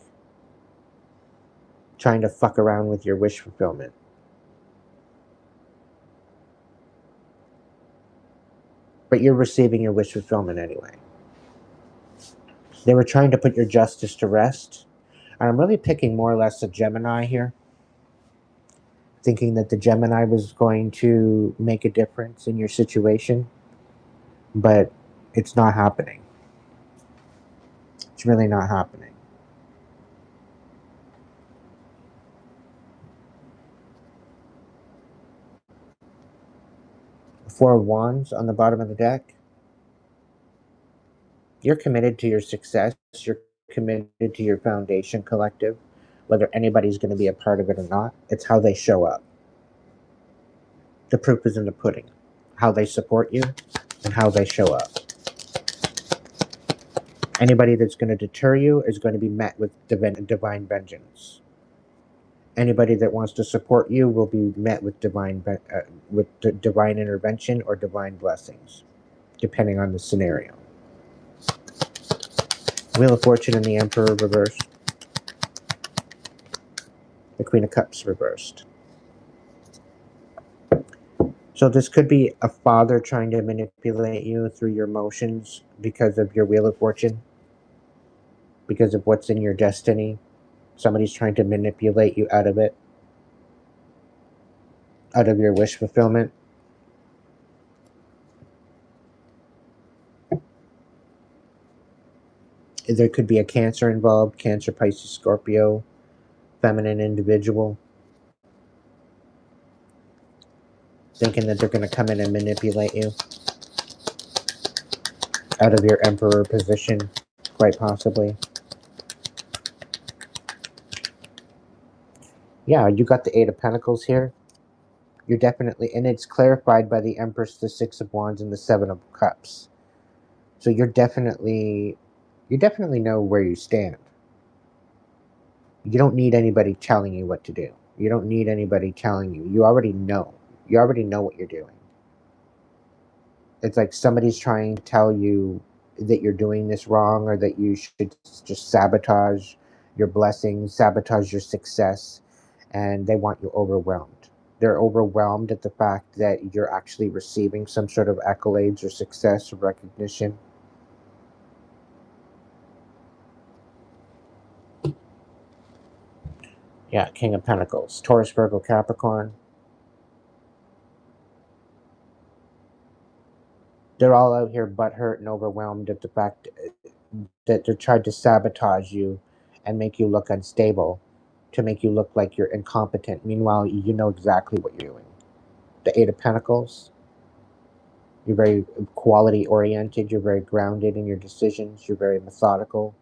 trying to fuck around with your wish fulfillment. But you're receiving your wish fulfillment anyway. They were trying to put your justice to rest. And I'm really picking more or less a Gemini here, thinking that the Gemini was going to make a difference in your situation, but it's not happening. It's really not happening. Four of Wands on the bottom of the deck. You're committed to your success. You're committed to your foundation collective, whether anybody's going to be a part of it or not. It's how they show up. The proof is in the pudding. How they support you and how they show up. Anybody that's going to deter you is going to be met with divine vengeance. Anybody that wants to support you will be met with divine intervention or divine blessings, depending on the scenario. Wheel of Fortune and the Emperor reversed. The Queen of Cups reversed. So this could be a father trying to manipulate you through your emotions because of your Wheel of Fortune, because of what's in your destiny. Somebody's trying to manipulate you out of it, out of your wish fulfillment. There could be a Cancer involved, Cancer, Pisces, Scorpio, feminine individual, thinking that they're going to come in and manipulate you out of your Emperor position, quite possibly. Yeah, you got the Eight of Pentacles here. You're definitely, and it's clarified by the Empress, the Six of Wands, and the Seven of Cups. So you definitely know where you stand. You don't need anybody telling you what to do. You don't need anybody telling you. You already know. You already know what you're doing. It's like somebody's trying to tell you that you're doing this wrong, or that you should just sabotage your blessings, sabotage your success, and they want you overwhelmed. They're overwhelmed at the fact that you're actually receiving some sort of accolades or success or recognition. Yeah, King of Pentacles, Taurus, Virgo, Capricorn. They're all out here butthurt and overwhelmed at the fact that they're trying to sabotage you and make you look unstable, to make you look like you're incompetent. Meanwhile, you know exactly what you're doing. The Eight of Pentacles, you're very quality oriented, you're very grounded in your decisions, you're very methodical.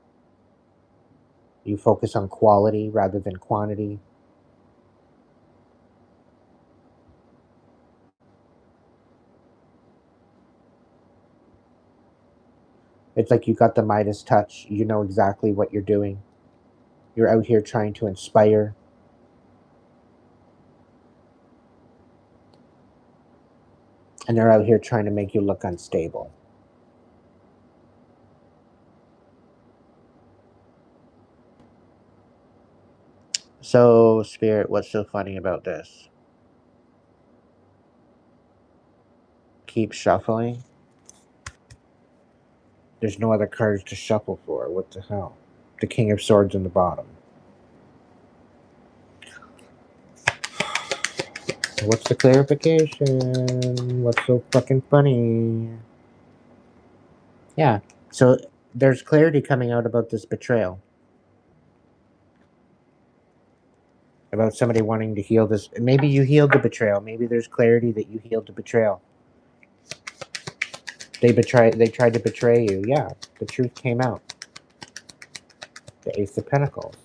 You focus on quality rather than quantity. It's like you got the Midas touch. You know exactly what you're doing. You're out here trying to inspire. And they're out here trying to make you look unstable. So, Spirit, what's so funny about this? Keep shuffling. There's no other cards to shuffle for. What the hell? The King of Swords in the bottom. What's the clarification? What's so fucking funny? Yeah. So there's clarity coming out about this betrayal. About somebody wanting to heal this. Maybe you healed the betrayal. Maybe there's clarity that you healed the betrayal. They tried to betray you. Yeah. The truth came out. The Ace of Pentacles.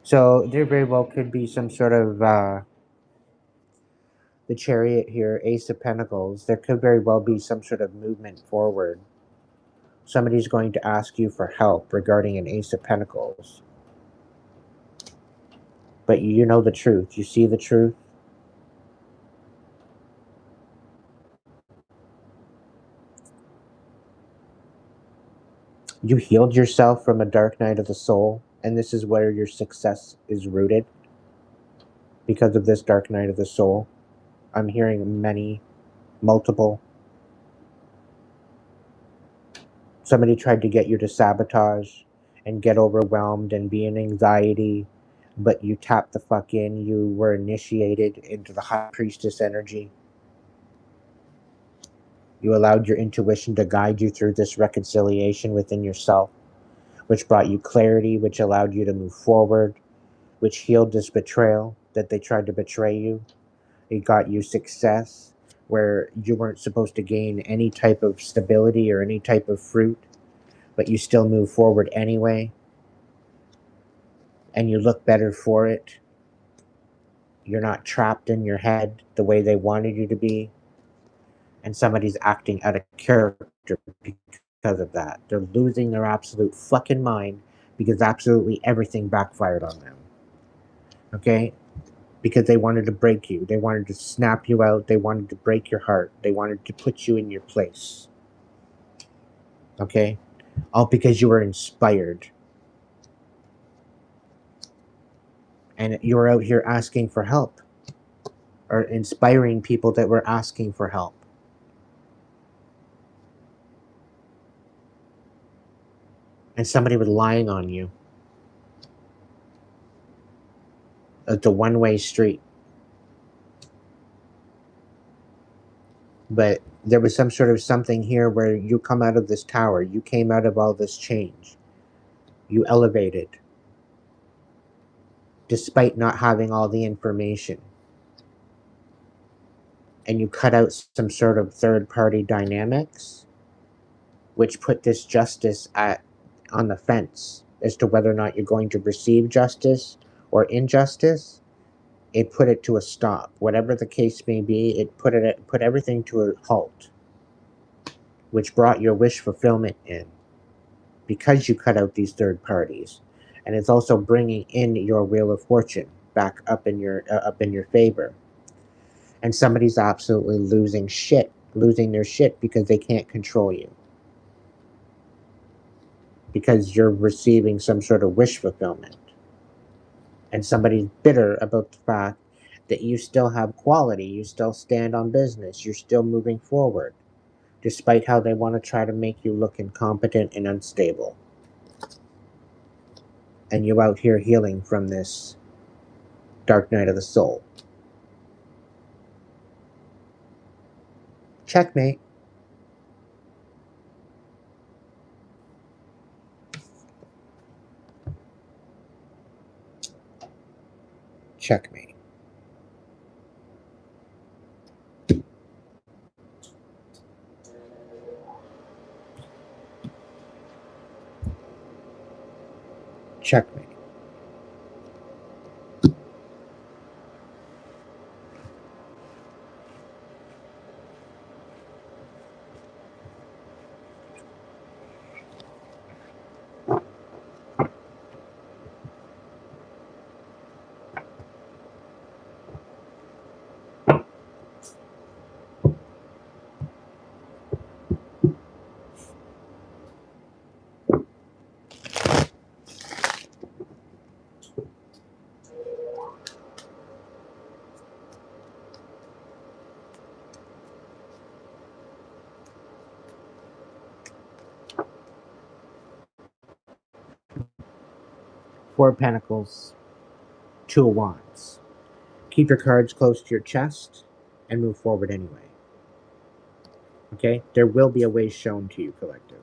So there very well could be some sort of The Chariot here, Ace of Pentacles, there could very well be some sort of movement forward. Somebody's going to ask you for help regarding an Ace of Pentacles. But you know the truth. You see the truth. You healed yourself from a dark night of the soul, and this is where your success is rooted. Because of this dark night of the soul, I'm hearing multiple. Somebody tried to get you to sabotage and get overwhelmed and be in anxiety, but you tapped the fuck in. You were initiated into the high priestess energy. You allowed your intuition to guide you through this reconciliation within yourself, which brought you clarity, which allowed you to move forward, which healed this betrayal that they tried to betray you. It got you success where you weren't supposed to gain any type of stability or any type of fruit, but you still move forward anyway, and you look better for it. You're not trapped in your head the way they wanted you to be, and somebody's acting out of character because of that. They're losing their absolute fucking mind because absolutely everything backfired on them. Okay? Because they wanted to break you. They wanted to snap you out. They wanted to break your heart. They wanted to put you in your place. Okay? All because you were inspired. And you were out here asking for help. Or inspiring people that were asking for help. And somebody was lying on you. It's a one-way street. But there was some sort of something here where you come out of this tower. You came out of all this change. You elevated. Despite not having all the information. And you cut out some sort of third-party dynamics, which put this justice on the fence as to whether or not you're going to receive justice or injustice. It put it to a stop. Whatever the case may be, it put everything to a halt, which brought your wish fulfillment in because you cut out these third parties, and it's also bringing in your wheel of fortune back up in your favor. And somebody's absolutely losing their shit because they can't control you. Because you're receiving some sort of wish fulfillment. And somebody's bitter about the fact that you still have quality, you still stand on business, you're still moving forward, despite how they want to try to make you look incompetent and unstable. And you're out here healing from this dark night of the soul. Checkmate. Checkmate. Checkmate. Four of Pentacles. Two of Wands. Keep your cards close to your chest and move forward anyway. Okay? There will be a way shown to you, collective.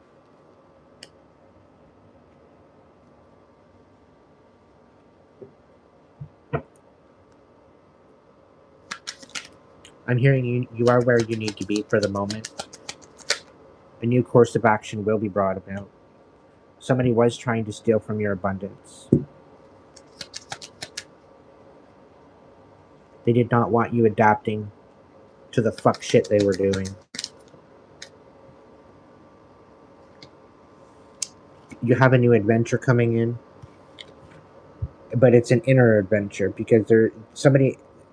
I'm hearing you are where you need to be for the moment. A new course of action will be brought about. Somebody was trying to steal from your abundance. They did not want you adapting to the fuck shit they were doing. You have a new adventure coming in, but it's an inner adventure because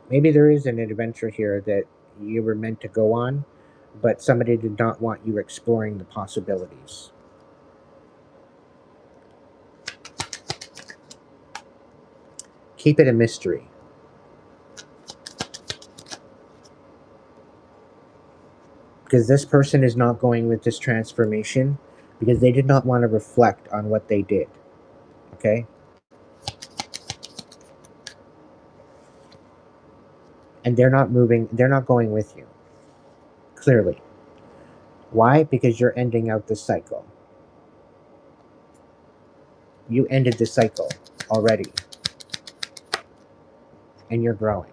maybe there is an adventure here that you were meant to go on, but somebody did not want you exploring the possibilities. Keep it a mystery. Because this person is not going with this transformation because they did not want to reflect on what they did. Okay? And they're not going with you. Clearly. Why? Because you're ending out the cycle. You ended the cycle already. And you're growing.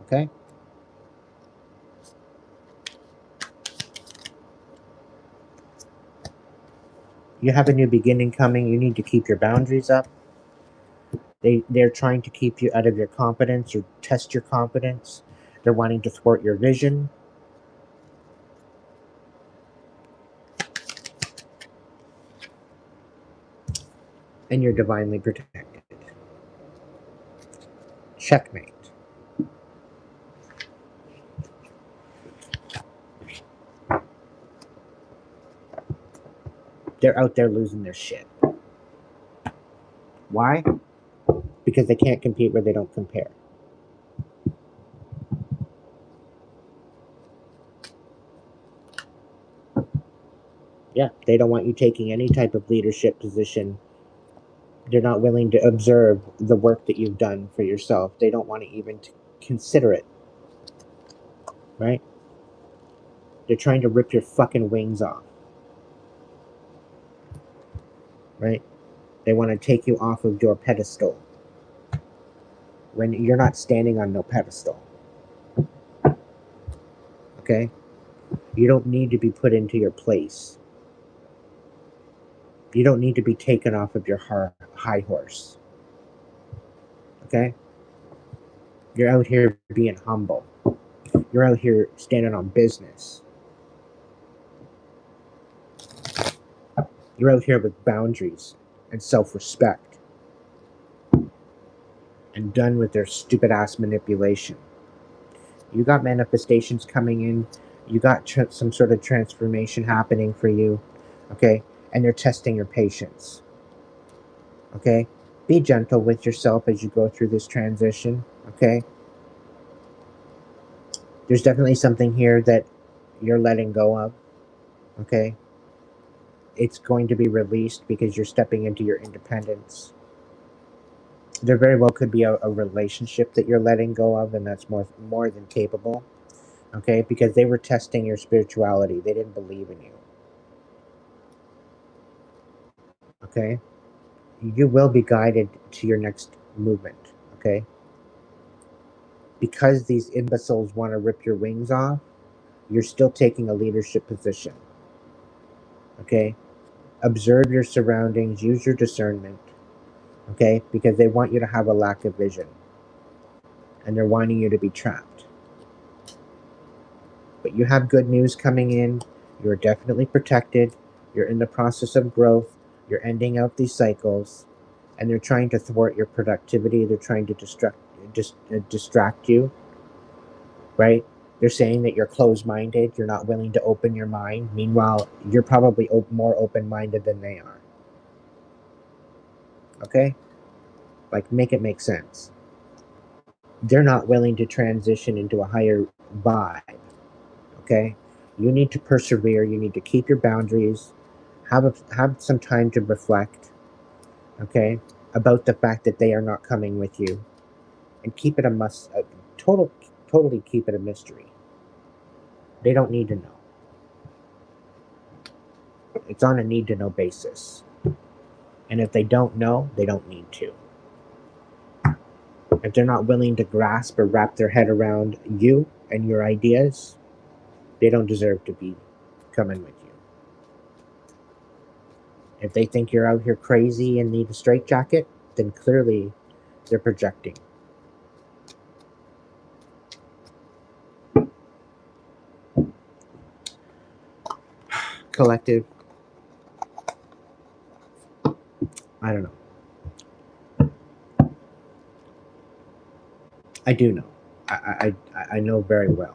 Okay? You have a new beginning coming. You need to keep your boundaries up. They're trying to keep you out of your confidence or test your confidence. They're wanting to thwart your vision. And you're divinely protected. Checkmate. They're out there losing their shit. Why? Because they can't compete where they don't compare. Yeah, they don't want you taking any type of leadership position. They're not willing to observe the work that you've done for yourself. They don't want to even consider it. Right? They're trying to rip your fucking wings off. Right? They want to take you off of your pedestal. When you're not standing on no pedestal. Okay? You don't need to be put into your place. You don't need to be taken off of your high horse. Okay? You're out here being humble. You're out here standing on business. You're out here with boundaries and self-respect. And done with their stupid ass manipulation. You got manifestations coming in. You got some sort of transformation happening for you. Okay? And they're testing your patience. Okay? Be gentle with yourself as you go through this transition. Okay? There's definitely something here that you're letting go of. Okay? It's going to be released because you're stepping into your independence. There very well could be a relationship that you're letting go of, and that's more than capable. Okay? Because they were testing your spirituality. They didn't believe in you. Okay? You will be guided to your next movement. Okay? Because these imbeciles want to rip your wings off, you're still taking a leadership position. Okay? Observe your surroundings, use your discernment. Okay? Because they want you to have a lack of vision. And they're wanting you to be trapped. But you have good news coming in. You're definitely protected. You're in the process of growth. You're ending out these cycles. And they're trying to thwart your productivity. They're trying to distract you. Right? They're saying that you're closed-minded. You're not willing to open your mind. Meanwhile, you're probably more open-minded than they are. Okay? Like, make it make sense. They're not willing to transition into a higher vibe. Okay? You need to persevere. You need to keep your boundaries. Have some time to reflect. Okay? About the fact that they are not coming with you. And keep it totally keep it a mystery. They don't need to know. It's on a need-to-know basis. And if they don't know, they don't need to. If they're not willing to grasp or wrap their head around you and your ideas, they don't deserve to be coming with you. If they think you're out here crazy and need a straitjacket, then clearly they're projecting. collective? I don't know. I do know. I know very well.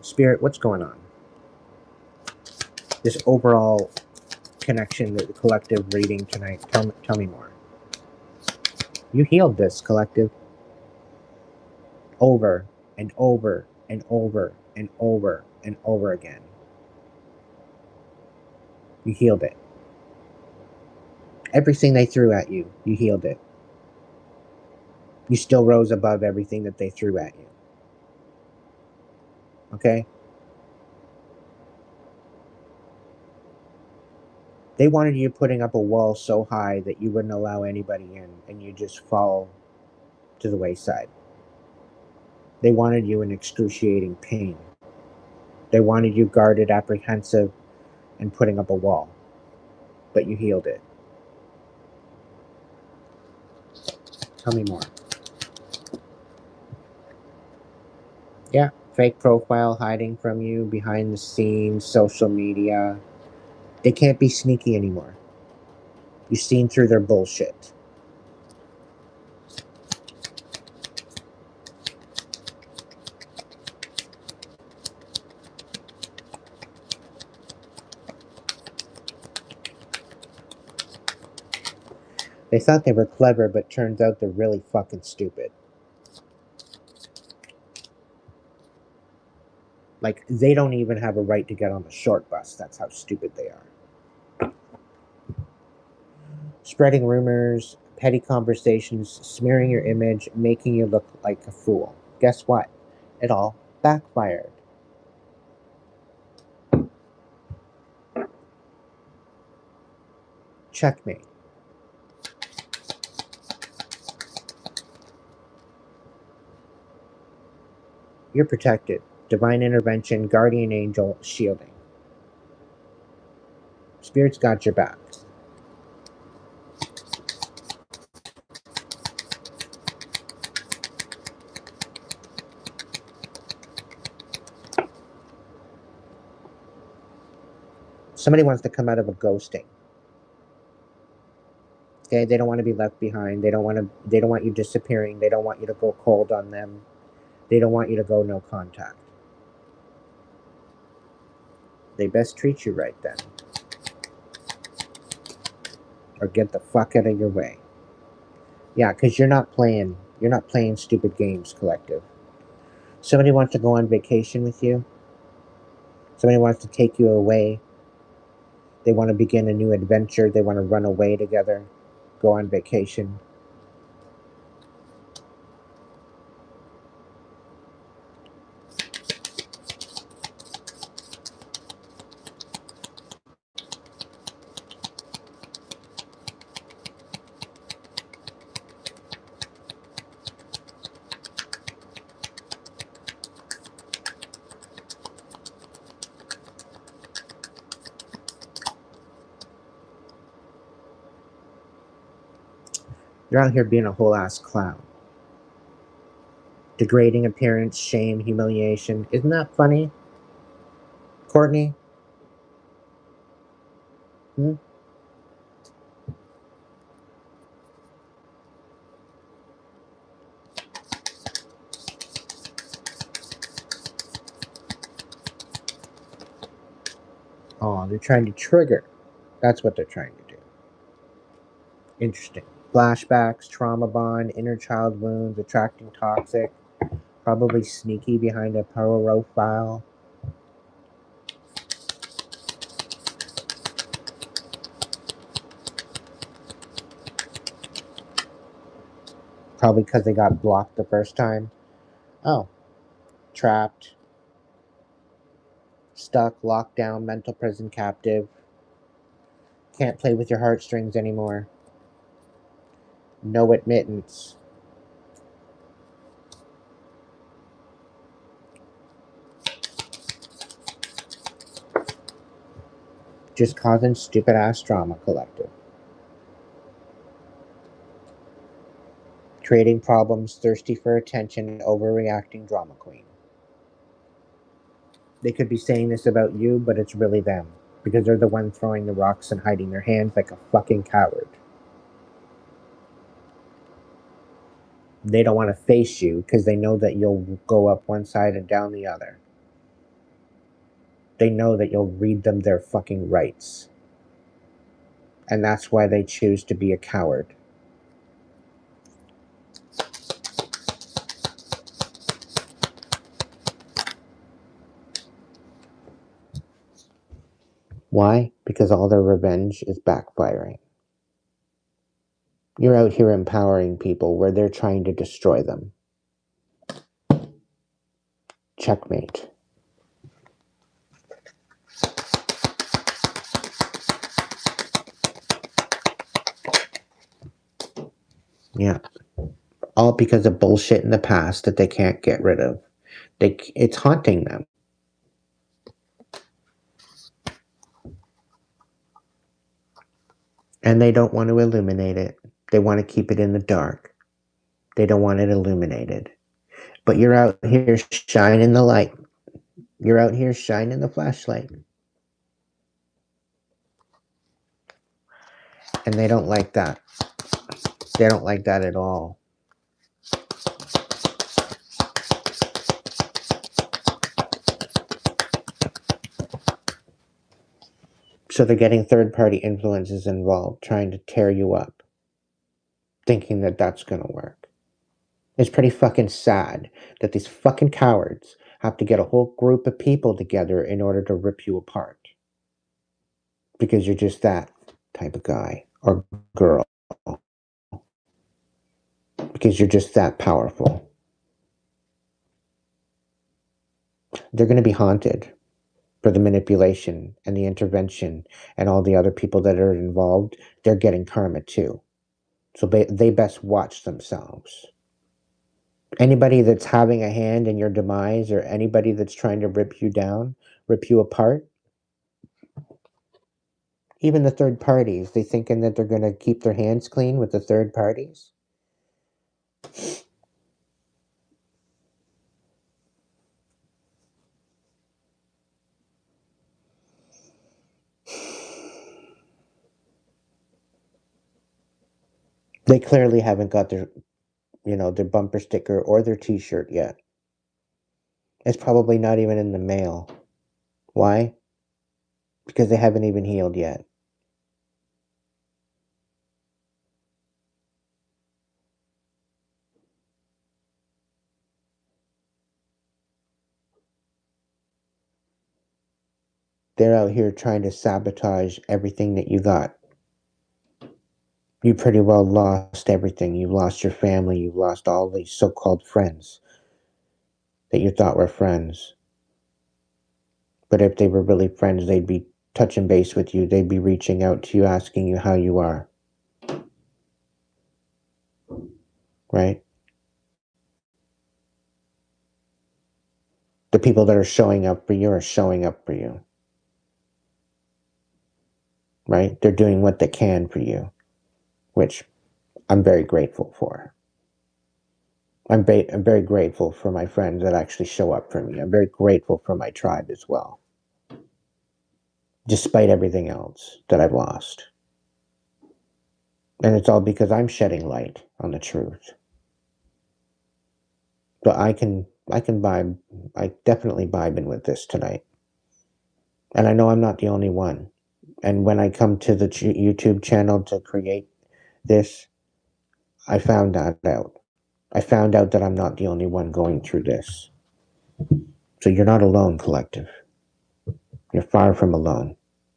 Spirit, what's going on? This overall connection, the collective reading tonight. Tell me more. You healed this collective over and over and over and over and over again. You healed it. Everything they threw at you, you healed it. You still rose above everything that they threw at you. Okay? They wanted you putting up a wall so high that you wouldn't allow anybody in and you just fall to the wayside. They wanted you in excruciating pain. They wanted you guarded, apprehensive, and putting up a wall. But you healed it. Tell me more. Yeah, fake profile hiding from you, behind the scenes, social media. They can't be sneaky anymore. You've seen through their bullshit. They thought they were clever, but turns out they're really fucking stupid. Like, they don't even have a right to get on the short bus. That's how stupid they are. Spreading rumors, petty conversations, smearing your image, making you look like a fool. Guess what? It all backfired. Checkmate. You're protected. Divine intervention, guardian angel, shielding. Spirit's got your back. Somebody wants to come out of a ghosting. Okay, they don't want to be left behind. They don't want you disappearing. They don't want you to go cold on them. They don't want you to go no contact. They best treat you right then. Or get the fuck out of your way. Yeah, because you're not playing stupid games, collective. Somebody wants to go on vacation with you. Somebody wants to take you away. They want to begin a new adventure. They want to run away together. Go on vacation. You're out here being a whole ass clown. Degrading appearance, shame, humiliation. Isn't that funny? Courtney? Hmm? Oh, they're trying to trigger. That's what they're trying to do. Interesting. Flashbacks, trauma bond, inner child wounds, attracting toxic, probably sneaky behind a profile. Probably because they got blocked the first time. Oh, trapped, stuck, locked down, mental prison captive. Can't play with your heartstrings anymore. No admittance. Just causing stupid ass drama, collective. Creating problems, thirsty for attention, and overreacting drama queen. They could be saying this about you, but it's really them. Because they're the one throwing the rocks and hiding their hands like a fucking coward. They don't want to face you because they know that you'll go up one side and down the other. They know that you'll read them their fucking rights. And that's why they choose to be a coward. Why? Because all their revenge is backfiring. You're out here empowering people where they're trying to destroy them. Checkmate. Yeah. All because of bullshit in the past that they can't get rid of. It's haunting them. And they don't want to illuminate it. They want to keep it in the dark. They don't want it illuminated. But you're out here shining the light. You're out here shining the flashlight. And they don't like that. They don't like that at all. So they're getting third-party influences involved, trying to tear you up, thinking that that's going to work. It's pretty fucking sad that these fucking cowards have to get a whole group of people together in order to rip you apart. Because you're just that type of guy or girl. Because you're just that powerful. They're going to be haunted for the manipulation and the intervention and all the other people that are involved. They're getting karma too. So they best watch themselves. Anybody that's having a hand in your demise or anybody that's trying to rip you down, rip you apart, even the third parties, they thinking that they're going to keep their hands clean with the third parties. They clearly haven't got their, their bumper sticker or their t-shirt yet. It's probably not even in the mail. Why? Because they haven't even healed yet. They're out here trying to sabotage everything that you got. You pretty well lost everything. You lost your family. You lost all these so-called friends that you thought were friends. But if they were really friends, they'd be touching base with you. They'd be reaching out to you, asking you how you are. Right? The people that are showing up for you are showing up for you. Right? They're doing what they can for you, which I'm very grateful for. I'm very grateful for my friends that actually show up for me. I'm very grateful for my tribe as well. Despite everything else that I've lost. And it's all because I'm shedding light on the truth. But I can vibe, I definitely vibe in with this tonight. And I know I'm not the only one. And when I come to the YouTube channel to create this, I found that out. I found out that I'm not the only one going through this. So you're not alone, collective. You're far from alone.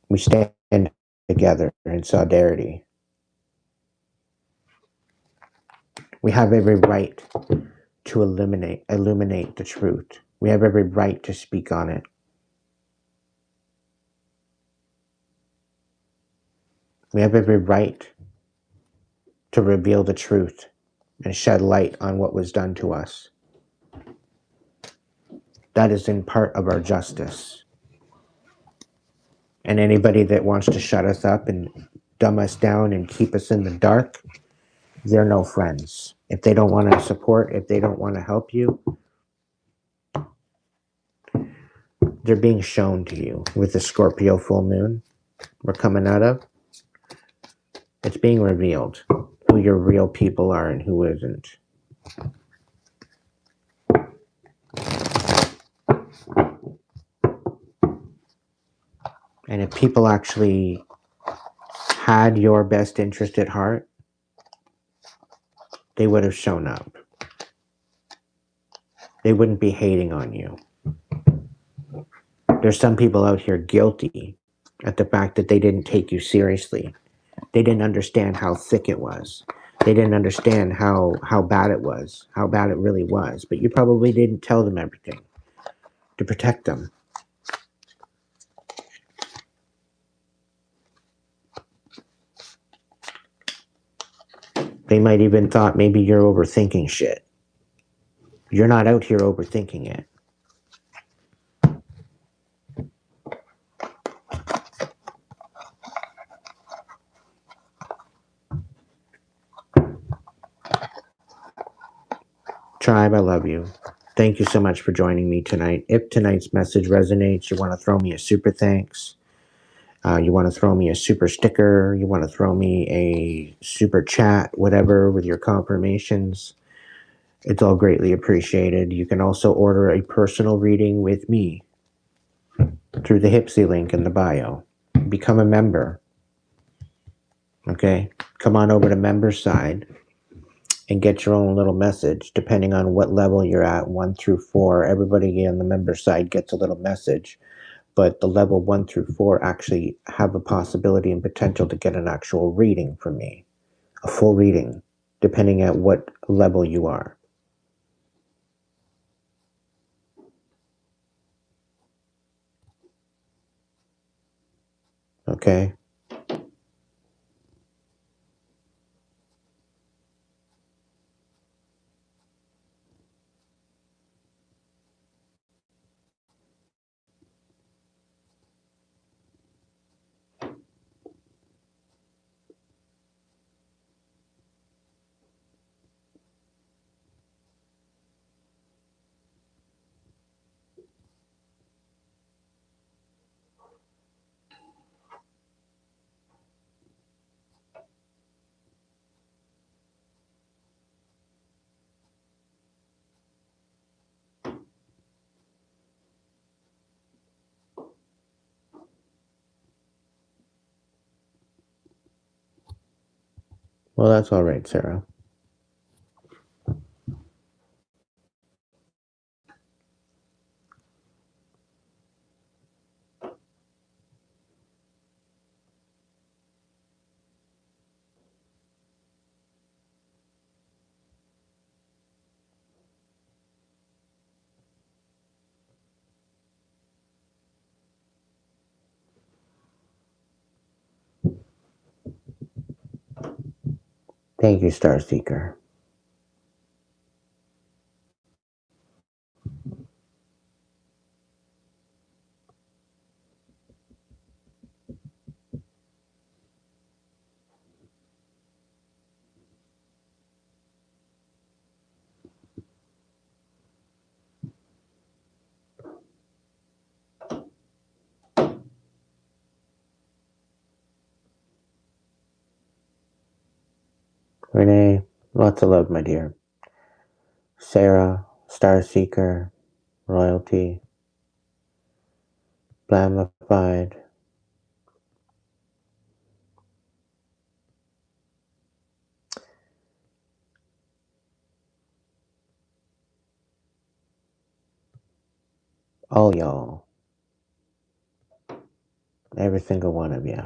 We stand together in solidarity. We have every right to illuminate the truth. We have every right to speak on it. We have every right to reveal the truth and shed light on what was done to us. That is in part of our justice. And anybody that wants to shut us up and dumb us down and keep us in the dark, they're no friends. If they don't want to support, if they don't want to help you, they're being shown to you with the Scorpio full moon we're coming out of. It's being revealed who your real people are and who isn't. And if people actually had your best interest at heart, they would have shown up. They wouldn't be hating on you. There's some people out here guilty at the fact that they didn't take you seriously. They didn't understand how thick it was. They didn't understand how bad it was, how bad it really was. But you probably didn't tell them everything to protect them. They might even thought maybe you're overthinking shit. You're not out here overthinking it. Tribe, I love you. Thank you so much for joining me tonight. If tonight's message resonates, you want to throw me a super thanks. You want to throw me a super sticker. You want to throw me a super chat, whatever, with your confirmations. It's all greatly appreciated. You can also order a personal reading with me through the Hipsy link in the bio. Become a member. Okay? Come on over to member side and get your own little message, depending on what level you're at, 1 through 4. Everybody on the member side gets a little message, but the level 1 through 4 actually have a possibility and potential to get an actual reading from me, a full reading, depending at what level you are. Okay? Well, that's all right, Sarah. Thank you, Star Seeker. Renee, lots of love, my dear. Sarah, Star Seeker, Royalty, Blamified, all y'all, every single one of you.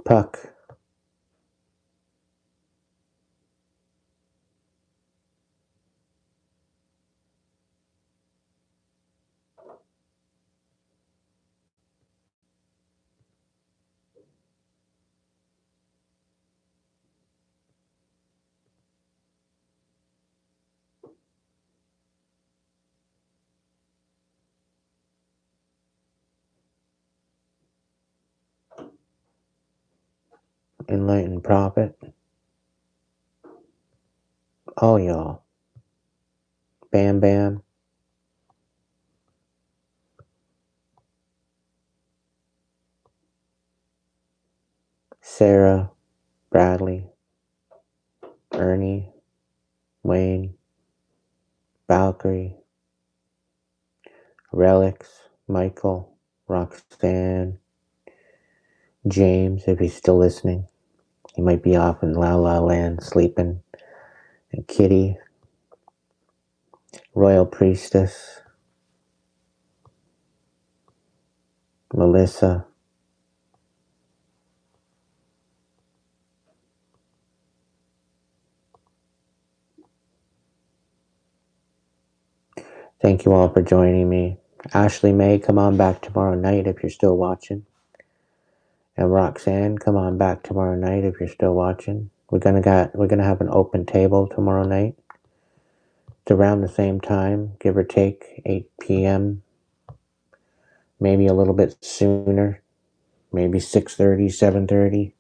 Puck, enlightened prophet, all y'all. Bam Bam, Sarah, Bradley, Ernie, Wayne, Valkyrie, Relics, Michael, Roxanne, James, if he's still listening. He might be off in La La Land sleeping. And Kitty, Royal Priestess, Melissa. Thank you all for joining me. Ashley May, come on back tomorrow night if you're still watching. And Roxanne, come on back tomorrow night if you're still watching. We're gonna have an open table tomorrow night. It's around the same time, give or take, 8 p.m. Maybe a little bit sooner, maybe 6:30, 7:30,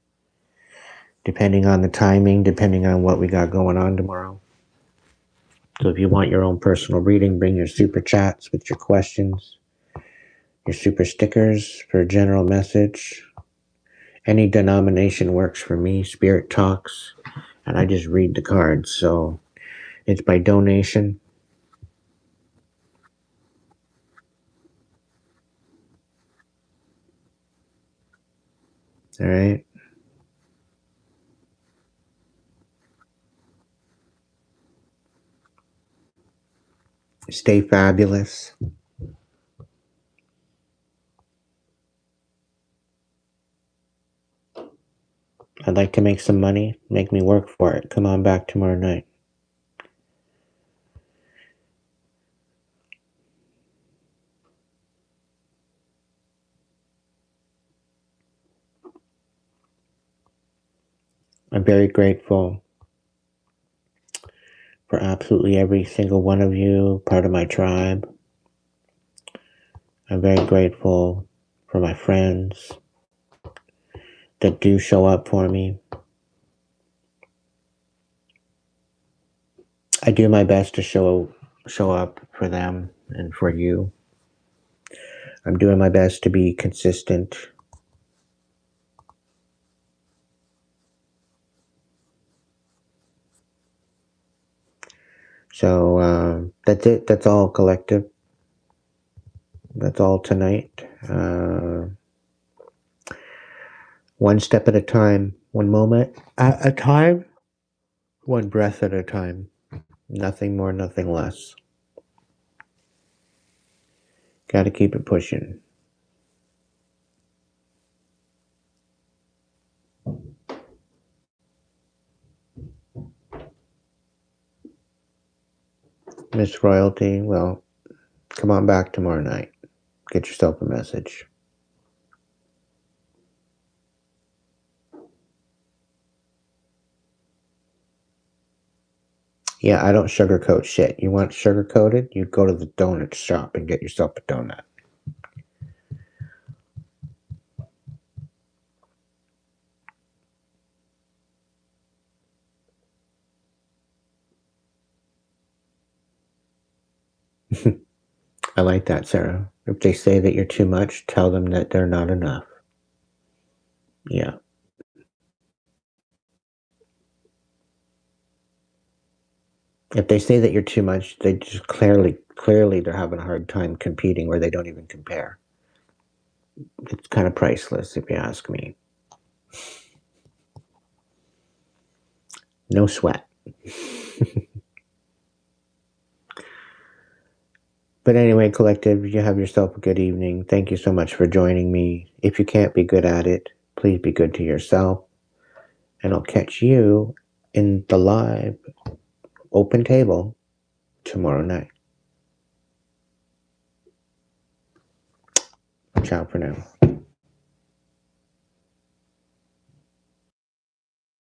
depending on the timing, depending on what we got going on tomorrow. So if you want your own personal reading, bring your super chats with your questions, your super stickers for a general message. Any denomination works for me. Spirit talks, and I just read the cards. So it's by donation. All right. Stay fabulous. I'd like to make some money. Make me work for it. Come on back tomorrow night. I'm very grateful for absolutely every single one of you, part of my tribe. I'm very grateful for my friends that do show up for me. I do my best to show up for them and for you. I'm doing my best to be consistent. So that's it. That's all, collective. That's all tonight. One step at a time, one moment at a time, one breath at a time. Nothing more, nothing less. Gotta keep it pushing. Miss Royalty, well, come on back tomorrow night. Get yourself a message. Yeah, I don't sugarcoat shit. You want sugar-coated? You go to the donut shop and get yourself a donut. I like that, Sarah. If they say that you're too much, tell them that they're not enough. Yeah. If they say that you're too much, they just clearly they're having a hard time competing where they don't even compare. It's kind of priceless, if you ask me. No sweat. But anyway, collective, you have yourself a good evening. Thank you so much for joining me. If you can't be good at it, please be good to yourself. And I'll catch you in the live open table tomorrow night. Ciao for now.